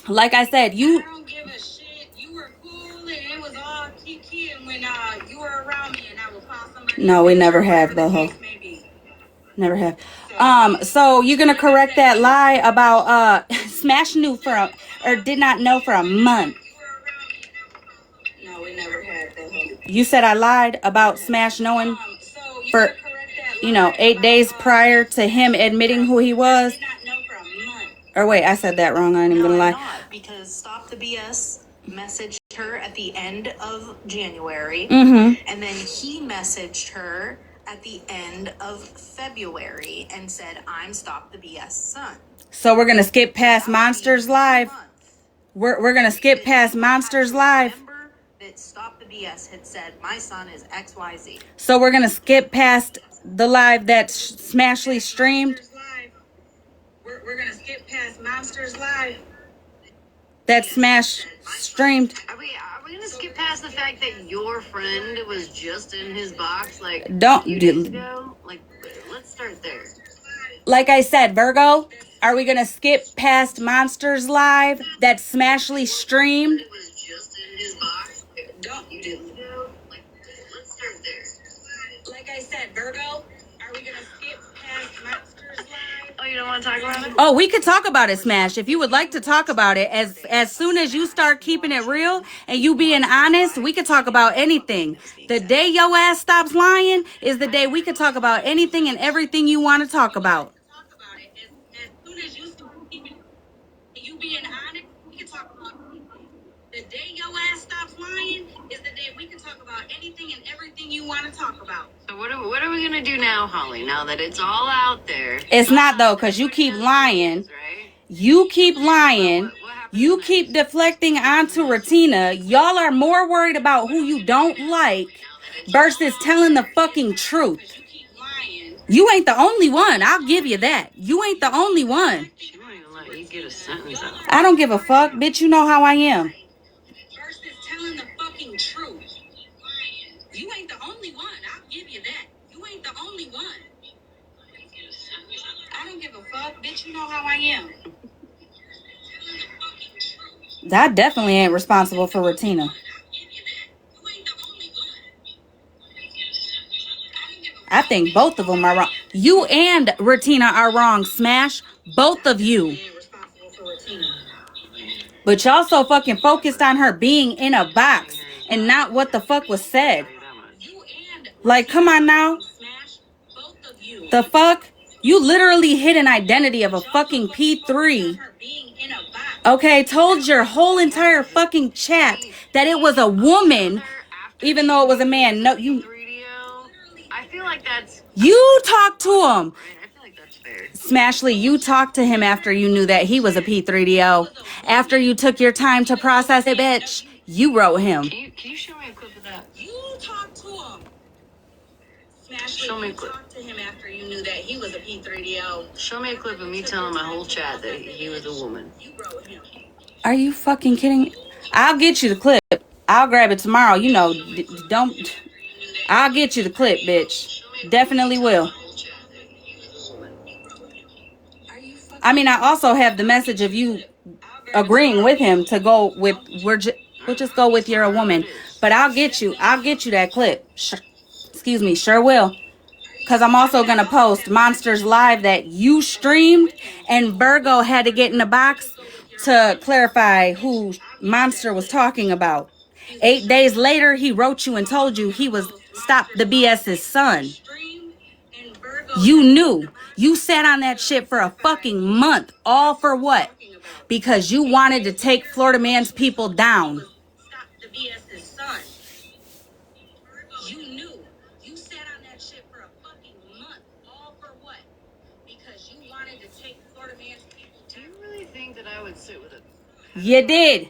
like I said, you... I don't give a shit. You were cool and it was all kiki, and when you were around me and I would call somebody... No, we never have, Boho. Never have. So you're gonna correct that lie about Smash knew or did not know for a month. No, we never had that. You said I lied about Smash knowing for 8 days prior to him admitting who he was. Or wait, I said that wrong. I ain't even gonna lie. Not, because Stop the BS messaged her at the end of January, Mm-hmm. and then he messaged her at the end of February and said, "I'm Stop the BS son." So we're gonna skip past Monsters Live. We're gonna skip past Monsters Live. Remember that Stop the BS had said, "My son is XYZ." So we're gonna skip past the live that Smashly streamed. We're gonna skip past Monsters Live. That Smash streamed. Are we gonna skip past the fact that your friend was just in his box like Don't a few days ago? Like, let's start there. Like I said, Virgo, are we gonna skip past Monsters Live that Smashly streamed? It was just in his box. Don't you do? Like, let's start there. Like I said, Virgo, are we gonna skip past Monsters Live? Oh, you don't want to talk about it? Oh, we could talk about it, Smash. If you would like to talk about it, as soon as you start keeping it real and you being honest, we could talk about anything. The day your ass stops lying is the day we could talk about anything and everything you want to talk about. As soon as you start keeping you being honest, we can talk about anything. The day your ass stops lying is the day we can talk about anything and everything you want to talk about. So what are we gonna do now, Holly? Now that it's all out there. It's not though, because you keep lying. You keep lying. You keep deflecting onto Ratina. Y'all are more worried about who you don't like versus telling the fucking truth. You ain't the only one. I'll give you that. You ain't the only one. She won't even let you get a sentence out. I don't give a fuck, bitch. You know how I am. Versus telling the fucking truth. You ain't the only one. I'll give you that. You ain't the only one. I don't give a fuck, bitch. You know how I am. That definitely ain't responsible for Ratina. I think both of them are wrong. You and Ratina are wrong, Smash. Both of you. But y'all so fucking focused on her being in a box and not what the fuck was said. Like, come on now. The fuck? You literally hid an identity of a fucking P3. Okay, told your whole entire fucking chat that it was a woman, even though it was a man. No, you... I feel like that's... You talked to him. I feel like that's fair. Smashly, you talked to him after you knew that he was a P3DO. After you took your time to process it, bitch, you wrote him. Can you show me a clip of that? You talked to him. Smashly, show me a clip. You talked to him after you knew that he was a P3DO. Show me a clip of me telling my whole chat that he was a woman. You wrote him. Are you fucking kidding me? I'll get you the clip. I'll grab it tomorrow. You know, don't... I'll get you the clip, bitch. Definitely will. I mean, I also have the message of you agreeing with him to go with... We'll just go with you're a woman. But I'll get you that clip. Excuse me, sure will. Because I'm also going to post Monsters Live that you streamed and Virgo had to get in the box to clarify who Monster was talking about. 8 days later, he wrote you and told you he was Stop the BS's son. You knew. You sat on that shit for a fucking month. All for what? Because you wanted to take Florida Man's people down. Stop the BS's son. You knew. You sat on that shit for a fucking month. All for what? Because you wanted to take Florida Man's people down. Do you really think that I would sit with it? You did.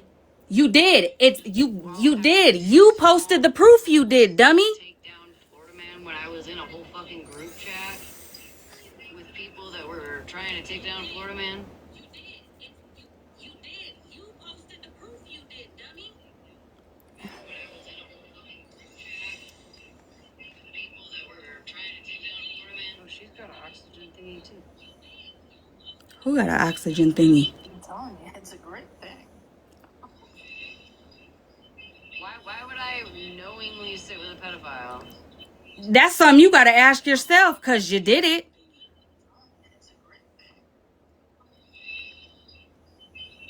You did. You did. You posted the proof you did, dummy. Take down Florida Man when I was in a whole fucking group chat with people that were trying to take down Florida Man. You did. You did. You posted the proof you did, dummy. When I was in a whole fucking group chat with people that were trying to take down Florida Man. Oh, she's got an oxygen thingy too. Who got an oxygen thingy? I'm telling you, it's a great thing. Why would I knowingly sit with a pedophile? That's something you gotta ask yourself, because you did it.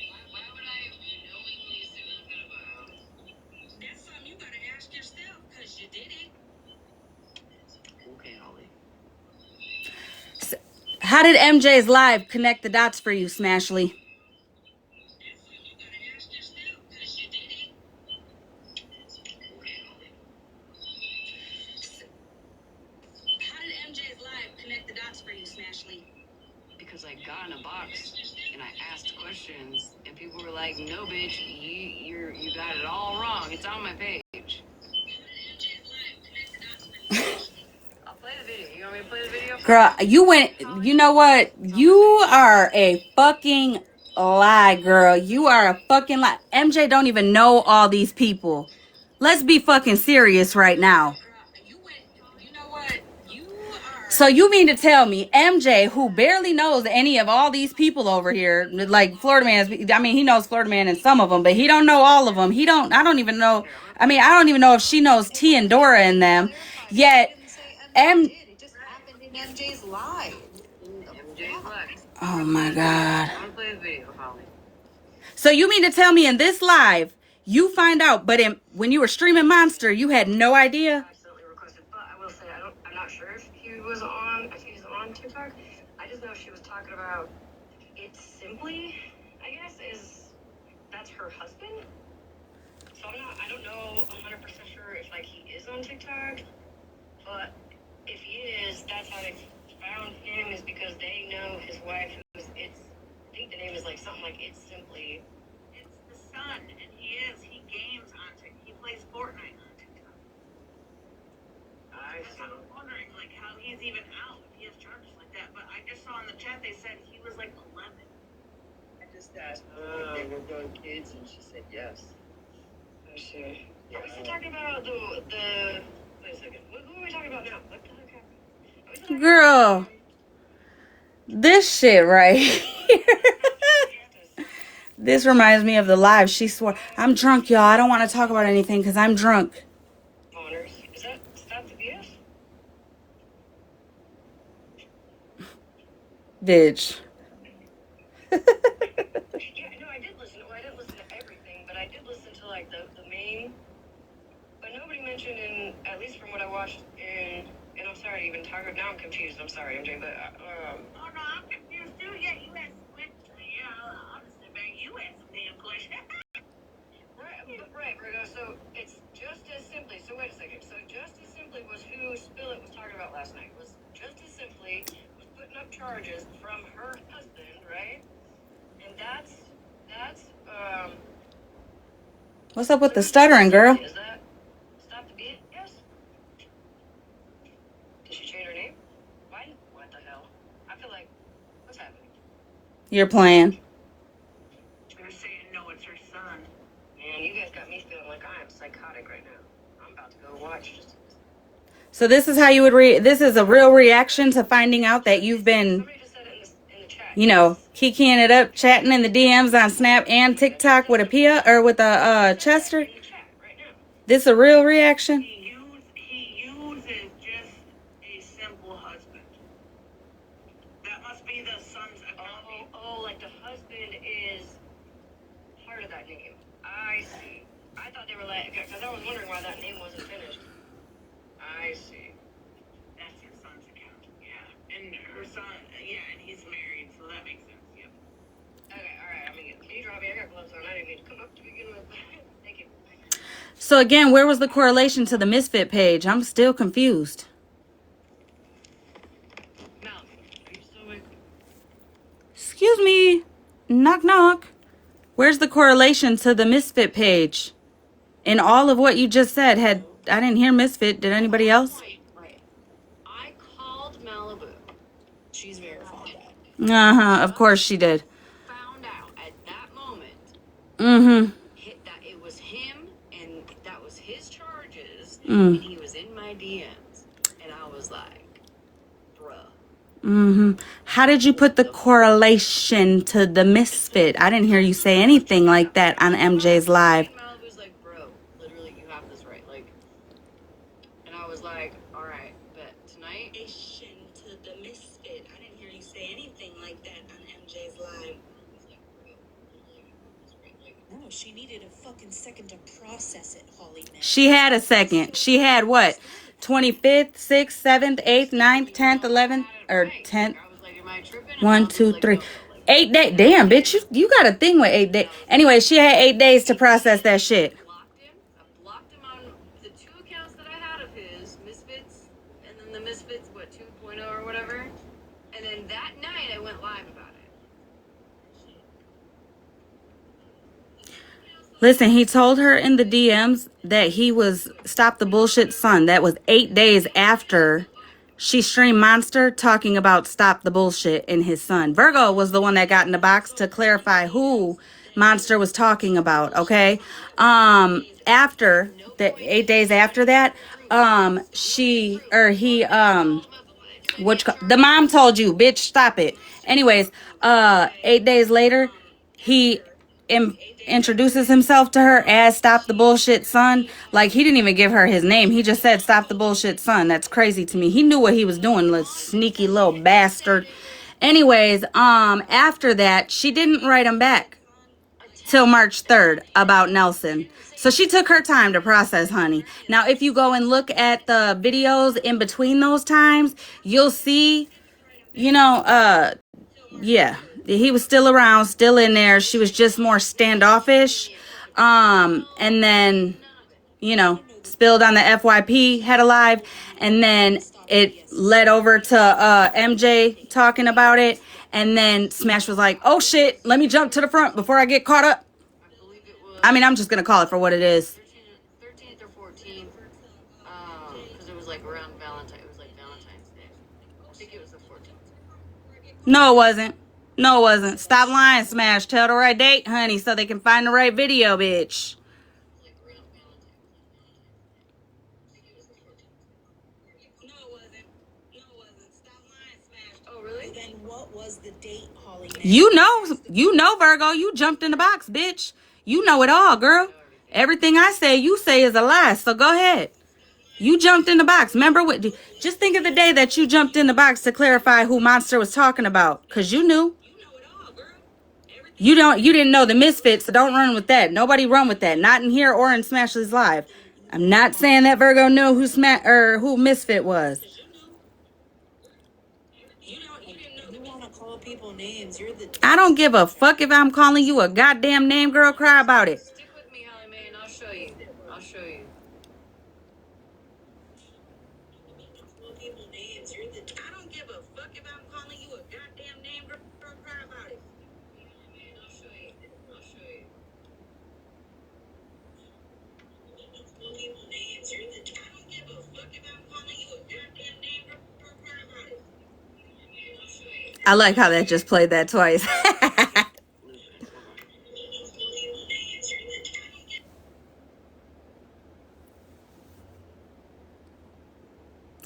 Why would I knowingly sit with a pedophile? That's something you gotta ask yourself, because you did it. Okay, Holly. How did MJ's live connect the dots for you, Smashley? That's something you gotta ask yourself, because you did it. Okay, Holly. How did MJ's live connect the dots for you, Smashley? Because I got in a box and I asked questions, and people were like, "No, bitch, you got it all wrong. It's on my page." I'll play the video. You want me to play the video? Girl, you know what? You are a fucking lie, girl. You are a fucking lie. MJ don't even know all these people. Let's be fucking serious right now. You know what? So you mean to tell me MJ, who barely knows any of all these people over here, like Florida Man, I mean, he knows Florida Man and some of them, but he don't know all of them. I don't even know if she knows T and Dora and them. Yet, It just happened in MJ's live. oh my God. I'm gonna play the video, Holly. So you mean to tell me in this live, you find out, but when you were streaming Monster, you had no idea? Accidentally requested, but I will say I'm not sure if he's on TikTok. I just know she was talking about it simply, I guess, that's her husband. So I don't know 100% sure if like he is on TikTok, but if he is, that's how they found him, is because they know his wife, I think the name is like something like It's Simply. It's the son, and he games on TikTok. He plays Fortnite on TikTok. I was wondering like how he's even out if he has charges like that, but I just saw in the chat they said he was like 11. I just asked if they were both kids, and she said yes. I see. Yeah. Are we talking about the wait a second. Who are we talking about now? What the heck happened? Girl, this shit right here. This reminds me of the live. She swore, I'm drunk, y'all. I don't want to talk about anything because I'm drunk. Honors. Is that Stop the BS? Bitch. Yeah, no, I did listen. Well, I didn't listen to everything, but I did listen to like the main. But nobody mentioned at least from what I watched and I'm sorry to even talk about. Now I'm confused. I'm sorry, MJ, but Oh no, I'm confused too. Yeah, you had honestly, man, you had some damn questions. Right, Virgo. So it's Just As Simply. So wait a second. So Just As Simply was who Spillet was talking about last night. Was Just As Simply was putting up charges from her husband, right? And that's What's up with the stuttering, girl? Is that Stop the Beat? Yes. Did she change her name? Why? What the hell? I feel like what's happening? You're playing. They're saying no, it's her son. Man, you guys got me feeling like I am psychotic right now. I'm about to go watch just. So this is how you would this is a real reaction to finding out that you've been, Somebody just said it in the chat. kikiing it up, chatting in the DMs on Snap and TikTok with a Pia or with a Chester. In the chat right now. This a real reaction? He uses just a simple husband. That must be the son's account. Oh, like the husband is part of that name. I see. I thought they were like, because I was wondering why that name wasn't finished. I see. That's her son's account. Yeah. And her son, and he's married, so that makes sense. Yep. Okay, alright, I'm gonna get. Can you drop me? I got gloves on. I didn't mean to come up to begin with. Thank you. So again, where was the correlation to the Misfit page? I'm still confused. Mel, are you still awake? Excuse me. Knock, knock. Where's the correlation to the Misfit page? In all of what you just said, I didn't hear Misfit. Did anybody else? Right. I called Malibu. She's verified that. Uh-huh. Of course she did. Found out at that moment Mm-hmm. that it was him and that was his charges, Mm. and he was in my DMs, and I was like, bruh. Mm-hmm. How did you put the correlation to the Misfit? I didn't hear you say anything like that on MJ's live. Malibu's like, bro, literally, you have this right. Like, and I was like, all right, but tonight. To the Misfit. I didn't hear you say anything like that on MJ's live. No, she needed a fucking second to process it, Hollymae. She had a second. She had what? 25th, 6th, 7th, 8th, 9th, 10th, 11th, or 10th. I was like, am I tripping? 1, 2, 3. 8 days. Damn, bitch. You got a thing with 8 days. Anyway, she had 8 days to process that shit. I blocked him on the 2 accounts that I had of his, Misfits, and then the Misfits, 2.0 or whatever. And then that night I went live about it. Listen, he told her in the DMs that he was Stop the Bullshit son. That was 8 days after she streamed Monster talking about Stop the Bullshit and his son. Virgo was the one that got in the box to clarify who Monster was talking about, okay? After the 8 days after that, the mom told you, bitch, stop it. Anyways, 8 days later, he introduces himself to her as Stop the Bullshit son. Like, he didn't even give her his name. He just said Stop the Bullshit son. That's crazy to me. He knew what he was doing, little sneaky little bastard. Anyways, after that, she didn't write him back till March 3rd about Nelson. So she took her time to process, honey. Now, if you go and look at the videos in between those times, you'll see, yeah, he was still around, still in there. She was just more standoffish. And then, spilled on the FYP head alive. And then it led over to MJ talking about it. And then Smash was like, oh shit, let me jump to the front before I get caught up. I mean, I'm just going to call it for what it is. 13th or 14th, because it was like around Valentine's. It was like Valentine's Day. I think it was the 14th. No, it wasn't. No, it wasn't. Stop lying, Smash. Tell the right date, honey, so they can find the right video, bitch. Oh, really? Then what was the date, Hollymae? You know, Virgo, you jumped in the box, bitch. You know it all, girl. Everything I say, you say is a lie, so go ahead. You jumped in the box. Remember what? Just think of the day that you jumped in the box to clarify who Monster was talking about, because you knew. You didn't know the Misfits, so don't run with that. Nobody run with that. Not in here or in Smashley's live. I'm not saying that Virgo knew who Misfit was. You want to call people names. You're the... I don't give a fuck if I'm calling you a goddamn name, girl. Cry about it. Stick with me, Hollymae, and I'll show you. I'll show you. I don't give a fuck if I'm calling you a goddamn name, girl. Cry about it. I'll show you. I'll show you. I don't give a fuck if I'm calling you a goddamn name, girl. Cry about it. I'll show you. I like how that just played that twice.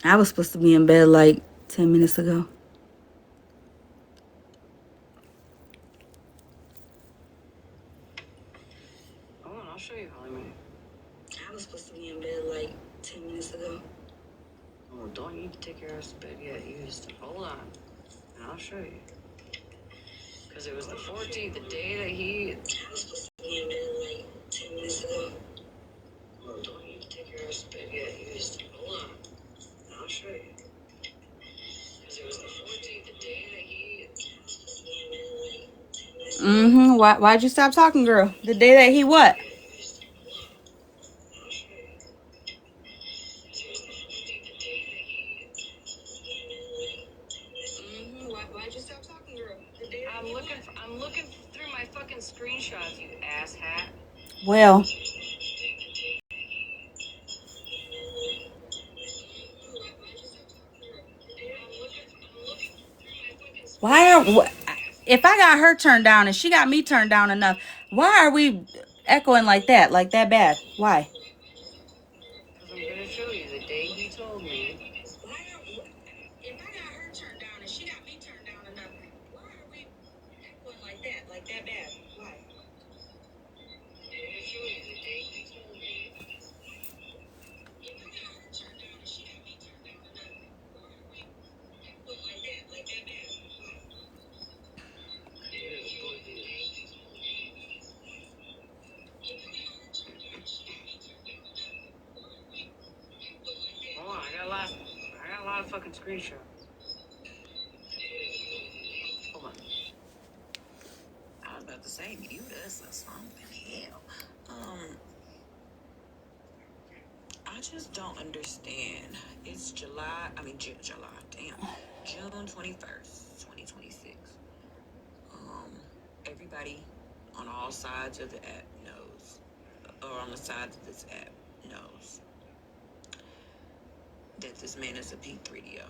I was supposed to be in bed like 10 minutes ago. Hold on, I'll show you, Hollymae. I was supposed to be in bed like 10 minutes ago. Oh, don't you take your ass to bed yet. You just hold on, and I'll show you. Because it was the 14th, the day that he... I was supposed to be in bed like 10 minutes ago. Oh, don't you take your ass to bed yet. You just hold on. Mm-hmm. Why'd you stop talking, girl? The day that he what? Why'd you stop talking, girl? The day I'm looking through my fucking screenshots, you asshat. Well, why are if I got her turned down and she got me turned down enough, why are we echoing like that bad? Why? Because I'm gonna show you the day he told me. If I got her turned down and she got me turned down enough, why are we echoing like that bad? Why? I'm gonna show you the day he told me. If I got her turned down and she got me turned down enough, why are we echoing like that bad? Why? Hold on, I got a lot of fucking screenshots. Hold on. I was about to say mute us or something. Hell. I just don't understand. It's July. I mean July. Damn. June 21st, 2026. Everybody on all sides of the app knows, or on the sides of this app knows, that this man is a P3DO.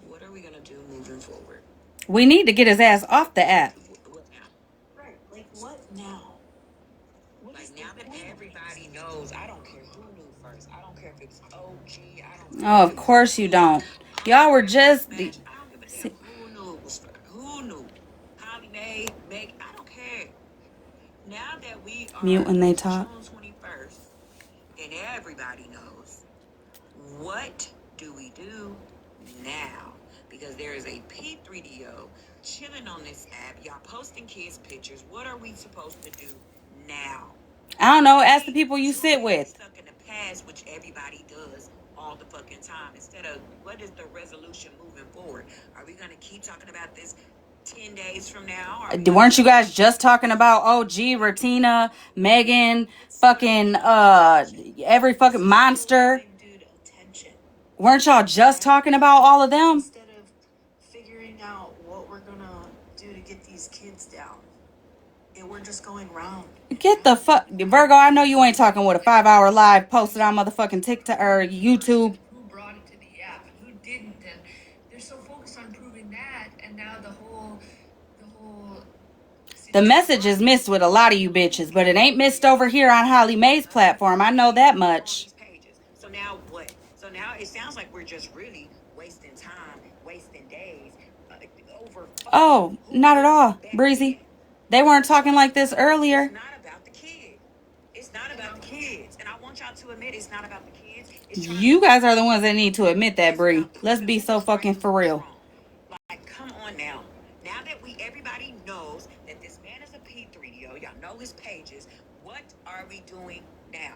What are we gonna do moving forward? We need to get his ass off the app. What now? Right. Like what now? Like now that everybody knows, I don't care who knew first. I don't care if it's OG. I don't care. Oh, of course you don't. Y'all were just I don't give a damn who knew it was first. Who knew? Hollymae, Meg, I don't care. Now that we are mute when they talk. June 21st, and everybody knows, what do we do now? Because there is a P3DO chilling on this app. Y'all posting kids' pictures. What are we supposed to do now? I don't know. Ask the people you sit with. Stuck in the past, which everybody does all the fucking time. Instead of what is the resolution moving forward? Are we gonna keep talking about this 10 days from now? Weren't you guys just talking about OG, Ratina, Megan, fucking every fucking monster? Weren't y'all just talking about all of them? Instead of figuring out what we're gonna do to get these kids down, and we're just going round. Get the fuck, Virgo. I know you ain't talking with a 5-hour live posted on motherfucking TikTok or YouTube. Who brought it to the app and who didn't, and they're so focused on proving that, and now the whole. The message is missed with a lot of you bitches, but it ain't missed over here on Hollymae's platform. I know that much. So now what? So now it sounds like we're just really wasting time, wasting days over. Oh, not at all, Breezy. They weren't talking like this earlier. It's not about the kids. It's not about the kids. And I want y'all to admit it's not about the kids. You guys are the ones that need to admit that, Bree. Let's be so fucking for real. Like, come on now. Now that everybody knows that this man is a P3DO, y'all know his pages. What are we doing now?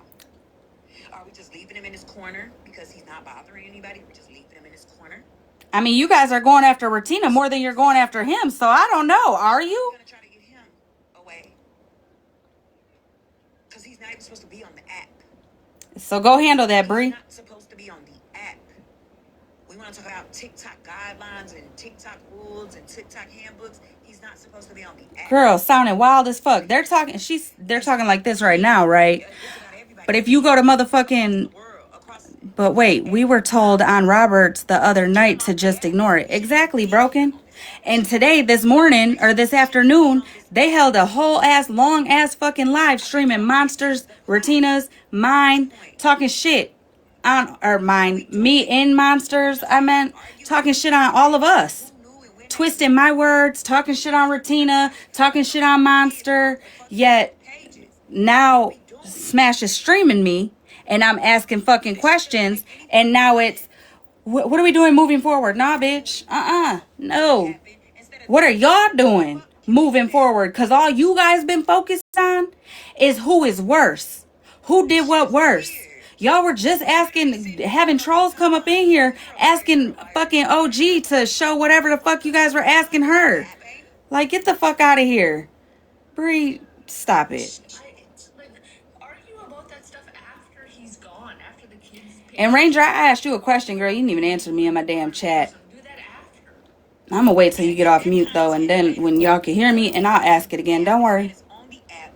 Are we just leaving him in his corner because he's not bothering anybody? We're just leaving him in his corner. I mean, you guys are going after Ratina more than you're going after him, so I don't know. Are you? We're gonna try to get him away because he's not even supposed to be on the app. So go handle that, Bree. He's not supposed to be on the app. We want to talk about TikTok guidelines and TikTok rules and TikTok handbooks. He's not supposed to be on the app. Girl, sounding wild as fuck. They're talking like this right now, right? But if you go to motherfucking... But wait, we were told on Roberts the other night to just ignore it. Exactly, Broken. And today, this morning, or this afternoon, they held a whole ass, long ass fucking live streaming Monsters, Ratinas, mine, talking shit on, or mine, me in Monsters, I meant, talking shit on all of us. Twisting my words, talking shit on Ratina, talking shit on Monster, yet now Smash is streaming me, and I'm asking fucking questions, and now it's, what are we doing moving forward? Nah, bitch. No. What are y'all doing moving forward? Because all you guys been focused on is who is worse. Who did what worse? Y'all were just asking, having trolls come up in here, asking fucking OG to show whatever the fuck you guys were asking her. Like, get the fuck out of here. Bree, stop it. Argue about that stuff after he's gone, after the kids. And Ranger, I asked you a question, girl. You didn't even answer me in my damn chat. Do that after. I'm gonna wait till you get off mute, though, and then when y'all can hear me, and I'll ask it again. Don't worry. On the app,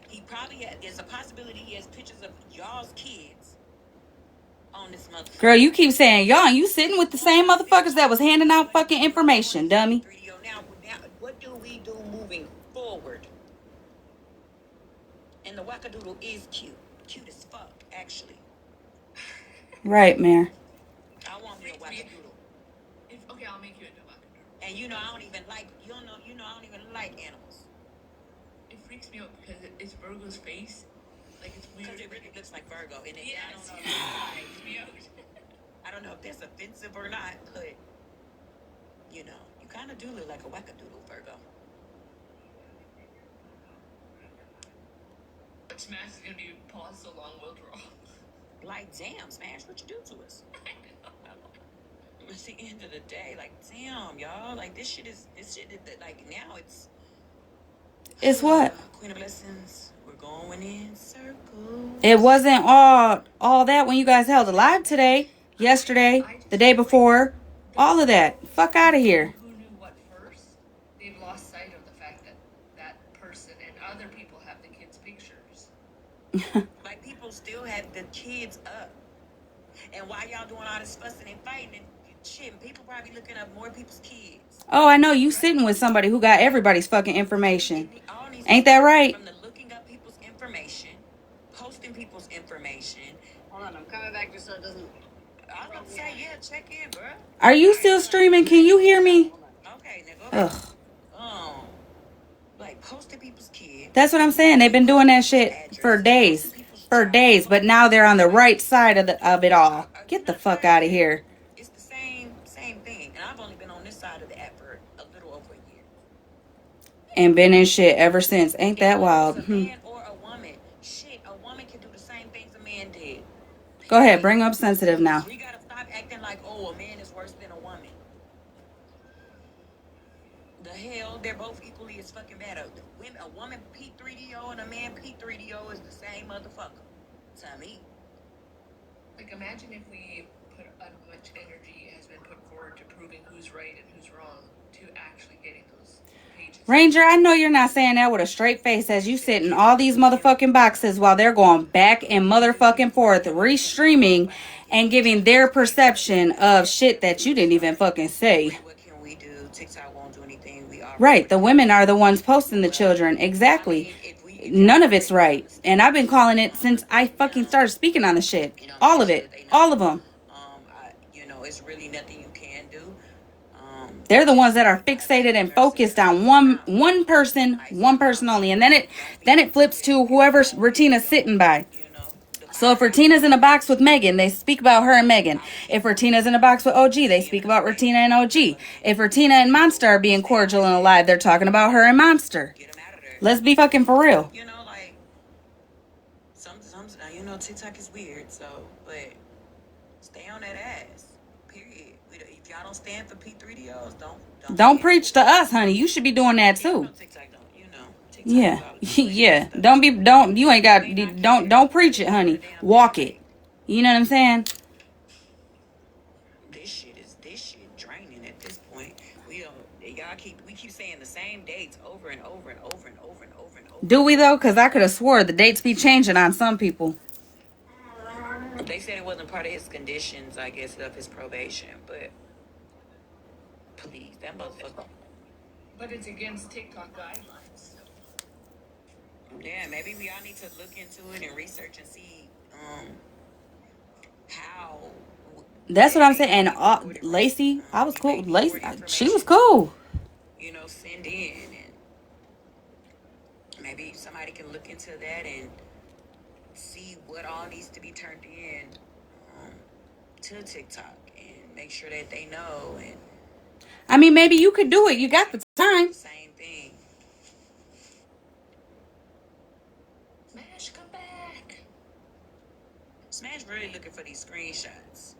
he probably there's a possibility he has pictures of y'all's kids on this motherfucker. Girl, you keep saying y'all, and you sitting with the same motherfuckers that was handing out fucking information, dummy. Now, what do we do moving forward? And the wackadoodle is cute as fuck, actually. Right, Mayor. I want me a wackadoodle. Okay, I'll make you into a wackadoodle. And I don't even like, I don't even like animals. It freaks me out because it's Virgo's face. Like, it's weird. Because it really looks like Virgo. And Yes. I don't know if that's offensive or not, but, you kind of do look like a wackadoodle, Virgo. Smash is going to be paused so long, we'll draw. Like, damn, Smash, what you do to us? It's the end of the day. Like, damn, y'all. Like, this shit is like, now it's... It's what? Queen of Blessings, we're going in circles. It wasn't all that when you guys held a live today, yesterday, the day before, all of that. Fuck out of here. Who knew what first? They've lost sight of the fact that that person and other people have the kids' pictures. Like, people still have the kids up. And while y'all doing all this fussing and fighting and shit, people probably looking up more people's kids. Oh, I know you sitting with somebody who got everybody's fucking information. Ain't that right? From the looking up people's information, posting people's information. Hold on, I'm coming back just so it doesn't... I was about to say, yeah, check in, bro. Are you still streaming? Can you hear me? Okay, nigga. Ugh. Like, posting people's kids. That's what I'm saying. They've been doing that shit for days. For days. But now they're on the right side of it all. Get the fuck out of here. It's the same thing. And I've only been on this side of the app for a little over a year. And been in shit ever since. Ain't that wild? A man or a woman. Shit, a woman can do the same things a man did. Go ahead. Bring up sensitive now. We gotta stop acting like, oh, a man is worse than a woman. The hell, they're both equally as fucking bad. A woman P3DO and a man P3DO is the same motherfucker. To me. Like, imagine if we put as much energy has been put forward to proving who's right and who's wrong to actually getting those pages. Ranger, I know you're not saying that with a straight face as you sit in all these motherfucking boxes while they're going back and motherfucking forth, restreaming and giving their perception of shit that you didn't even fucking say. What can we do? TikTok won't do anything. Right, the women are the ones posting the children. Exactly. None of it's right. And I've been calling it since I fucking started speaking on the shit. All of it. All of them. It's really nothing you can do. They're the ones that are fixated and focused on one person only. And then it flips to whoever Retina's sitting by. So if Retina's in a box with Megan, they speak about her and Megan. If Retina's in a box with OG, they speak about Retina and OG. If Retina and Monster are being cordial and alive, they're talking about her and Monster. Let's be fucking for real. Like, some TikTok is weird, but stay on that ass. Period. If y'all don't stand for P3DOs, don't preach to us, honey. You should be doing that too. Yeah. Yeah. Don't preach it, honey. Walk it. You know what I'm saying? This shit draining at this point. We keep saying the same dates over and over and over and over and over and over. Do we though? Because I could have swore the dates be changing on some people. They said it wasn't part of his conditions, I guess, of his probation, but please, that motherfucker. But it's against TikTok guidelines. Yeah, maybe we all need to look into it and research and see how. That's what I'm saying. And Lacey, I was cool. Lacey, she was cool. Send in, and maybe somebody can look into that and see what all needs to be turned in to TikTok and make sure that they know. And I mean, maybe you could do it. You got the time. Same thing. Smash, come back. Smash really looking for these screenshots.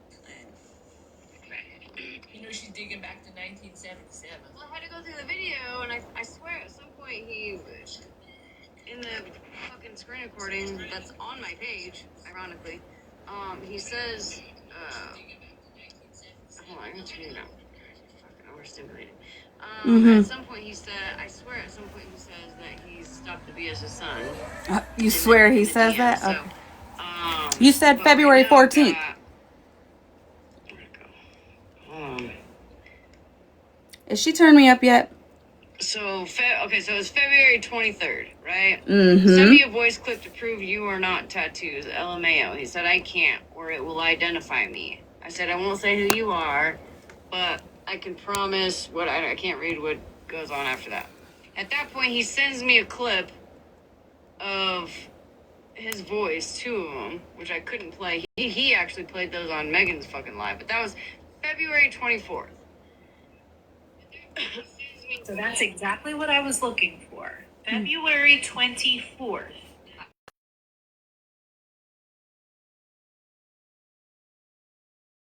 You know she's digging back to 1977. Well, I had to go through the video, and I swear at some point he, in the fucking screen recording that's on my page, ironically, he says, hold on, I'm gonna turn it down. Fucking overstimulated. At some point he said, I swear at some point he says that he stopped to be as his son. You swear he says that? So, Okay. You said February 14th. Is she turned me up yet? So, okay, so it's February 23rd, right? Mm-hmm. Send me a voice clip to prove you are not tattoos. LMAO. He said, I can't, or it will identify me. I said, I won't say who you are, but I can promise what I can't read what goes on after that. At that point, he sends me a clip of his voice, 2 of them, which I couldn't play. He actually played those on Megan's fucking live, but that was February 24th. So that's exactly what I was looking for. February 24th.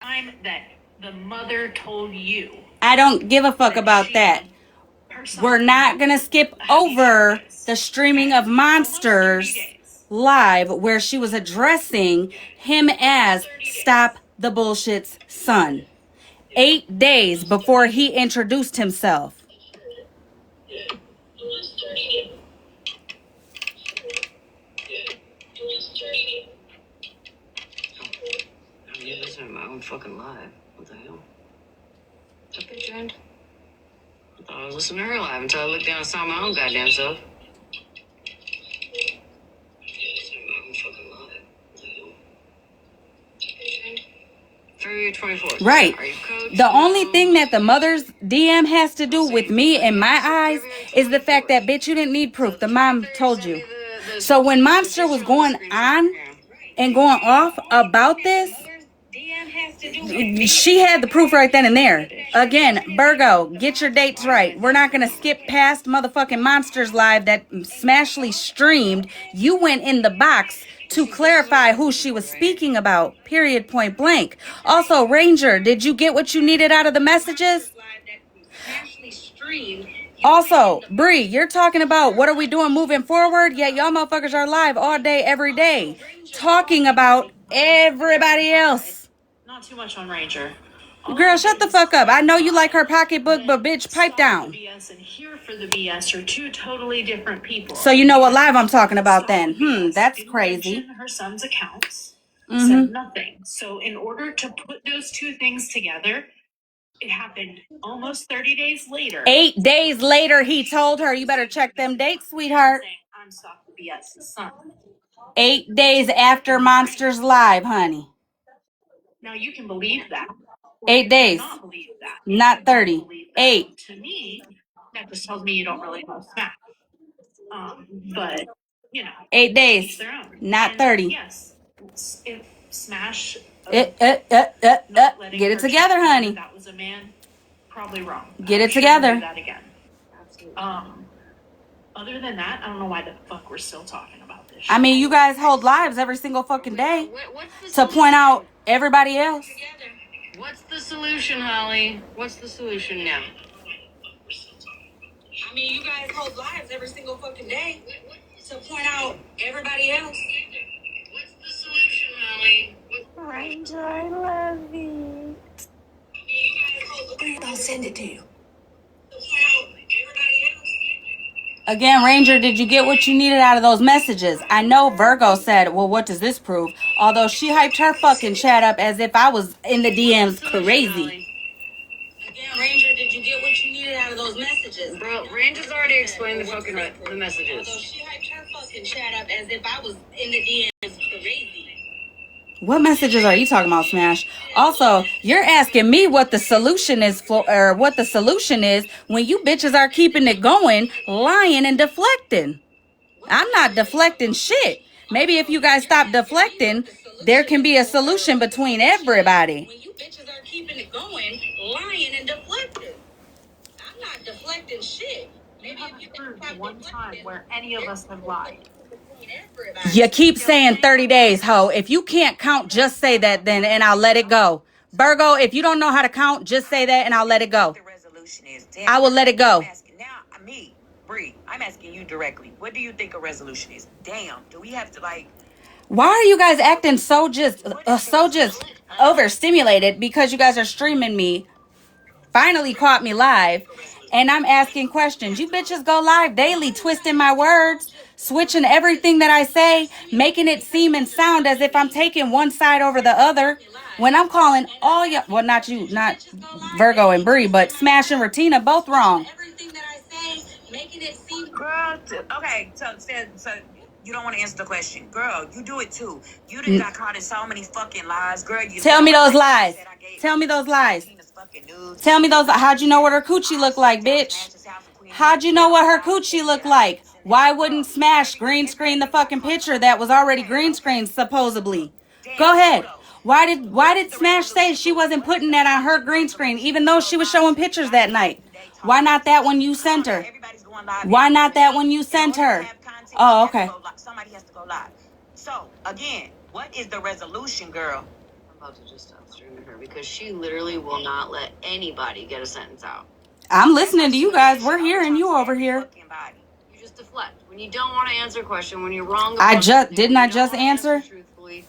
Time that the mother told you. I don't give a fuck about that. We're not going to skip over the streaming of Monsters live where she was addressing him as Stop the Bullshit's son. 8 days before he introduced himself. I'm listening to my own fucking live. What the hell? Is that picture end? I thought I was listening to her live until I looked down and saw my own goddamn self. February 24th. Right. The only thing that the mother's DM has to do with me in my eyes is the fact that, bitch, you didn't need proof. The mom told you. So when Monster was going on and going off about this, she had the proof right then and there. Again, Virgo, get your dates right. We're not going to skip past motherfucking Monsters Live that Smashly streamed. You went in the box to clarify who she was speaking about, period, point blank. Also, Ranger, did you get what you needed out of the messages? Also, Bree, you're talking about what are we doing moving forward? Yeah, y'all motherfuckers are live all day, every day, talking about everybody else. Not too much on Ranger. Girl, shut the fuck up. I know you like her pocketbook, but bitch, pipe down. BS and here for the BS are 2 totally different people. So you know what live I'm talking about then. That's crazy. Her son's accounts said nothing. So in order to put those 2 things together, it happened almost 30 days later. 8 days later, he told her, you better check them dates, sweetheart. I'm Stop the BS's son. 8 days after Monsters Live, honey. Now you can believe that. 8 days. Not believe that. Not 30. 8. To me, that just tells me you don't really know Smash. But you know, 8 days. their own. Not 30. Yes, if Smash. Get it together, honey. That was a man. Probably wrong. Get it together. Do that again. Other than that, I don't know why the fuck we're still talking about this shit. I mean, you guys hold lives every single fucking day to point out everybody else. What's the solution, Holly? What's the solution now? I mean, you guys hold lives every single fucking day to point out everybody else. What's the solution, Holly? Ranger, I love you. I'll send it to you. Again, Ranger, did you get what you needed out of those messages? I know Virgo said, well, what does this prove? Although she hyped her fucking chat up as if I was in the DMs crazy. Again, Ranger, did you get what you needed out of those messages? Bro, Ranger's already explained the messages. Although she hyped her fucking chat up as if I was in the DMs crazy. What messages are you talking about, Smash? Also, you're asking me what the solution is or what the solution is when you bitches are keeping it going, lying and deflecting. I'm not deflecting shit. Maybe if you guys stop deflecting, there can be a solution between everybody. When you bitches are keeping it going, lying and deflecting. I'm not deflecting shit. Maybe if you heard one time where any of us have lied. You keep saying 30 days, ho. If you can't count, just say that then, and I'll let it go. Virgo, if you don't know how to count, just say that and I'll let it go. The resolution is. I will let it go. I'm asking you directly. What do you think a resolution is? Damn, do we have to like? Why are you guys acting so just overstimulated because you guys are streaming me? Finally caught me live, and I'm asking questions. You bitches go live daily, twisting my words, switching everything that I say, making it seem and sound as if I'm taking one side over the other. When I'm calling all y'all, well, not you, not Virgo and Bree, but Smash and Ratina, both wrong. Girl, okay, so you don't want to answer the question. Girl, you do it too. You done got caught in so many fucking lies. Girl, you Tell me those lies. Tell me those lies. Tell me those. How'd you know what her coochie looked like, bitch? How'd you know what her coochie looked like? Why wouldn't Smash green screen the fucking picture that was already green screened, supposedly? Go ahead. Why did Smash say she wasn't putting that on her green screen, even though she was showing pictures that night? Why not that when you sent her? Why not that when you sent her? Oh, okay. Somebody has to go live. So, again, what is the resolution, girl? I'm about to just stop streaming her because she literally will not let anybody get a sentence out. I'm listening to you guys. We're hearing you over here. You just deflect when you don't want to answer a question, when you're wrong. I just didn't. I just answer.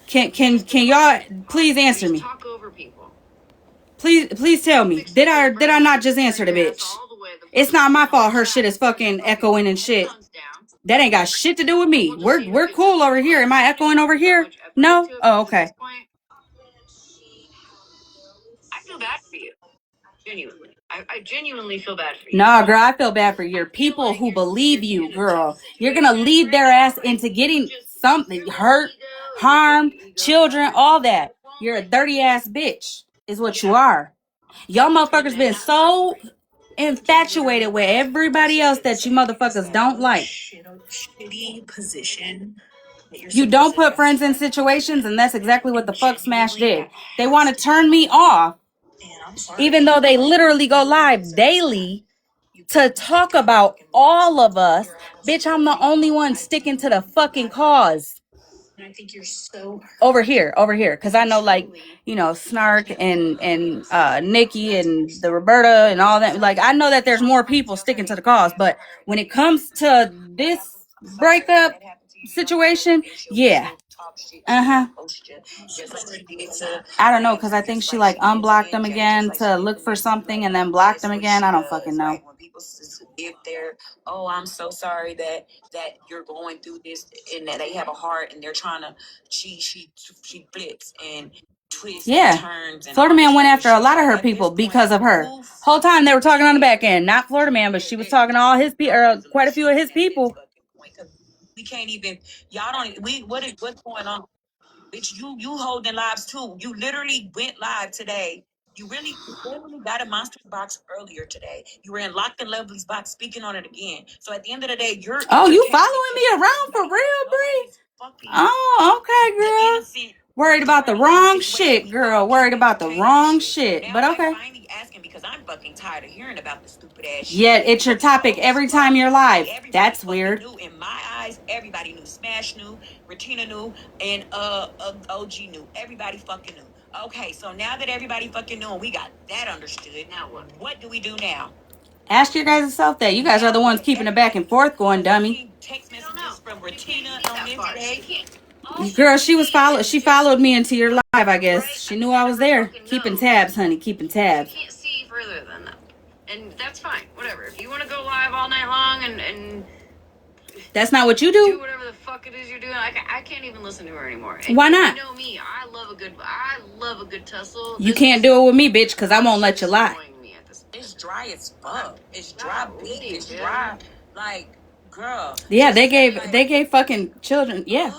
Can y'all please answer me? Talk over people. Please tell me. Did I not just answer the bitch? It's not my fault. Her shit is fucking echoing and shit. That ain't got shit to do with me. We're cool over here. Am I echoing over here? No. Oh, okay. I feel bad for you. Genuinely. I genuinely feel bad for you. Nah, girl, I feel bad for your people who believe you, girl. You're gonna lead their ass into getting something hurt, harmed, children, all that. You're a dirty ass bitch, is what you are. Y'all motherfuckers been so infatuated with everybody else that you motherfuckers don't like. You don't put friends in situations, and that's exactly what the fuck Smash did. They want to turn me off, even though they literally go live daily to talk about all of us. Bitch, I'm the only one sticking to the fucking cause. Over here, because I know, like, you know, Snark and Nikki and the Roberta and all that. Like, I know that there's more people sticking to the cause, but when it comes to this breakup situation, yeah. I don't know, because I think she like unblocked them again to look for something and then blocked them again. I don't fucking know. When people give their, oh, I'm so sorry that you're going through this, and that they have a heart and they're trying to, she flips and twists and turns. And Florida Man went after a lot of her people because of her. Whole time they were talking on the back end. Not Florida Man, but she was talking to all his people, or quite a few of his people. We can't even, y'all don't, what's going on? Bitch, you holding lives too. You literally went live today. You really got a monster box earlier today. You were in Locked and Lovely's box speaking on it again. So at the end of the day, you're you following me around for real, Bree? Oh, okay, girl. Worried about the wrong shit, girl. Worried about the wrong shit. But okay. I'm finally asking because I'm fucking tired of hearing about the stupid ass shit. Yeah, it's your topic every time you're live. That's weird. In my eyes, everybody knew. Smash knew, Retina knew, and OG knew. Everybody fucking knew. Okay, so now that everybody fucking knew and we got that understood, now what do we do now? Ask your guys yourself that. You guys are the ones keeping it back and forth going, dummy. Text messages from Retina on this day. Girl, she followed me into your live, I guess. She knew I was there. Keeping tabs, honey. Keeping tabs. You can't see further than that. And that's fine. Whatever. If you want to go live all night long and that's not what you do. Do whatever the fuck it is you're doing. I can't even listen to her anymore. And why not? You know me. I love a good tussle. You can't do it with me, bitch, because I won't let you lie. It's dry as fuck. It's dry beat. It's dry. Like, girl. Yeah, they gave fucking children. Yeah.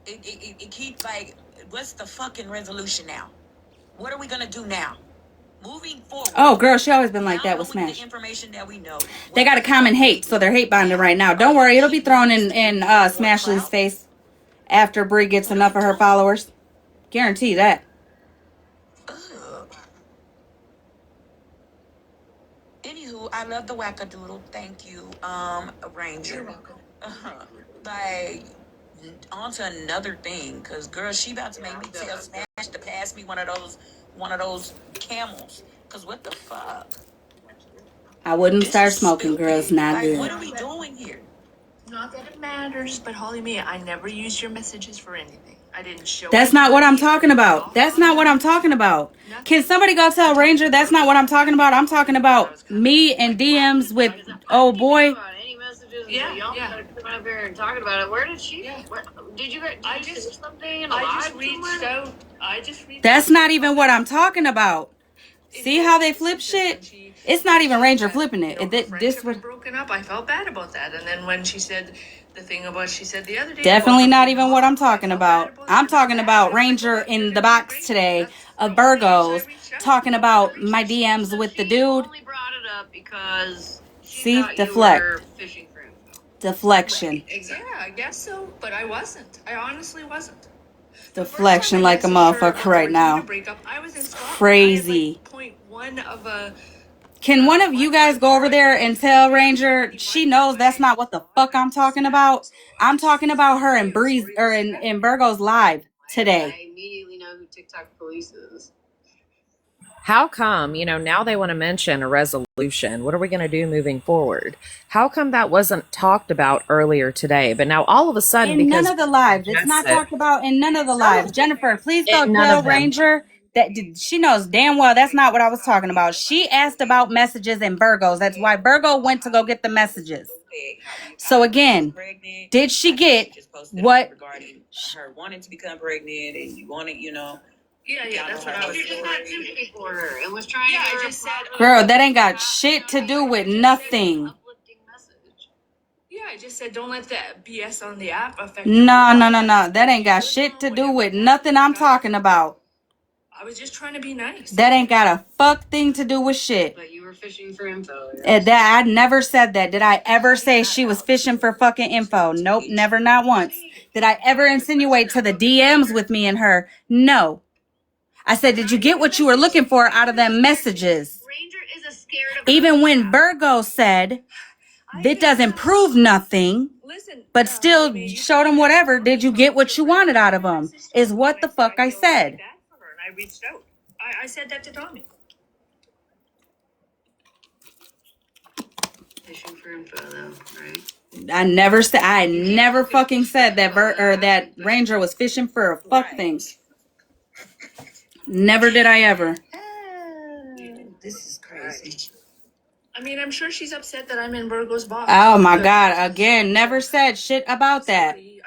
It keeps like, what's the fucking resolution now? What are we gonna do now? Moving forward. Oh, girl, she always been like that with Smash. The information that we know. They got a common hate, so they're hate bonding right now. Don't worry, it'll be thrown in Smashly's face after Brie gets enough of her followers. Guarantee that. Anywho, I love the wackadoodle. Thank you, Ranger. Like, on to another thing, cause girl, she about to make me tell Smash to pass me one of those one of those camels. Cause what the fuck? I wouldn't start smoking, girl. It's not good. What are we doing here? Not that it matters, but Hollymae, I never used your messages for anything. I didn't show. That's not what I'm talking about. That's not what I'm talking about. Can somebody go tell Ranger that's not what I'm talking about? I'm talking about me and DMs with old boy. Any messages? Yeah, Y'all yeah. started coming up here and talking about it. Where did she? Yeah. Did you I say just- something in a I live just reached somewhere? out. I just reached That's out. not even what I'm talking about. See how they flip shit? It's not even Ranger flipping it. This was would broken up. I felt bad about that. And then when she said the thing about she said the other day, definitely about not being even what I'm hot, talking I felt bad about. that. I'm I talking felt about bad. Ranger in the box today of Virgos talking about my DMs with the She dude. only brought it up because she See? thought Deflect. you were fishing for info. Deflection. Exactly. Yeah, I guess so, but I wasn't. I honestly wasn't. Deflection like a motherfucker right now. It's crazy. Can one of you guys go over there and tell Ranger she knows that's not what the fuck I'm talking about? I'm talking about her in Breeze or in Virgo's live today. I immediately know who TikTok police is. How come, now they want to mention a resolution? What are we going to do moving forward? How come that wasn't talked about earlier today? But now all of a sudden, In because none of the lives. It's not talked about in none of the lives. Jennifer, please go tell Ranger that she knows damn well that's not what I was talking about. She asked about messages and Virgos. That's why Virgo went to go get the messages. So again, did she get what regarding her wanting to become pregnant and you wanted, Yeah, that's what I was You just had sympathy for her and was trying to. I just said. girl, that ain't got shit to do with nothing. Uplifting message. Yeah, I just said don't let that BS on the app affect. No. That ain't got shit to do with nothing I'm talking about. I was just trying to be nice. That ain't got a fuck thing to do with shit. But you were fishing for info. That I never said that. Did I ever say she was fishing for fucking info? Nope, never, not once. Did I ever insinuate to the DMs with me and her? No. I said, did you get what you were looking for out of them messages? Ranger is a scared of Even when Virgo said, that doesn't prove nothing, but still showed them whatever, did you get what you wanted out of them? Is what the fuck I said. I reached out. I said that to Tommy. fishing for info, though, right? I never fucking said that that Ranger was fishing for a fuck thing. Never did I ever. This is crazy. I mean, I'm sure she's upset that I'm in Virgo's box. Oh my God! Again, never said shit about that. I mean,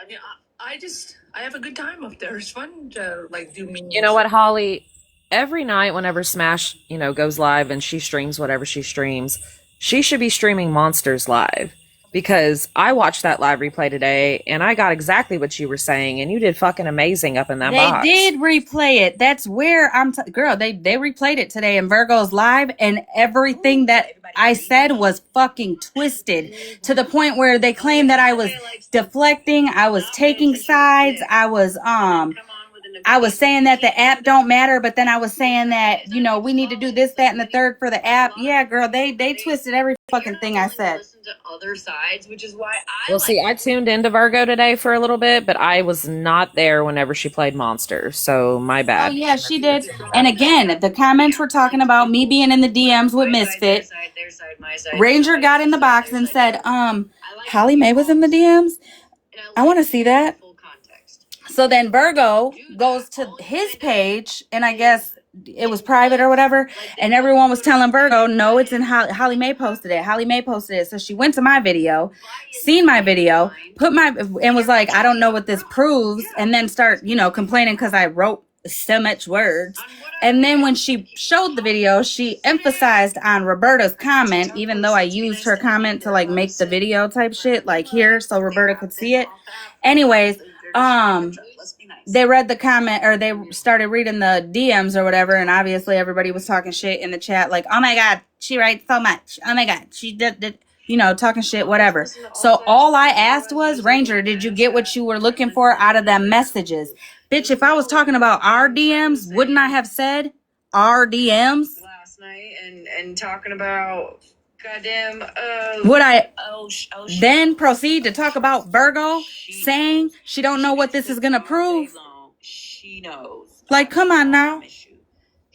I have a good time up there. It's fun to do memes. You know what, Holly? Every night, whenever Smash, goes live and she streams whatever she streams, she should be streaming Monsters live. Because I watched that live replay today and I got exactly what you were saying, and you did fucking amazing up in that box. They did replay it. That's where girl, they replayed it today in Virgo's live, and everything that I said was fucking twisted to the point where they claimed that I was deflecting, I was taking sides, I was saying that the app don't matter, but then I was saying that, we need to do this, that, and the third for the app. Yeah, girl, they twisted every fucking thing I said. Listen to other sides, which is why Well, see, I tuned into Virgo today for a little bit, but I was not there whenever she played Monster, so my bad. Oh, yeah, she did. And again, the comments were talking about me being in the DMs with Misfit. Ranger got in the box and said, Hollymae was in the DMs? I want to see that. So then Virgo goes to his page, and I guess it was private or whatever, and everyone was telling Virgo, no, it's in Hollymae posted it. Hollymae posted it. So she went to my video, seen my video, and was like, I don't know what this proves, and then start, complaining because I wrote so much words. And then when she showed the video, she emphasized on Roberta's comment, even though I used her comment to make the video type shit, here, so Roberta could see it. Anyways, they read the comment, or they started reading the DMs or whatever, and obviously everybody was talking shit in the chat, oh my God, she writes so much. Oh my God, she did talking shit, whatever. So all I asked was, Ranger, did you get what you were looking for out of them messages? Bitch, if I was talking about our DMs, wouldn't I have said our DMs? Last night and talking about goddamn would I then proceed to talk about Virgo saying she don't know what this is gonna prove? She knows. Come on now.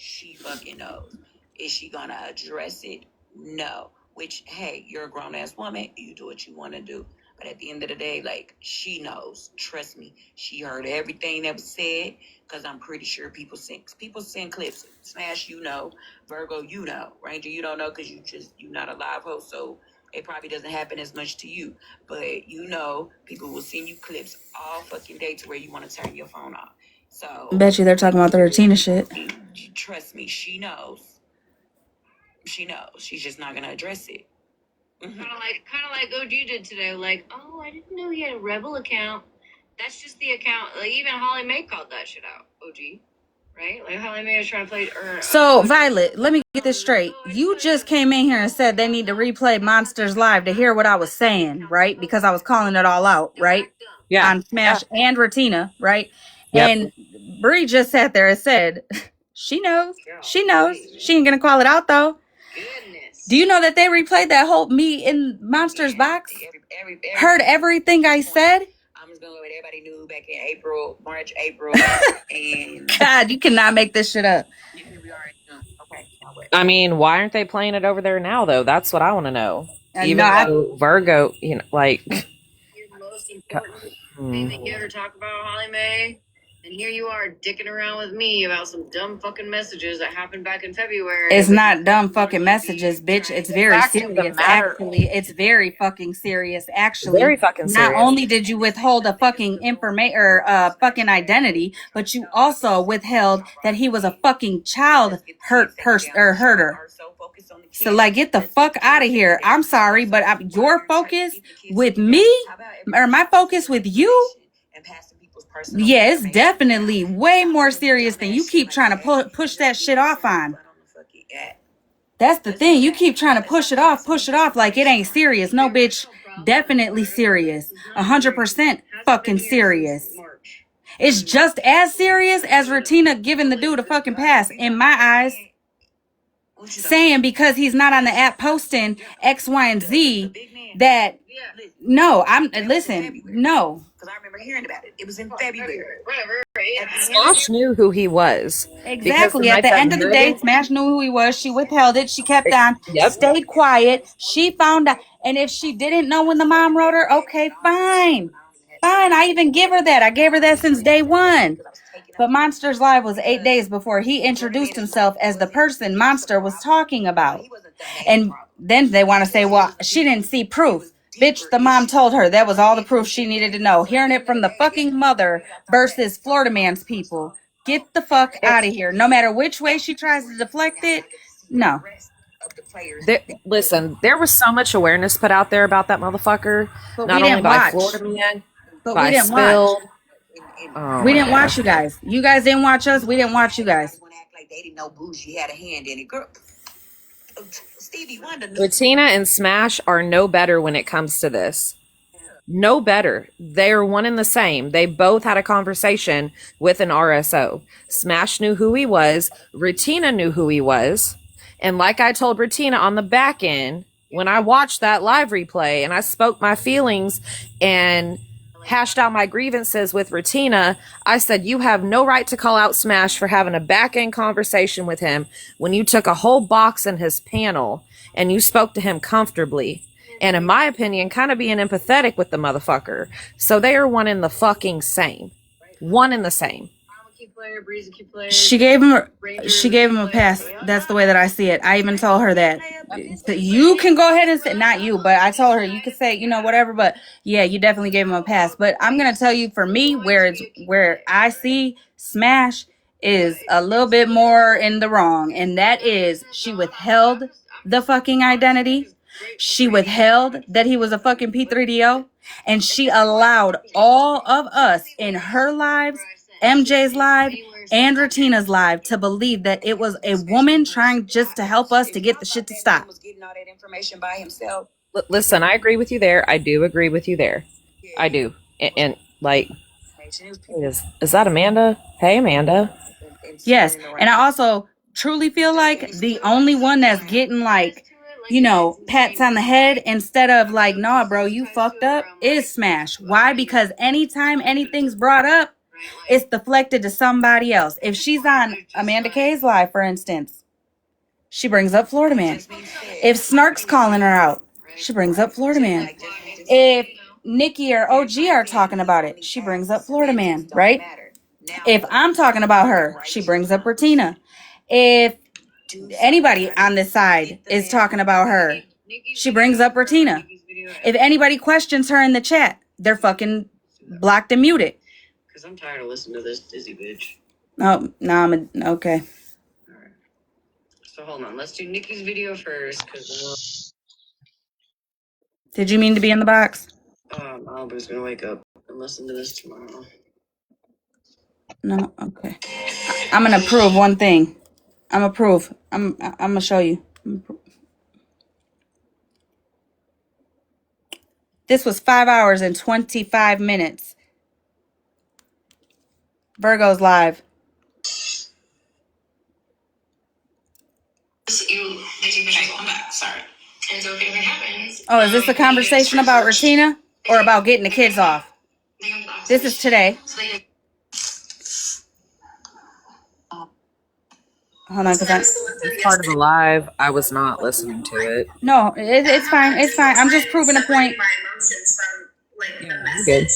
She fucking knows. Is she gonna address it? No. Which, hey, you're a grown ass woman. You do what you want to do. But at the end of the day, like, she knows. Trust me. She heard everything that was said. Because I'm pretty sure people send clips. Smash, you know. Virgo, you know. Ranger, you don't know because you're not a live host. So it probably doesn't happen as much to you. But you know, people will send you clips all fucking day to where you want to turn your phone off. So Bet you they're talking about the Retina shit. Trust me, she knows. She knows. She's just not gonna address it. Kind of like OG did today. Like, oh, I didn't know he had a Rebel account. That's just the account. Like, even Hollymae called that shit out. OG, right? Like Hollymae was trying to play. So Violet, let me get this straight. You just came in here and said they need to replay Monsters Live to hear what I was saying, right? Because I was calling it all out, right? Yeah. On Smash and Retina, right? Yep. And Bree just sat there and said, she knows. She knows. She ain't gonna call it out though. Goodness. Do you know that they replayed that whole me in Monsters box? Heard everything I said? I'm just gonna go with everybody knew back in March, April, and God, you cannot make this shit up. here we are. Okay, now what? I mean, why aren't they playing it over there now, though? That's what I want to know. Even No, though Virgo, you know, like. The most important thing that you ever talk about, Hollymae. And here you are dicking around with me about some dumb fucking messages that happened back in February. It's not dumb fucking messages, bitch. It's very Fact of the serious. matter- Actually, it's very fucking serious. Actually, Very fucking not serious. only did you withhold a fucking information or fucking identity, but you also withheld that he was a fucking child herder. So like, get the fuck out of here. I'm sorry, but your focus with me or my focus with you. Yeah, it's definitely way more serious than you keep trying to push that shit off on. That's the thing. You keep trying to push it off like it ain't serious. No, bitch, definitely serious. 100% fucking serious. It's just as serious as Retina giving the dude a fucking pass, in my eyes. Saying because he's not on the app posting X, Y, and Z that no, listen, no. Because I remember hearing about it. It was in February. Smash knew who he was. Exactly. At the end of the day, Smash knew who he was. She withheld it. She kept on, stayed quiet. She found out. And if she didn't know when the mom wrote her, okay, fine. Fine. I even give her that. I gave her that since day one. But Monsters Live was 8 days before he introduced himself as the person Monster was talking about. And then they want to say, well, she didn't see proof. Bitch, the mom told her that was all the proof she needed to know. Hearing it from the fucking mother versus Florida man's people. Get the fuck out of here. No matter which way she tries to deflect it, no. Listen, there was so much awareness put out there about that motherfucker. But not we only didn't by watch. Florida man, But by we didn't Spill. watch. We didn't watch you guys. You guys didn't watch us. We didn't watch you guys. Like they didn't know Bougie had a hand in it. Girl, Stevie Wonder. Retina and Smash are no better when it comes to this. No better. They're one and the same. They both had a conversation with an RSO. Smash knew who he was. Retina knew who he was. And like I told Retina on the back end, when I watched that live replay and I spoke my feelings and hashed out my grievances with Retina, I said, you have no right to call out Smash for having a back end conversation with him when you took a whole box in his panel and you spoke to him comfortably. And in my opinion, kind of being empathetic with the motherfucker. So they are one in the fucking same. One in the same. She gave him a pass. That's the way that I see it. I even told her that you can go ahead and say, not you, but I told her you could say, you know, whatever, but yeah, you definitely gave him a pass. But I'm gonna tell you, for me, where I see Smash is a little bit more in the wrong, and that is she withheld the fucking identity. She withheld that he was a fucking P3DO, and she allowed all of us in her lives, MJ's live, and Retina's live to believe that it was a woman trying just to help us to get the shit to stop. Listen, I agree with you there. I do agree with you there. I do. And like, is that Amanda? Hey, Amanda. Yes, and I also truly feel like the only one that's getting like, you know, pats on the head instead of like, nah, bro, you fucked up, is Smash. Why? Because anytime anything's brought up, it's deflected to somebody else. If she's on Amanda K's live, for instance, she brings up Florida Man. If Snark's calling her out, she brings up Florida Man. If Nikki or OG are talking about it, she brings up Florida Man, right? If I'm talking about her, she brings up Bertina. If anybody on this side is talking about her, she brings up Bertina. If anybody questions her in the chat, they're fucking blocked and muted. Because I'm tired of listening to this dizzy bitch. Oh, no, okay. All right. So hold on. Let's do Nikki's video first. Because Did you mean to be in the box? Malibu's going to wake up and listen to this tomorrow. No, okay. I'm gonna prove one thing. I'm gonna show you. This was 5 hours and 25 minutes. Virgo's live. I'm back. Sorry. And so if anything happens. Oh, is this a conversation about Regina or about getting the kids off? This is today. Hold on, This part of the live, I was not listening to it. No, it's fine. It's fine. I'm just proving a point. Yeah, good.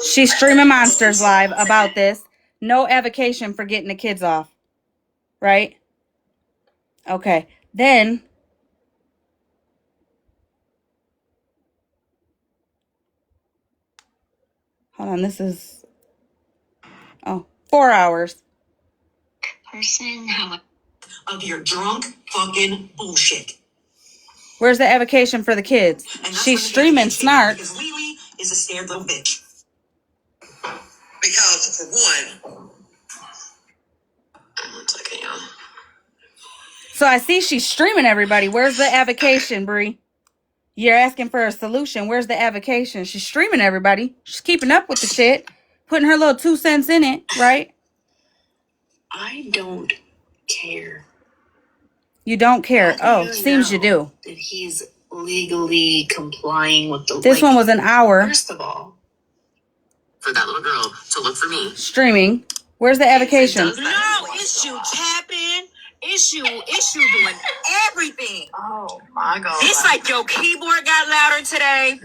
She's streaming Monsters live about this. No avocation for getting the kids off. Right? Okay. Then hold on, this is 4 hours. Person, how of your drunk fucking bullshit. Where's the avocation for the kids? She's streaming Snark. Because Lily is a scared little bitch. Because for one, So I see she's streaming everybody. Where's the avocation, Bree? You're asking for a solution. Where's the avocation? She's streaming everybody. She's keeping up with the shit. Putting her little 2 cents in it, right? I don't care. You don't care. Oh, seems you do. That he's legally complying with the. This one was an hour. First of all, for that little girl to look for me. Streaming. Where's the avocation? No, issue tapping. Issue doing everything. Oh my God. It's like your keyboard got louder today.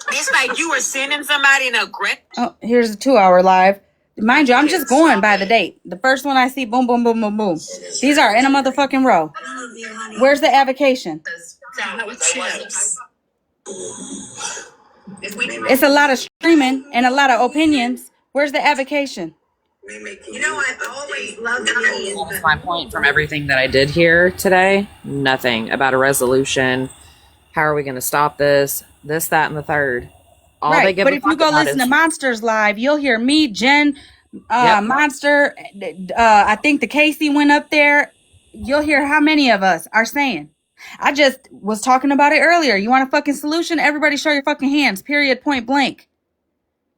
It's like you were sending somebody an aggressive. Oh, here's a 2 hour live. Mind you, I'm just going by the date. The first one I see, boom, boom, boom, boom, boom. These are in a motherfucking row. Where's the avocation? It's a lot of streaming and a lot of opinions. Where's the avocation? You know, I always loved That's my point from everything that I did here today. Nothing about a resolution. How are we going to stop this? This, that, and the third. All right, they give but a if you fuck go about listen is- to Monsters Live, you'll hear me, Jen, Yep. Monster. I think the Casey went up there. You'll hear how many of us are saying. I just was talking about it earlier. You want a fucking solution? Everybody show your fucking hands, period, point blank.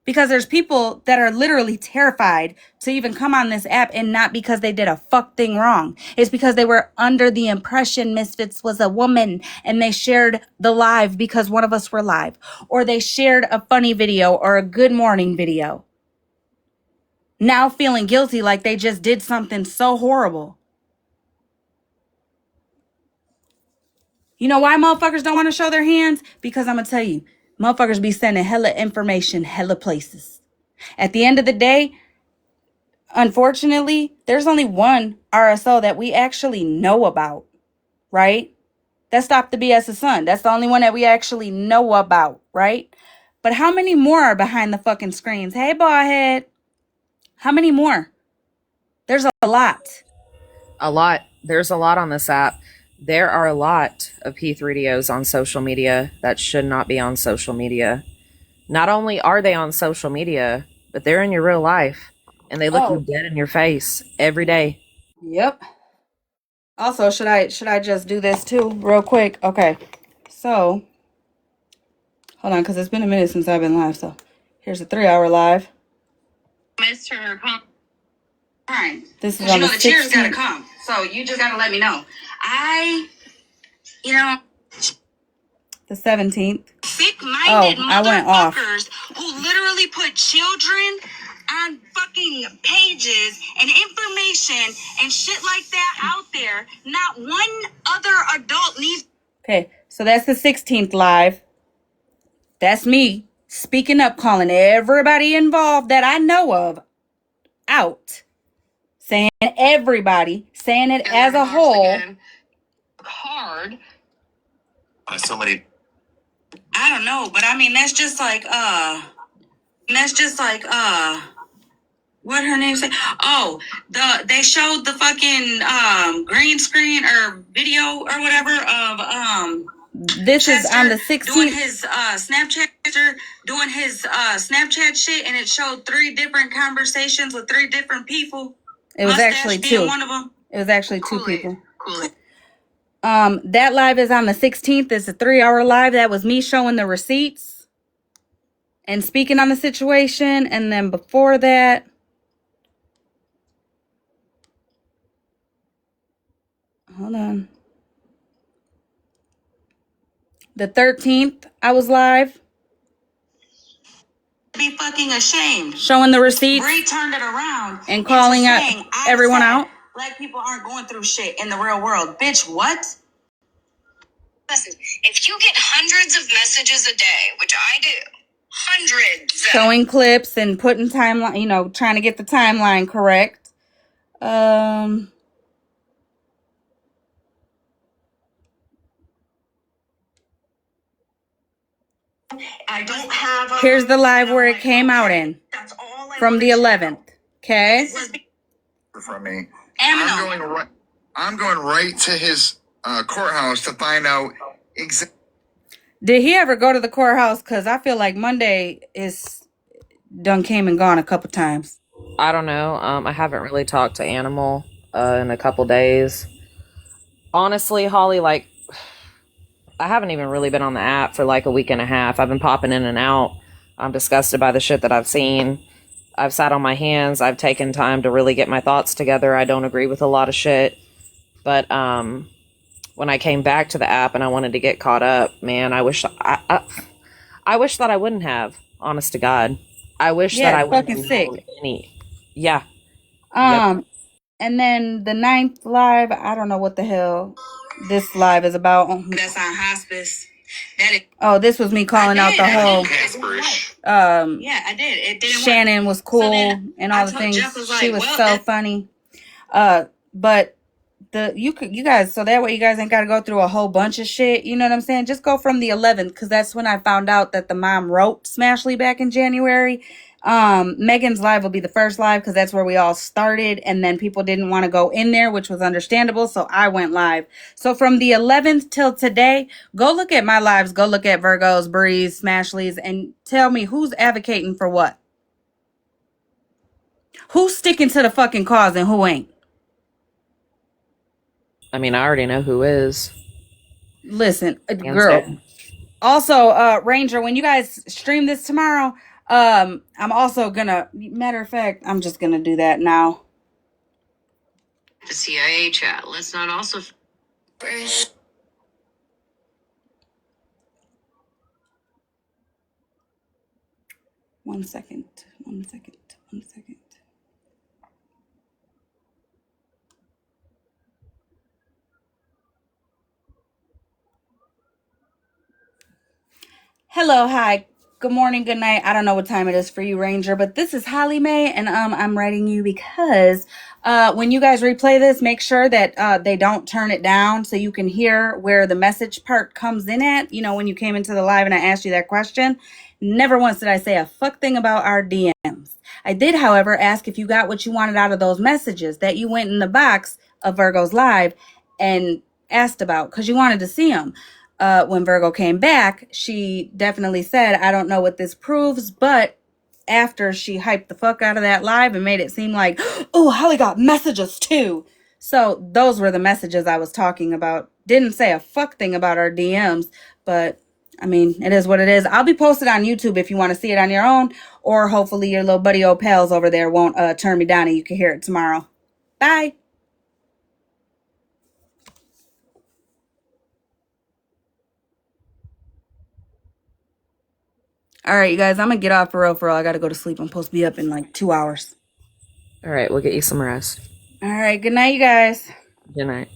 Because there's people that are literally terrified to even come on this app, and not because they did a fuck thing wrong. It's because they were under the impression Misfits was a woman and they shared the live because one of us were live. Or they shared a funny video or a good morning video. Now feeling guilty like they just did something so horrible. You know why motherfuckers don't want to show their hands? Because I'm going to tell you, motherfuckers be sending hella information, hella places. At the end of the day, unfortunately, there's only one RSO that we actually know about, right? That's Stop the BS Son. That's the only one that we actually know about, right? But how many more are behind the fucking screens? Hey, ballhead. How many more? There's a lot. A lot. There's a lot on this app. There are a lot of P3DOs on social media that should not be on social media. Not only are they on social media, but they're in your real life. And they look you dead in your face every day. Yep. Also, should I just do this too real quick? Okay. So, hold on, because it's been a minute since I've been live. So, here's a 3 hour live. Missed her. Fine. This is on the cheers 16th. gotta come. So you just gotta let me know. The 17th. Sick-minded I went off. motherfuckers who literally put children on fucking pages and information and shit like that out there. Not one other adult needs. Okay, so that's the 16th live. That's me speaking up, calling everybody involved that I know of out. Saying everybody, saying it as a whole. Hard. Somebody. I don't know, but I mean that's just like what her name say? Oh, they showed the fucking green screen or video or whatever of This Chester is on the 16th doing his Snapchat shit, and it showed 3 different conversations with 3 different people. It was Mustache actually being 2. one of them. It was actually 2 people. Kool-Aid. That live is on the 16th. It's a 3-hour live. That was me showing the receipts and speaking on the situation. And then before that, hold on. The 13th, I was live. Be fucking ashamed. Showing the receipts. Bree turned it around and calling out everyone out. Black people aren't going through shit in the real world. Bitch, what? Listen, if you get hundreds of messages a day, which I do, hundreds. Showing clips and putting timeline, trying to get the timeline correct. I don't have here's the live where it came out in. That's all from the 11th. Okay? From me. I'm going right to his courthouse to find out exactly. Did he ever go to the courthouse? Because I feel like Monday is done came and gone a couple times. I don't know. I haven't really talked to Animal in a couple days. Honestly, Holly, like, I haven't even really been on the app for like a week and a half. I've been popping in and out. I'm disgusted by the shit that I've seen. I've sat on my hands. I've taken time to really get my thoughts together. I don't agree with a lot of shit. But when I came back to the app and I wanted to get caught up, man, I wish I wish that I wouldn't have. Honest to God, I wish that I wouldn't fucking have sick. known any. Yeah. Yep. And then the 9th live, I don't know what the hell this live is about. That's on hospice. This was me calling out the whole. Yeah, I did. It didn't Shannon work. was cool So and all the things. She was so funny. But you guys, so that way you guys ain't got to go through a whole bunch of shit. You know what I'm saying? Just go from the 11th, because that's when I found out that the mom wrote Smashly back in January. Megan's live will be the first live because that's where we all started, and then people didn't want to go in there, which was understandable, so I went live. So from the 11th till today, go look at my lives, go look at Virgo's, Bree's, Smashly's, and tell me who's advocating for what. Who's sticking to the fucking cause and who ain't. I mean, I already know who is. Listen, girl. Also, Ranger, when you guys stream this tomorrow, I'm also gonna, matter of fact, I'm just gonna do that now. The CIA chat. Let's not also. 1 second. Hello, hi, good morning, good night. I don't know what time it is for you, Ranger, but this is Hollymae, and I'm writing you because when you guys replay this, make sure that they don't turn it down so you can hear where the message part comes in at. You know, when you came into the live and I asked you that question, never once did I say a fuck thing about our DMs. I did, however, ask if you got what you wanted out of those messages that you went in the box of Virgo's live and asked about, because you wanted to see them. When Virgo came back, she definitely said, I don't know what this proves, but after she hyped the fuck out of that live and made it seem like, oh, Holly got messages too. So those were the messages I was talking about. Didn't say a fuck thing about our DMs, but I mean, it is what it is. I'll be posted on YouTube if you want to see it on your own, or hopefully your little buddy old pals over there won't turn me down and you can hear it tomorrow. Bye. All right, you guys, I'm gonna get off for real. I gotta go to sleep. I'm supposed to be up in like 2 hours. All right, we'll get you some rest. All right, good night, you guys. Good night.